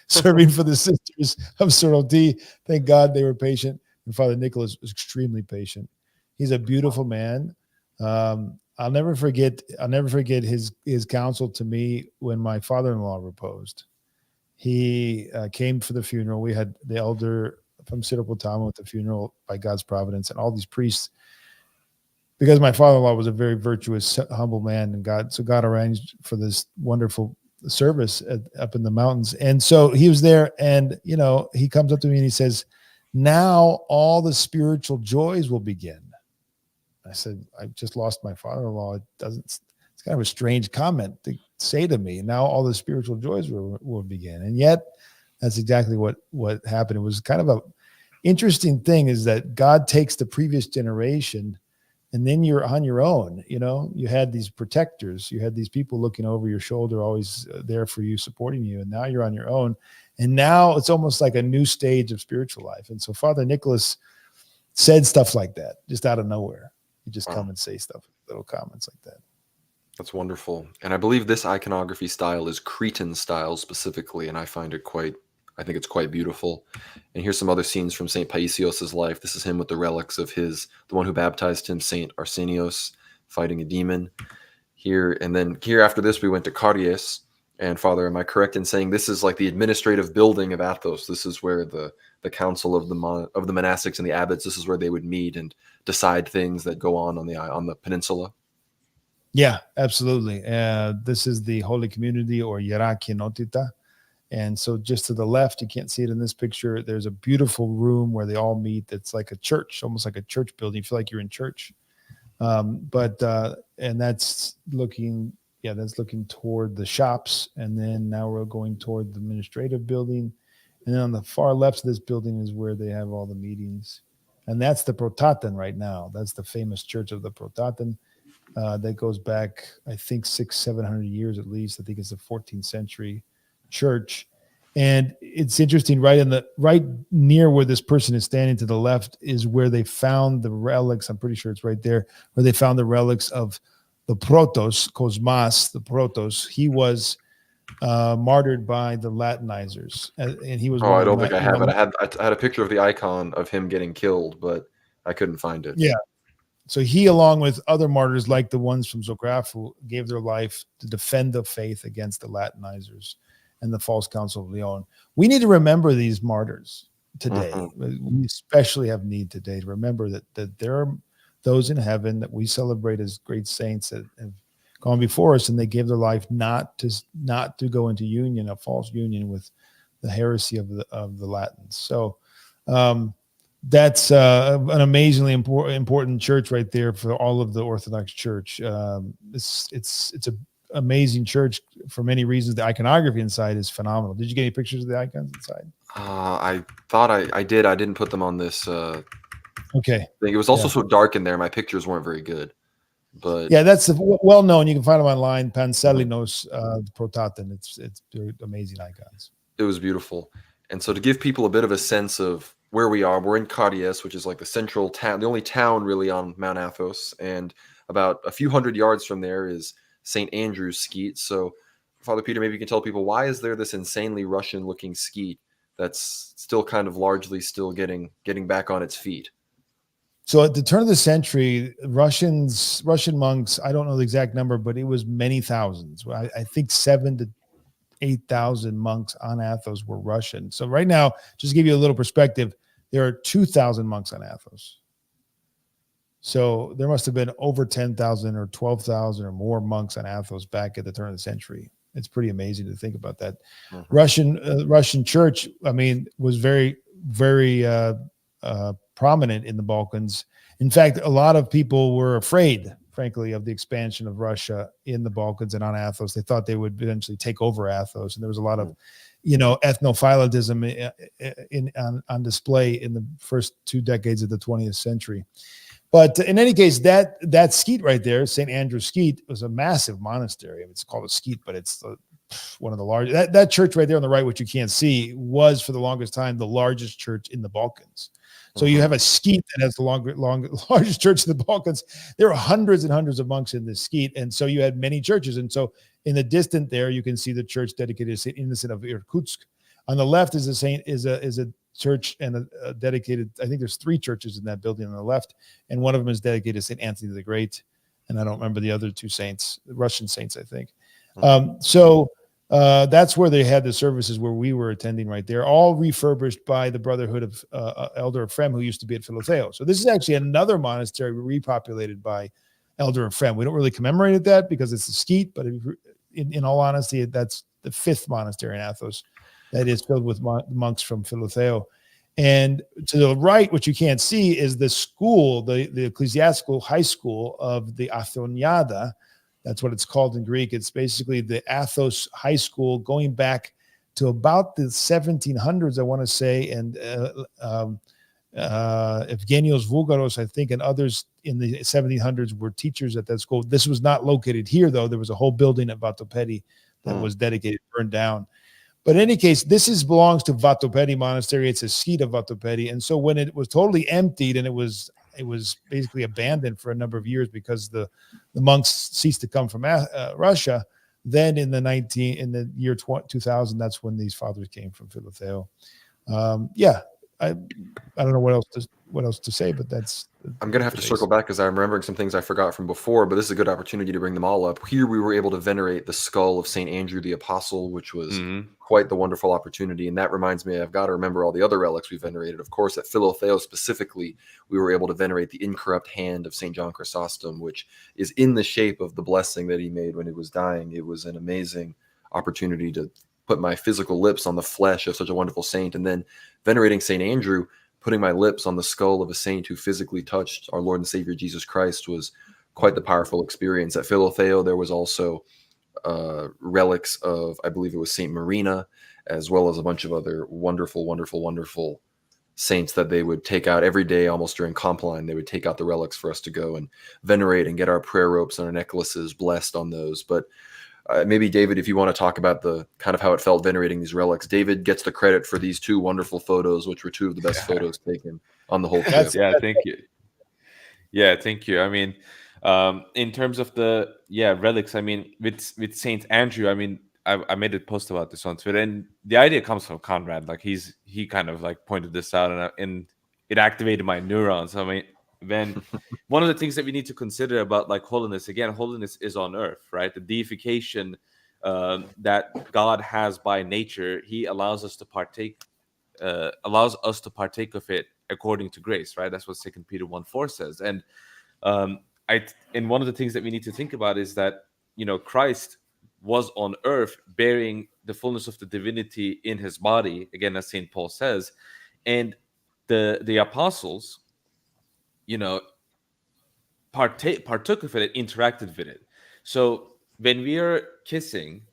Serving for the sisters of Soroti. Thank God they were patient. And Father Nicholas was extremely patient. He's a beautiful man. I'll never forget his counsel to me when my father-in-law reposed. He came for the funeral. We had the elder from Cyprus at the funeral by God's providence, and all these priests, because my father-in-law was a very virtuous, humble man, and God arranged for this wonderful service up in the mountains. And so he was there, and you know, he comes up to me and he says, "Now all the spiritual joys will begin." I said, "I just lost my father-in-law. It's kind of a strange comment to say to me. Now all the spiritual joys will begin." And yet that's exactly what happened. It was kind of a interesting thing, is that God takes the previous generation and then you're on your own. You know, you had these protectors, you had these people looking over your shoulder, always there for you, supporting you. And now you're on your own. And now it's almost like a new stage of spiritual life. And so Father Nicholas said stuff like that, just out of nowhere. You just come and say stuff, little comments like that. That's wonderful. And I believe this iconography style is Cretan style specifically, and I think it's quite beautiful. And here's some other scenes from St. Paisios' life. This is him with the relics of the one who baptized him, St. Arsenios, fighting a demon. Here after this, we went to Karies. And Father, am I correct in saying this is like the administrative building of Athos? This is where the council of the monastics and the abbots, this is where they would meet and decide things that go on the peninsula? Yeah, absolutely. This is the Holy Community, or Hierarchia Notita. And so just to the left, you can't see it in this picture, there's a beautiful room where they all meet. It's like a church, almost like a church building. You feel like you're in church. And that's looking toward the shops. And then now we're going toward the administrative building. And then on the far left of this building is where they have all the meetings. And that's the Proton right now. That's the famous church of the Proton. That goes back, I think, 600-700 years at least. I think it's a 14th century church. And it's interesting, right near where this person is standing to the left is where they found the relics. I'm pretty sure it's right there, where they found the relics of the Protos, Cosmas, the Protos. He was martyred by the Latinizers, and he was. I don't think I have it. I had a picture of the icon of him getting killed, but I couldn't find it. Yeah. So he, along with other martyrs like the ones from Zographou, gave their life to defend the faith against the Latinizers and the false Council of Lyon. We need to remember these martyrs today. Mm-hmm. We especially have need today to remember that there are those in heaven that we celebrate as great saints that have gone before us, and they gave their life not to go into union, a false union with the heresy of the Latins. So that's an amazingly important church right there for all of the Orthodox Church. It's an amazing church for many reasons. The iconography inside is phenomenal. Did you get any pictures of the icons inside? I thought I did. I didn't put them on this. Okay. Thing. It was also so dark in there. My pictures weren't very good. But yeah, that's well known. You can find them online. Panselinos, Protaten. It's amazing icons. It was beautiful. And so to give people a bit of a sense of where we are, we're in Karies, which is like the central town, the only town really on Mount Athos. And about a few hundred yards from there is St. Andrew's Skete. So, Father Peter, maybe you can tell people, why is there this insanely Russian-looking Skete that's still kind of largely still getting back on its feet? So at the turn of the century, Russian monks, I don't know the exact number, but it was many thousands. I think 7,000 to 8,000 monks on Athos were Russian. So right now, just to give you a little perspective, there are 2,000 monks on Athos. So there must have been over 10,000 or 12,000 or more monks on Athos back at the turn of the century. It's pretty amazing to think about that. Russian church, I mean, was very, very prominent in the Balkans. In fact, a lot of people were afraid, frankly, of the expansion of Russia in the Balkans and on Athos. They thought they would eventually take over Athos, and there was a lot of, ethnophilatism on display in the first 2 decades of the 20th century. But in any case, that Skete right there, St. Andrew's Skete, was a massive monastery. I mean, it's called a Skete, but it's one of the largest. That church right there on the right, which you can't see, was for the longest time the largest church in the Balkans. So you have a Skete that has the largest church in the Balkans. There are hundreds and hundreds of monks in this Skete, and so you had many churches. And so in the distant there, you can see the church dedicated to Saint Innocent of Irkutsk. On the left is a church and a dedicated. I think there's 3 churches in that building on the left, and one of them is dedicated to Saint Anthony the Great. And I don't remember the other 2 saints, Russian saints, I think. That's where they had the services where we were attending right there, all refurbished by the Brotherhood of Elder Ephraim, who used to be at Philocali. So this is actually another monastery repopulated by Elder Ephraim. We don't really commemorate that because it's a Skete, but in all honesty, that's the 5th monastery in Athos that is filled with monks from Philocali. And to the right, what you can't see is the school, the ecclesiastical high school of the Athoniada. That's what it's called in Greek. It's basically the Athos High School going back to about the 1700s, I want to say, and Efthymios Vougaros, I think, and others in the 1700s were teachers at that school. This was not located here, though. There was a whole building at Vatopedi that was dedicated, burned down. But in any case, this belongs to Vatopedi Monastery. It's a Skete of Vatopedi. And so when it was totally emptied and it was basically abandoned for a number of years because the monks ceased to come from Russia, then in the year 2000, that's when these fathers came from Philocali. I don't know what else to say, but that's. I'm going to have to circle back because I'm remembering some things I forgot from before, but this is a good opportunity to bring them all up. Here we were able to venerate the skull of St. Andrew the Apostle, which was quite the wonderful opportunity. And that reminds me, I've got to remember all the other relics we venerated. Of course, at Philocali specifically, we were able to venerate the incorrupt hand of St. John Chrysostom, which is in the shape of the blessing that he made when he was dying. It was an amazing opportunity to put my physical lips on the flesh of such a wonderful saint. And then venerating St. Andrew, putting my lips on the skull of a saint who physically touched our Lord and Savior Jesus Christ was quite the powerful experience. At Philocali, there was also relics of, I believe it was Saint Marina, as well as a bunch of other wonderful, wonderful, wonderful saints that they would take out every day, almost during Compline. They would take out the relics for us to go and venerate and get our prayer ropes and our necklaces blessed on those. But maybe, David, if you want to talk about the kind of how it felt venerating these relics. David gets the credit for these 2 wonderful photos, which were 2 of the best photos taken on the whole trip. Yeah, thank you. Yeah, thank you. I mean, in terms of the relics, I mean, with Saint Andrew, I mean, I made a post about this on Twitter, and the idea comes from Conrad. Like he kind of like pointed this out, and it activated my neurons. I mean, when one of the things that we need to consider about like holiness, again, holiness is on earth, right? The deification that God has by nature, he allows us to partake of it according to grace, right? That's what 2 Peter 1:4 says. And and one of the things that we need to think about is that, Christ was on earth bearing the fullness of the divinity in his body, again, as St. Paul says, and the apostles, partook of it and interacted with it. So when we are kissing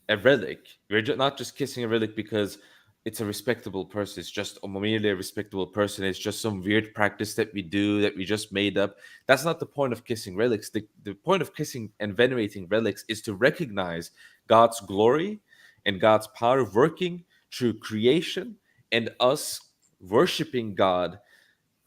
a relic, we're not just kissing a relic because it's a respectable person. It's just merely a respectable person. It's just some weird practice that we do that we just made up. That's not the point of kissing relics. The point of kissing and venerating relics is to recognize God's glory and God's power working through creation and us worshiping God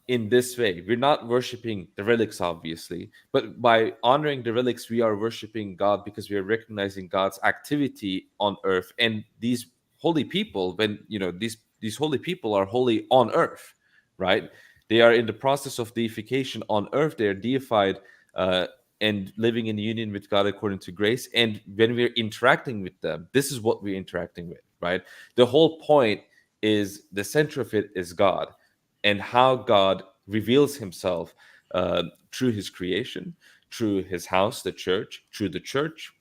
in this way. We're not worshiping the relics, obviously, but by honoring the relics, we are worshiping God because we are recognizing God's activity on earth. And these holy people, when these holy people are holy on earth, right? They are in the process of deification on earth. They are deified and living in union with God according to grace. And when we're interacting with them, this is what we're interacting with, right? The whole point is, the center of it is God, and how God reveals himself through his creation, through his house, the church, through the church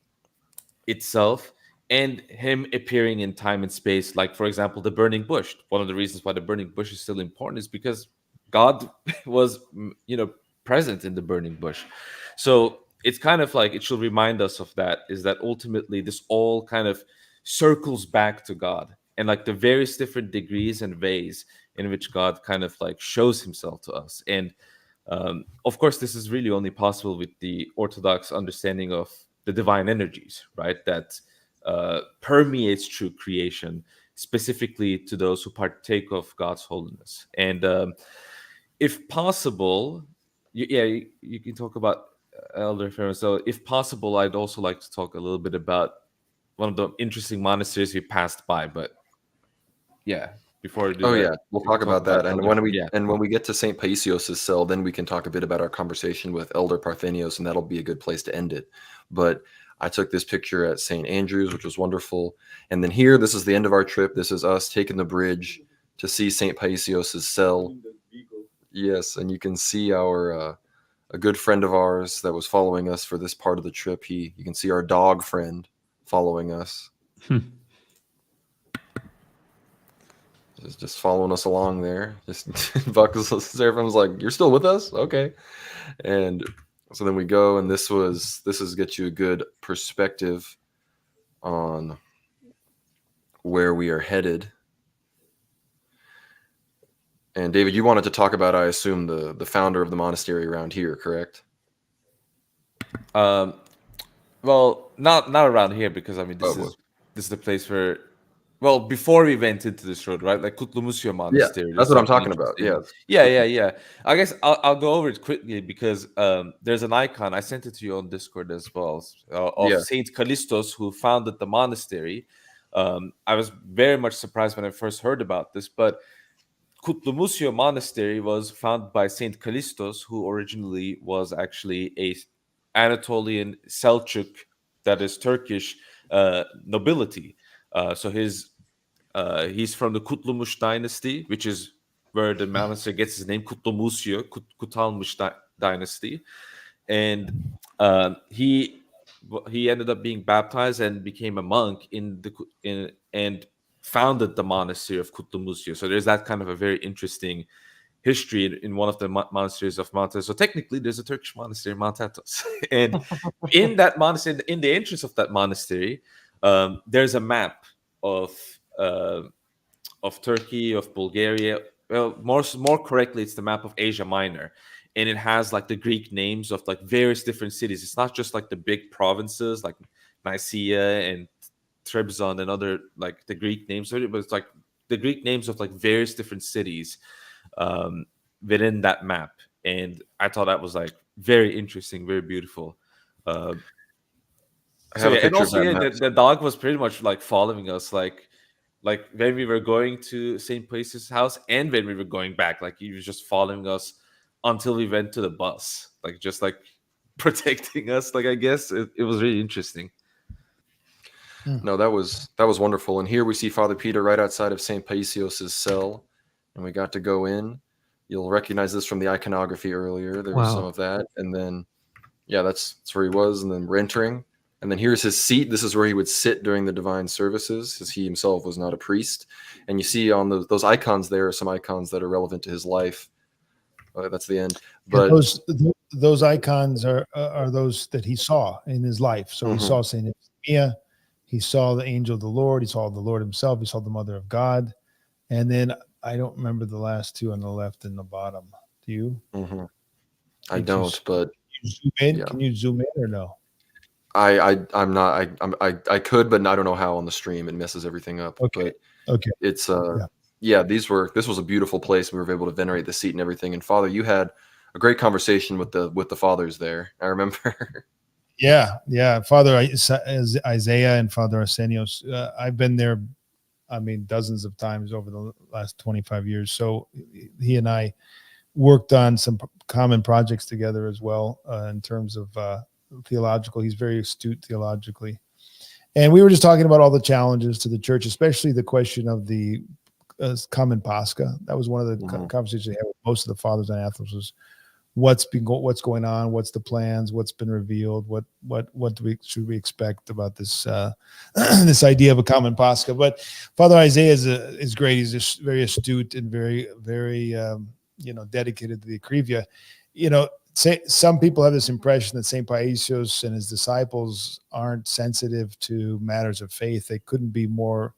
itself, and him appearing in time and space. Like, for example, the burning bush. One of the reasons why the burning bush is still important is because God was, present in the burning bush. So it's kind of like, it should remind us of that, is that ultimately this all kind of circles back to God, and like the various different degrees and ways in which God kind of like shows himself to us. And of course, this is really only possible with the Orthodox understanding of the divine energies, right? That permeates through creation, specifically to those who partake of God's holiness. And if possible, you can talk about Elder Ephraim. So if possible, I'd also like to talk a little bit about one of the interesting monasteries we passed by. But yeah, before we do Oh that, yeah, we'll we can talk about that. And Elder. when we get to Saint Paisios' cell, then we can talk a bit about our conversation with Elder Parthenios, and that'll be a good place to end it. But I took this picture at St. Andrew's, which was wonderful. And then here, this is the end of our trip. This is us taking the bridge to see Saint Paisios' cell. Yes, and you can see our a good friend of ours that was following us for this part of the trip. You can see our dog friend following us. Just following us along there. Just Buckles, everyone's like, "You're still with us? Okay." And so then we go, and this is get you a good perspective on where we are headed. And David, you wanted to talk about, I assume, the founder of the monastery around here, correct? Well, not around here, because I mean this is the place where, well, before we went into this road, right? Like Kutlumusya Monastery. Yeah, that's what I'm talking about. Yeah. Yeah. I guess I'll go over it quickly, because there's an icon. I sent it to you on Discord as well, of Saint Callistos, who founded the monastery. I was very much surprised when I first heard about this, but Kutlumusya Monastery was founded by Saint Callistos, who originally was actually a Anatolian Seljuk, that is Turkish, nobility. So he's from the Kutlumuş dynasty, which is where the monastery gets its name, Kutlumusya, Kutalmış dynasty. And he ended up being baptized and became a monk and founded the monastery of Kutlumusya. So there's that kind of a very interesting history in one of the monasteries of Mount Athos. So technically, there's a Turkish monastery in Mount Athos. And in that monastery, in the entrance of that monastery, there's a map of Turkey, of Bulgaria. Well, more correctly, it's the map of Asia Minor. And it has like the Greek names of like various different cities. It's not just like the big provinces like Nicaea and Trebizond and other like the Greek names, but it's like the Greek names of like various different cities within that map. And I thought that was like very interesting, very beautiful. And also, the dog was pretty much like following us, like when we were going to St. Paisios' house and when we were going back, like he was just following us until we went to the bus, like just like protecting us. Like I guess it was really interesting. No, that was wonderful. And here we see Father Peter right outside of St. Paisios' cell, and we got to go in. You'll recognize this from the iconography earlier. There was some of that. And then, yeah, that's where he was. And then we're entering. And then here's his seat. This is where he would sit during the divine services, as he himself was not a priest. And you see on those icons there are some icons that are relevant to his life. That's the end. But those icons are those that he saw in his life. So he saw Saint Ephraim. He saw the angel of the Lord. He saw the Lord himself. He saw the Mother of God. And then I don't remember the last two on the left and the bottom. Do you? I don't, but can you zoom in? Yeah. Can you zoom in or no? I'm not. I could, but I don't know how on the stream. It messes everything up. Okay. But it's yeah, this was a beautiful place. We were able to venerate the seat and everything. And Father, you had a great conversation with the fathers there. I remember. Yeah. Father Isaiah and Father Arsenios. I've been there, I mean, dozens of times over the last 25 years. So he and I worked on some common projects together as well in terms of theological. He's very astute theologically. And we were just talking about all the challenges to the church, especially the question of the common Pascha. That was one of the conversations we had with most of the fathers on Athos was what's going on, what's the plans, what's been revealed, what should we expect about this this idea of a common Pascha. But Father Isaiah is great. He's just very astute and very dedicated to the Ecclesia. Some people have this impression that Saint Paisios and his disciples aren't sensitive to matters of faith. They couldn't be more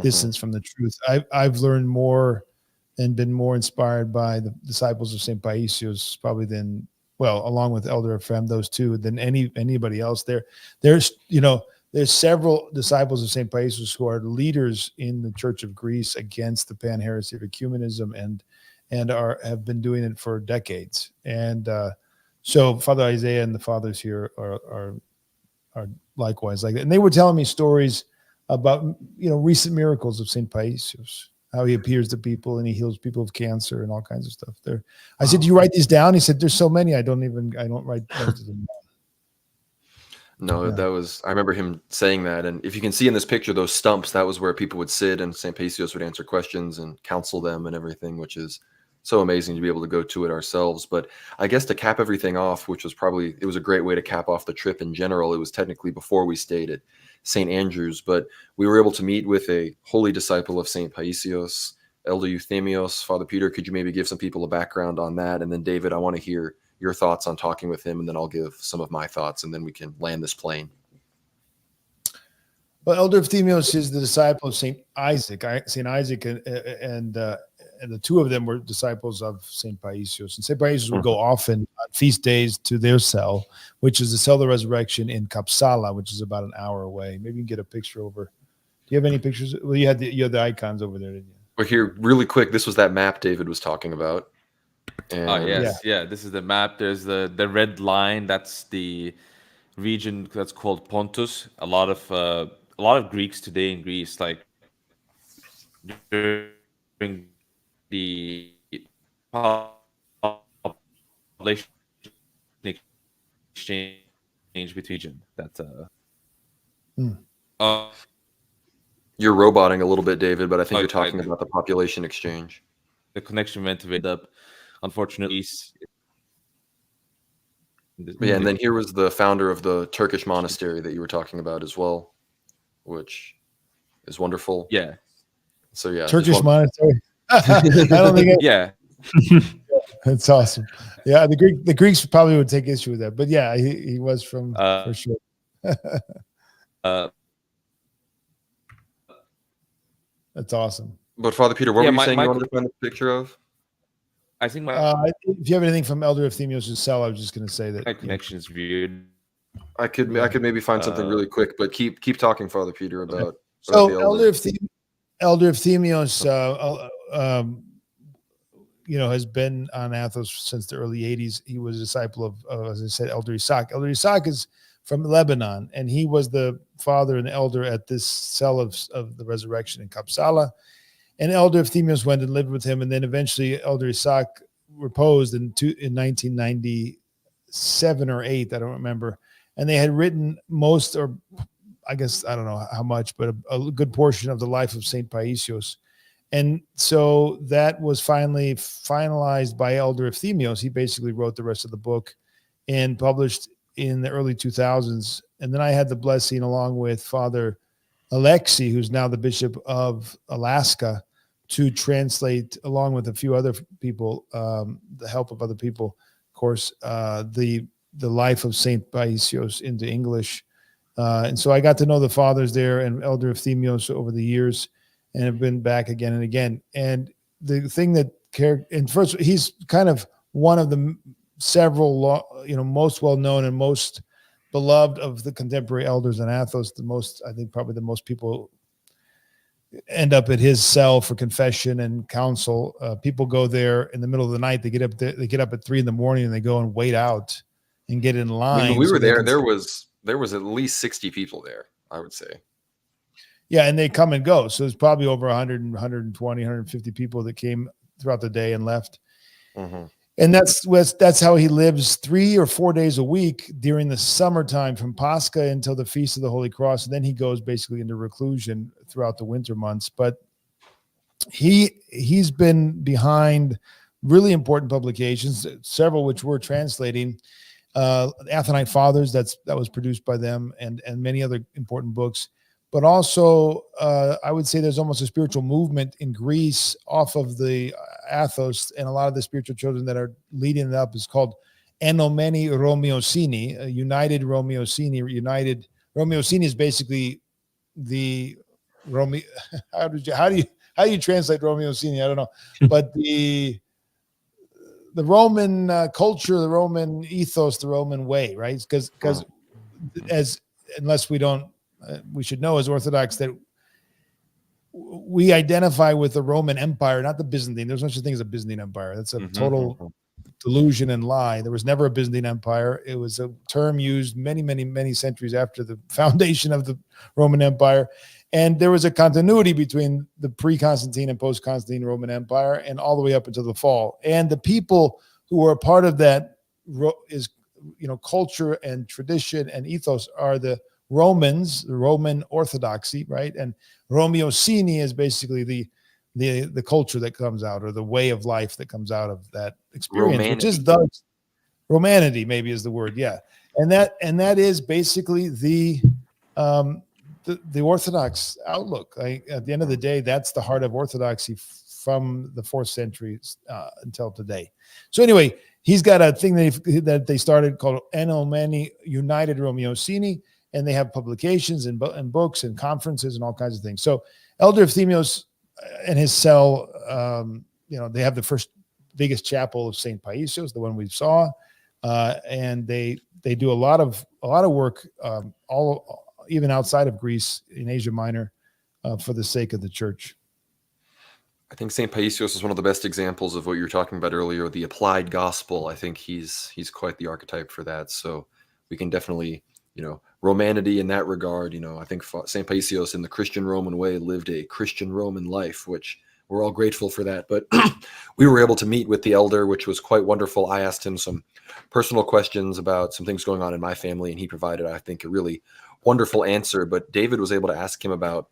distance from the truth. I've learned more and been more inspired by the disciples of Saint Paisios probably along with Elder Ephraim, those two, than anybody else. There's several disciples of Saint Paisios who are leaders in the Church of Greece against the pan-heresy of ecumenism and have been doing it for decades. And so Father Isaiah and the fathers here are likewise like that. And they were telling me stories about recent miracles of Saint Paisios, how he appears to people and he heals people of cancer and all kinds of stuff. There, I said, "Do you write these down?" He said, "There's so many, I don't write most of them down." No, I remember him saying that. And if you can see in this picture, those stumps, that was where people would sit and St. Paisios would answer questions and counsel them and everything, which is so amazing to be able to go to it ourselves. But I guess to cap everything off, which was it was a great way to cap off the trip in general. It was technically before we stayed at St. Andrew's, but we were able to meet with a holy disciple of St. Paisios, Elder Euthymios. Father Peter, could you maybe give some people a background on that? And then David, I want to hear your thoughts on talking with him, and then I'll give some of my thoughts, and then we can land this plane. Well, Elder Euthymios is the disciple of Saint Isaac. Saint Isaac and the two of them were disciples of Saint Paisios. And Saint Paisios would go often on feast days to their cell, which is the cell of the resurrection in Kapsala, which is about an hour away. Maybe you can get a picture over. Do you have any pictures? Well, you had the icons over there, didn't you? Well, here, really quick, this was that map David was talking about. And This is the map. There's the red line. That's the region that's called Pontus. A lot of Greeks today in Greece, like during the population exchange between that. You're roboting a little bit, David, but I think you're talking about the population exchange. The connection went to end up, unfortunately. Yeah, and then here was the founder of the Turkish monastery that you were talking about as well, which is wonderful. Yeah. So yeah, Turkish monastery. I don't think. Yeah. That's awesome. Yeah, the Greeks probably would take issue with that, but yeah, he was from for sure. That's awesome. But Father Peter, what were you saying you wanted to find the picture of? I think if you have anything from Elder Euthymios' cell, I was just going to say that my connection is weird. I could maybe find something really quick, but keep talking, Father Peter, about. So Elder Euthymios, has been on Athos since the early '80s. He was a disciple of, as I said, Elder Isaac. Elder Isaac is from Lebanon, and he was the father and elder at this cell of the resurrection in Kapsala. And Elder Euthymios went and lived with him, and then eventually Elder Isaac reposed in 1997 or 8, I don't remember. And they had written most, or I guess, I don't know how much, but a good portion of the life of Saint Paisios. And so that was finally finalized by Elder Euthymios. He basically wrote the rest of the book and published in the early 2000s. And then I had the blessing, along with Father Alexei, who's now the Bishop of Alaska, to translate, along with a few other people, the help of other people, of course, the life of Saint Paisios into English. And so I got to know the fathers there and Elder Euthymios over the years, and have been back again and again. And the thing that first, he's kind of one of the several, most well-known and most beloved of the contemporary elders in Athos. I think probably the most people end up at his cell for confession and counsel. People go there in the middle of the night. They get up at 3 a.m. and they go and wait out and get in line. When we were there, there was at least 60 people there, I would say. Yeah, and they come and go. So there's probably over 100, 120, 150 people that came throughout the day and left. Mm-hmm. And that's how he lives 3 or 4 days a week during the summertime from Pascha until the Feast of the Holy Cross. And then he goes basically into reclusion throughout the winter months. But he's been behind really important publications, several which we're translating. Athonite Fathers, that was produced by them, and many other important books. But also, I would say there's almost a spiritual movement in Greece off of the Athos, and a lot of the spiritual children that are leading it up is called Enomeni Romeosini, United Romeosini. United Romeosini is basically the Rome. How do you translate Romeosini? I don't know, but the Roman culture, the Roman ethos, the Roman way, right? Because unless we don't. We should know as Orthodox that we identify with the Roman Empire, not the Byzantine. There's no such thing as a Byzantine Empire. That's a total delusion and lie. There was never a Byzantine Empire. It was a term used many, many, many centuries after the foundation of the Roman Empire. And there was a continuity between the pre-Constantine and post-Constantine Roman Empire and all the way up until the fall. And the people who were a part of that is, culture and tradition and ethos are the Romans, the Roman Orthodoxy, right? And Romeosini is basically the culture that comes out, or the way of life that comes out of that experience, Romanity. which is the Romanity, maybe is the word, yeah. And that is basically the Orthodox outlook. At the end of the day, that's the heart of Orthodoxy from the 4th century until today. So anyway, he's got a thing that they started called Enomeni United Romeosini. And they have publications and books and conferences and all kinds of things. So Elder Euthymios and his cell, they have the first biggest chapel of St. Paisios, the one we saw, and they do a lot of work, even outside of Greece in Asia Minor, for the sake of the church. I think St. Paisios is one of the best examples of what you were talking about earlier, the applied gospel. I think he's quite the archetype for that. So we can definitely, Romanity in that regard. I think St. Paisios in the Christian Roman way lived a Christian Roman life, which we're all grateful for that. But we were able to meet with the elder, which was quite wonderful. I asked him some personal questions about some things going on in my family, and he provided, I think, a really wonderful answer. But David was able to ask him about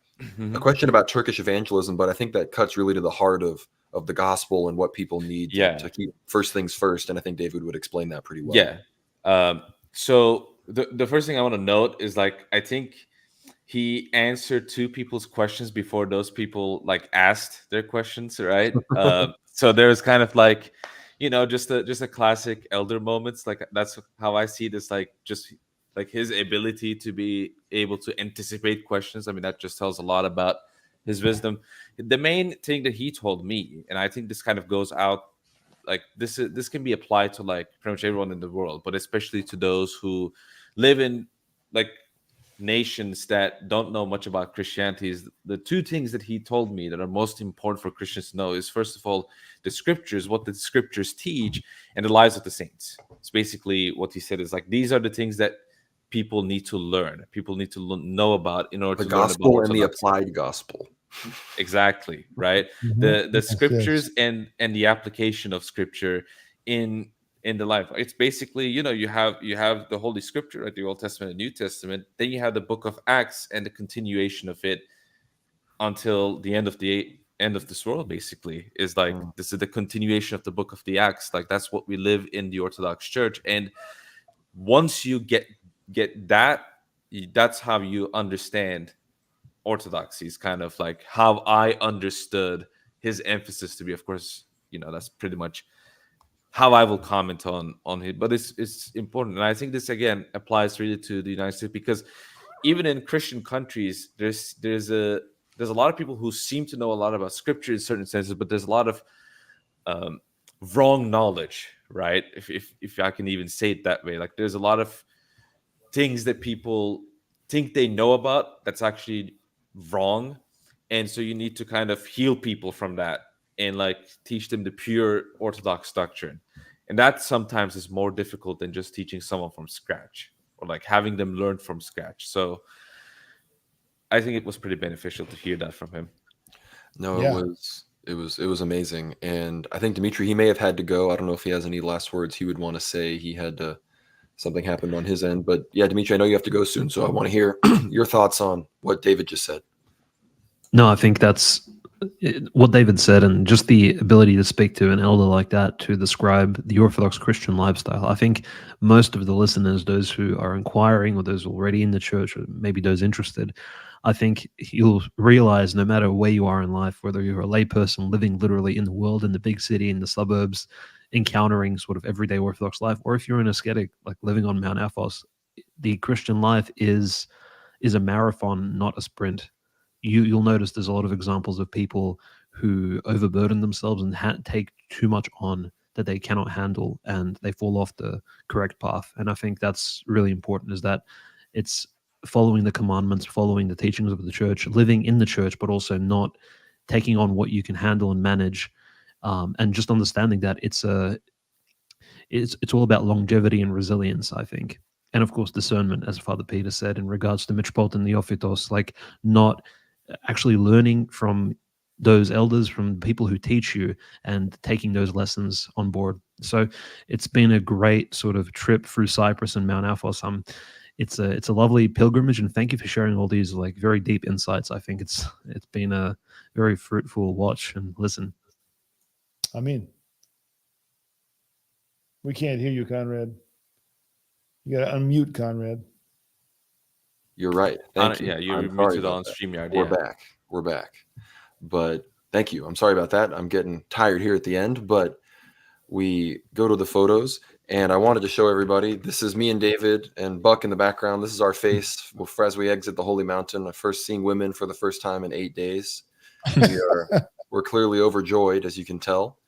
a question about Turkish evangelism, but I think that cuts really to the heart of the gospel and what people need to keep first things first. And I think David would explain that pretty well. Yeah. So the first thing I want to note is, I think he answered 2 people's questions before those people asked their questions, right? So there was kind of just a classic elder moments. That's how I see this, just his ability to be able to anticipate questions. I mean, that just tells a lot about his wisdom. The main thing that he told me, and I think this kind of goes out, this can be applied to pretty much everyone in the world, but especially to those who live in nations that don't know much about Christianity, is the 2 things that he told me that are most important for Christians to know is, first of all, the scriptures, what the scriptures teach, and the lives of the saints. It's basically what he said is these are the things that people need to learn. People need to know about in order The to learn gospel about and the applied gospel. Exactly, right? Mm-hmm. The scriptures and the application of scripture in the life. It's basically, you have the Holy Scripture, right? The Old Testament and New Testament. Then you have the book of Acts and the continuation of it until the end of this world. Basically, is this is the continuation of the book of the Acts. That's what we live in the Orthodox Church. And once you get that, that's how you understand Orthodoxy. Is kind of how I understood his emphasis to be. Of course, that's pretty much how I will comment on it, but it's important. And I think this again applies really to the United States, because even in Christian countries, there's a lot of people who seem to know a lot about scripture in certain senses, but there's a lot of wrong knowledge, right? If I can even say it that way. There's a lot of things that people think they know about that's actually wrong. and so you need to kind of heal people from that and like teach them the pure Orthodox doctrine, and that sometimes is more difficult than just teaching someone from scratch or like having them learn from scratch. So I think it was pretty beneficial to hear that from him. No, Yeah. it was amazing. And I think Dimitri, he may have had to go. I don't know if he has any last words he would want to say. He had to, something happened on his end. But yeah, Dimitri, I know you have to go soon, so I want to hear your thoughts on what David just said. No, I think that's what David said, and just the ability to speak to an elder like that to describe the Orthodox Christian lifestyle. I think most of the listeners, those who are inquiring or those already in the church, or maybe those interested, I think you'll realize no matter where you are in life, whether you're a layperson living literally in the world, in the big city, in the suburbs, encountering sort of everyday Orthodox life, or if you're an ascetic, like living on Mount Athos, the Christian life is a marathon, not a sprint. You'll notice there's a lot of examples of people who overburden themselves and take too much on that they cannot handle, and they fall off the correct path. And I think that's really important, is that it's following the commandments, following the teachings of the church, living in the church, but also not taking on what you can handle and manage, and just understanding that it's all about longevity and resilience, I think. And of course, discernment, as Father Peter said, in regards to Metropolitan Neophytos, like not actually learning from those elders, from people who teach you, and taking those lessons on board. So it's been a great sort of trip through Cyprus and Mount Athos. It's a lovely pilgrimage, and thank you for sharing all these like very deep insights. I think it's been a very fruitful watch and listen. I mean, we can't hear you, Conrad. You got to unmute, Conrad. You're right. Thank you. Yeah, you're I'm sorry muted about on that. StreamYard. We're back. But thank you. I'm sorry about that. I'm getting tired here at the end, but we go to the photos, and I wanted to show everybody, this is me and David and Buck in the background. This is our face as we exit the Holy Mountain. I've first seen women for the first time in 8 days. We're clearly overjoyed, as you can tell.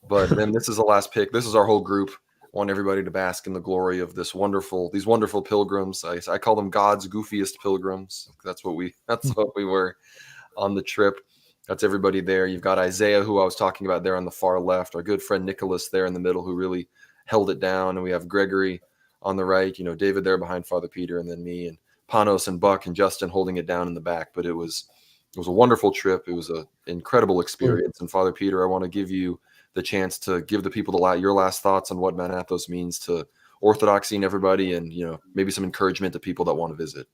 But then this is the last pic. This is our whole group. I want everybody to bask in the glory of these wonderful pilgrims. I call them God's goofiest pilgrims. That's what we were on the trip. That's everybody there. You've got Isaiah, who I was talking about there on the far left, our good friend Nicholas there in the middle, who really held it down. And we have Gregory on the right, David there behind Father Peter, and then me and Panos and Buck and Justin holding it down in the back. But it was a wonderful trip. It was an incredible experience. And Father Peter, I want to give you the chance to give the people your last thoughts on what Mount Athos means to Orthodoxy and everybody, and maybe some encouragement to people that want to visit.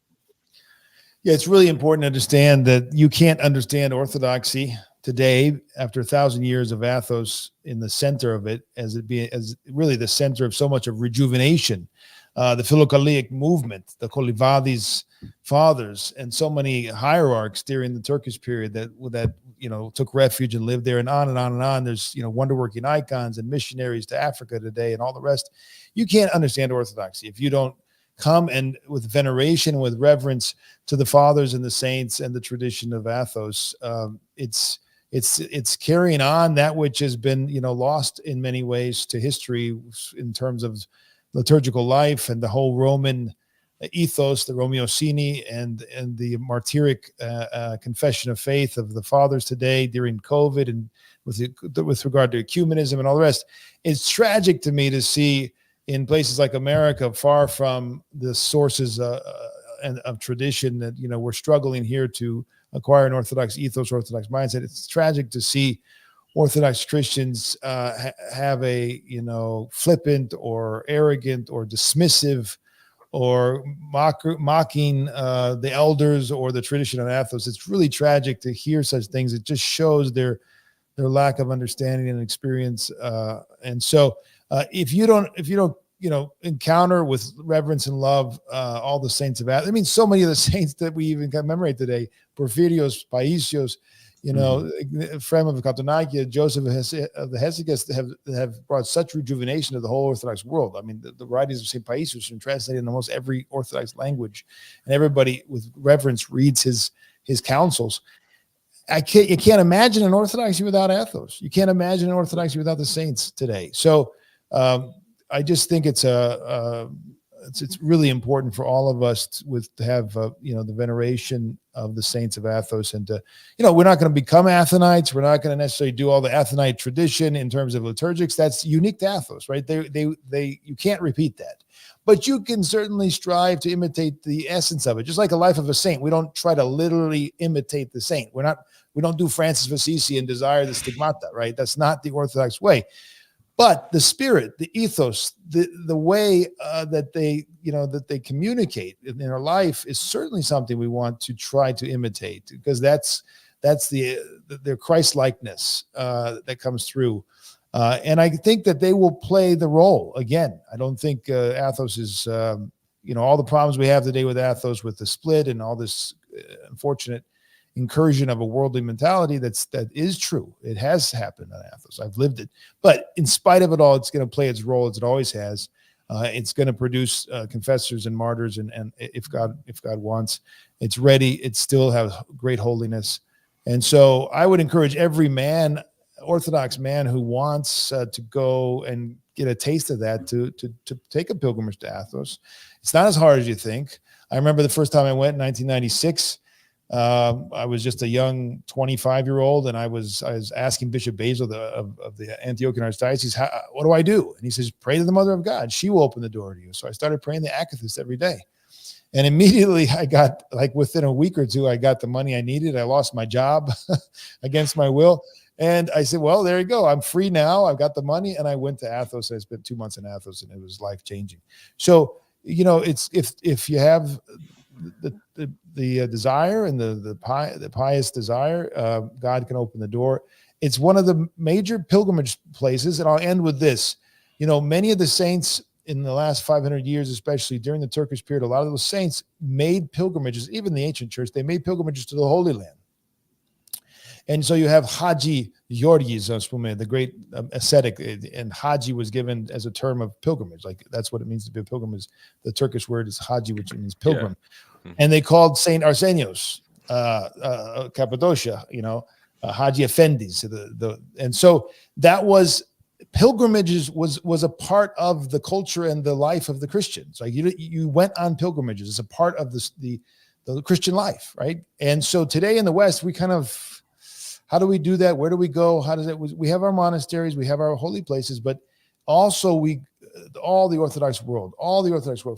Yeah, it's really important to understand that you can't understand Orthodoxy today after 1,000 years of Athos in the center of it, as really the center of so much of rejuvenation, the Philocalic movement, the Kolivadis fathers, and so many hierarchs during the Turkish period that took refuge and lived there, and on and on and on. There's wonder-working icons and missionaries to Africa today and all the rest. You can't understand Orthodoxy if you don't come and with veneration, with reverence to the fathers and the saints and the tradition of Athos. It's carrying on that which has been lost in many ways to history in terms of liturgical life and the whole Roman ethos, the Romeo Cini, and the martyric confession of faith of the fathers today during COVID, and with regard to ecumenism and all the rest. It's tragic to me to see in places like America, far from the sources of tradition, that we're struggling here to acquire an Orthodox ethos, Orthodox mindset. It's tragic to see Orthodox Christians have a flippant or arrogant or dismissive or mocking the elders or the tradition of Athos. It's really tragic to hear such things. It just shows their lack of understanding and experience. And so if you don't encounter with reverence and love all the saints of Athos, I mean, so many of the saints that we even commemorate today, Porphyrios, Paisios, Ephraim of Catonikia, Joseph of the Hesychists have brought such rejuvenation to the whole Orthodox world. I mean, the writings of St. Paisios are translated in almost every Orthodox language, and everybody with reverence reads his counsels. You can't imagine an Orthodoxy without Athos. You can't imagine an Orthodoxy without the saints today. So I just think it's a it's really important for all of us to have the veneration of the saints of Athos, and to, we're not going to become Athonites. We're not going to necessarily do all the Athonite tradition in terms of liturgics. That's unique to Athos, right? You can't repeat that, but you can certainly strive to imitate the essence of it, just like a life of a saint. We don't try to literally imitate the saint. We don't do Francis of Assisi and desire the stigmata, right? That's not the Orthodox way. But the spirit, the ethos, the way that they communicate in their life is certainly something we want to try to imitate, because that's their Christ-likeness that comes through. And I think that they will play the role. Again, I don't think Athos is, all the problems we have today with Athos, with the split and all this unfortunate incursion of a worldly mentality, that is true. It has happened on Athos. I've lived it. But in spite of it all, it's going to play its role as it always has. It's going to produce confessors and martyrs, and if God wants, it's ready. It still has great holiness. And so I would encourage every man, Orthodox man, who wants to go and get a taste of that, to take a pilgrimage to Athos. It's not as hard as you think. I remember the first time I went in 1996. I was just a young 25-year-old, and I was asking Bishop Basil of the Antiochian Archdiocese, what do I do? And he says, pray to the Mother of God. She will open the door to you. So I started praying the Akathist every day. And immediately I got, within a week or two, I got the money I needed. I lost my job against my will. And I said, well, there you go. I'm free now. I've got the money. And I went to Athos. I spent 2 months in Athos, and it was life-changing. So, it's if you have the desire and the pious desire, God can open the door. It's one of the major pilgrimage places. And I'll end with this. Many of the saints in the last 500 years, especially during the Turkish period, a lot of those saints made pilgrimages. Even the ancient church, they made pilgrimages to the Holy Land. And so you have Haji Georgis, the great ascetic, and Haji was given as a term of pilgrimage. That's what it means to be a pilgrim. The Turkish word is Haji, which means pilgrim. Yeah. And they called Saint Arsenios, Cappadocia, Haji Effendis. And so that was, pilgrimages was a part of the culture and the life of the Christians. You went on pilgrimages as a part of the Christian life, right? And so today in the West, we kind of, how do we do that? Where do we go? How does it? We have our monasteries, we have our holy places, but also all the Orthodox world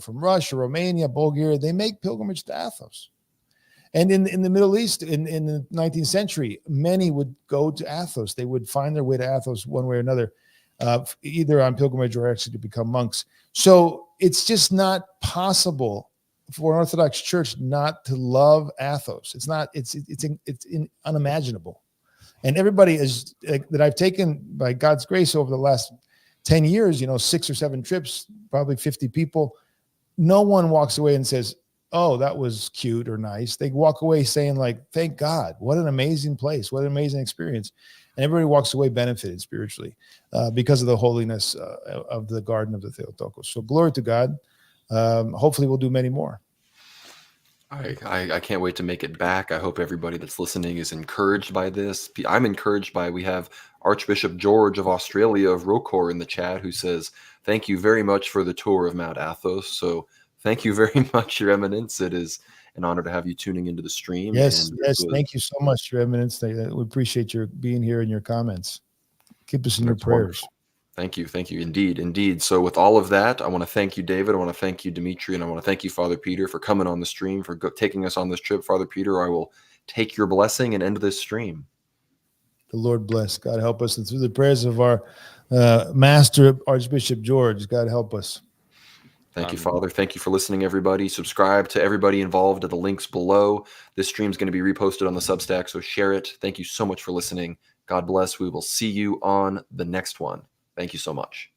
from Russia, Romania, Bulgaria, they make pilgrimage to Athos. And in the Middle East, in the 19th century, many would go to Athos. They would find their way to Athos one way or another, either on pilgrimage or actually to become monks. So it's just not possible for an Orthodox church not to love Athos. It's unimaginable. And everybody that I've taken by God's grace over the last 10 years, 6 or 7 trips, probably 50 people, no one walks away and says, oh, that was cute or nice. They walk away saying, thank God, what an amazing place, what an amazing experience. And everybody walks away benefited spiritually because of the holiness of the Garden of the Theotokos. So glory to God. Hopefully we'll do many more. I can't wait to make it back. I hope everybody that's listening is encouraged by this. I'm encouraged by, we have Archbishop George of Australia of Rokor in the chat, who says, thank you very much for the tour of Mount Athos. So thank you very much, Your Eminence. It is an honor to have you tuning into the stream. Yes, thank you so much, Your Eminence. We appreciate your being here and your comments. Keep us in your prayers. Wonderful. Thank you. Indeed. So with all of that, I want to thank you, David. I want to thank you, Dimitri, and I want to thank you, Father Peter, for coming on the stream, for taking us on this trip. Father Peter, I will take your blessing and end this stream. The Lord bless. God help us. And through the prayers of our Master, Archbishop George, God help us. Thank you, Father. Thank you for listening, everybody. Subscribe to everybody involved at the links below. This stream is going to be reposted on the Substack, so share it. Thank you so much for listening. God bless. We will see you on the next one. Thank you so much.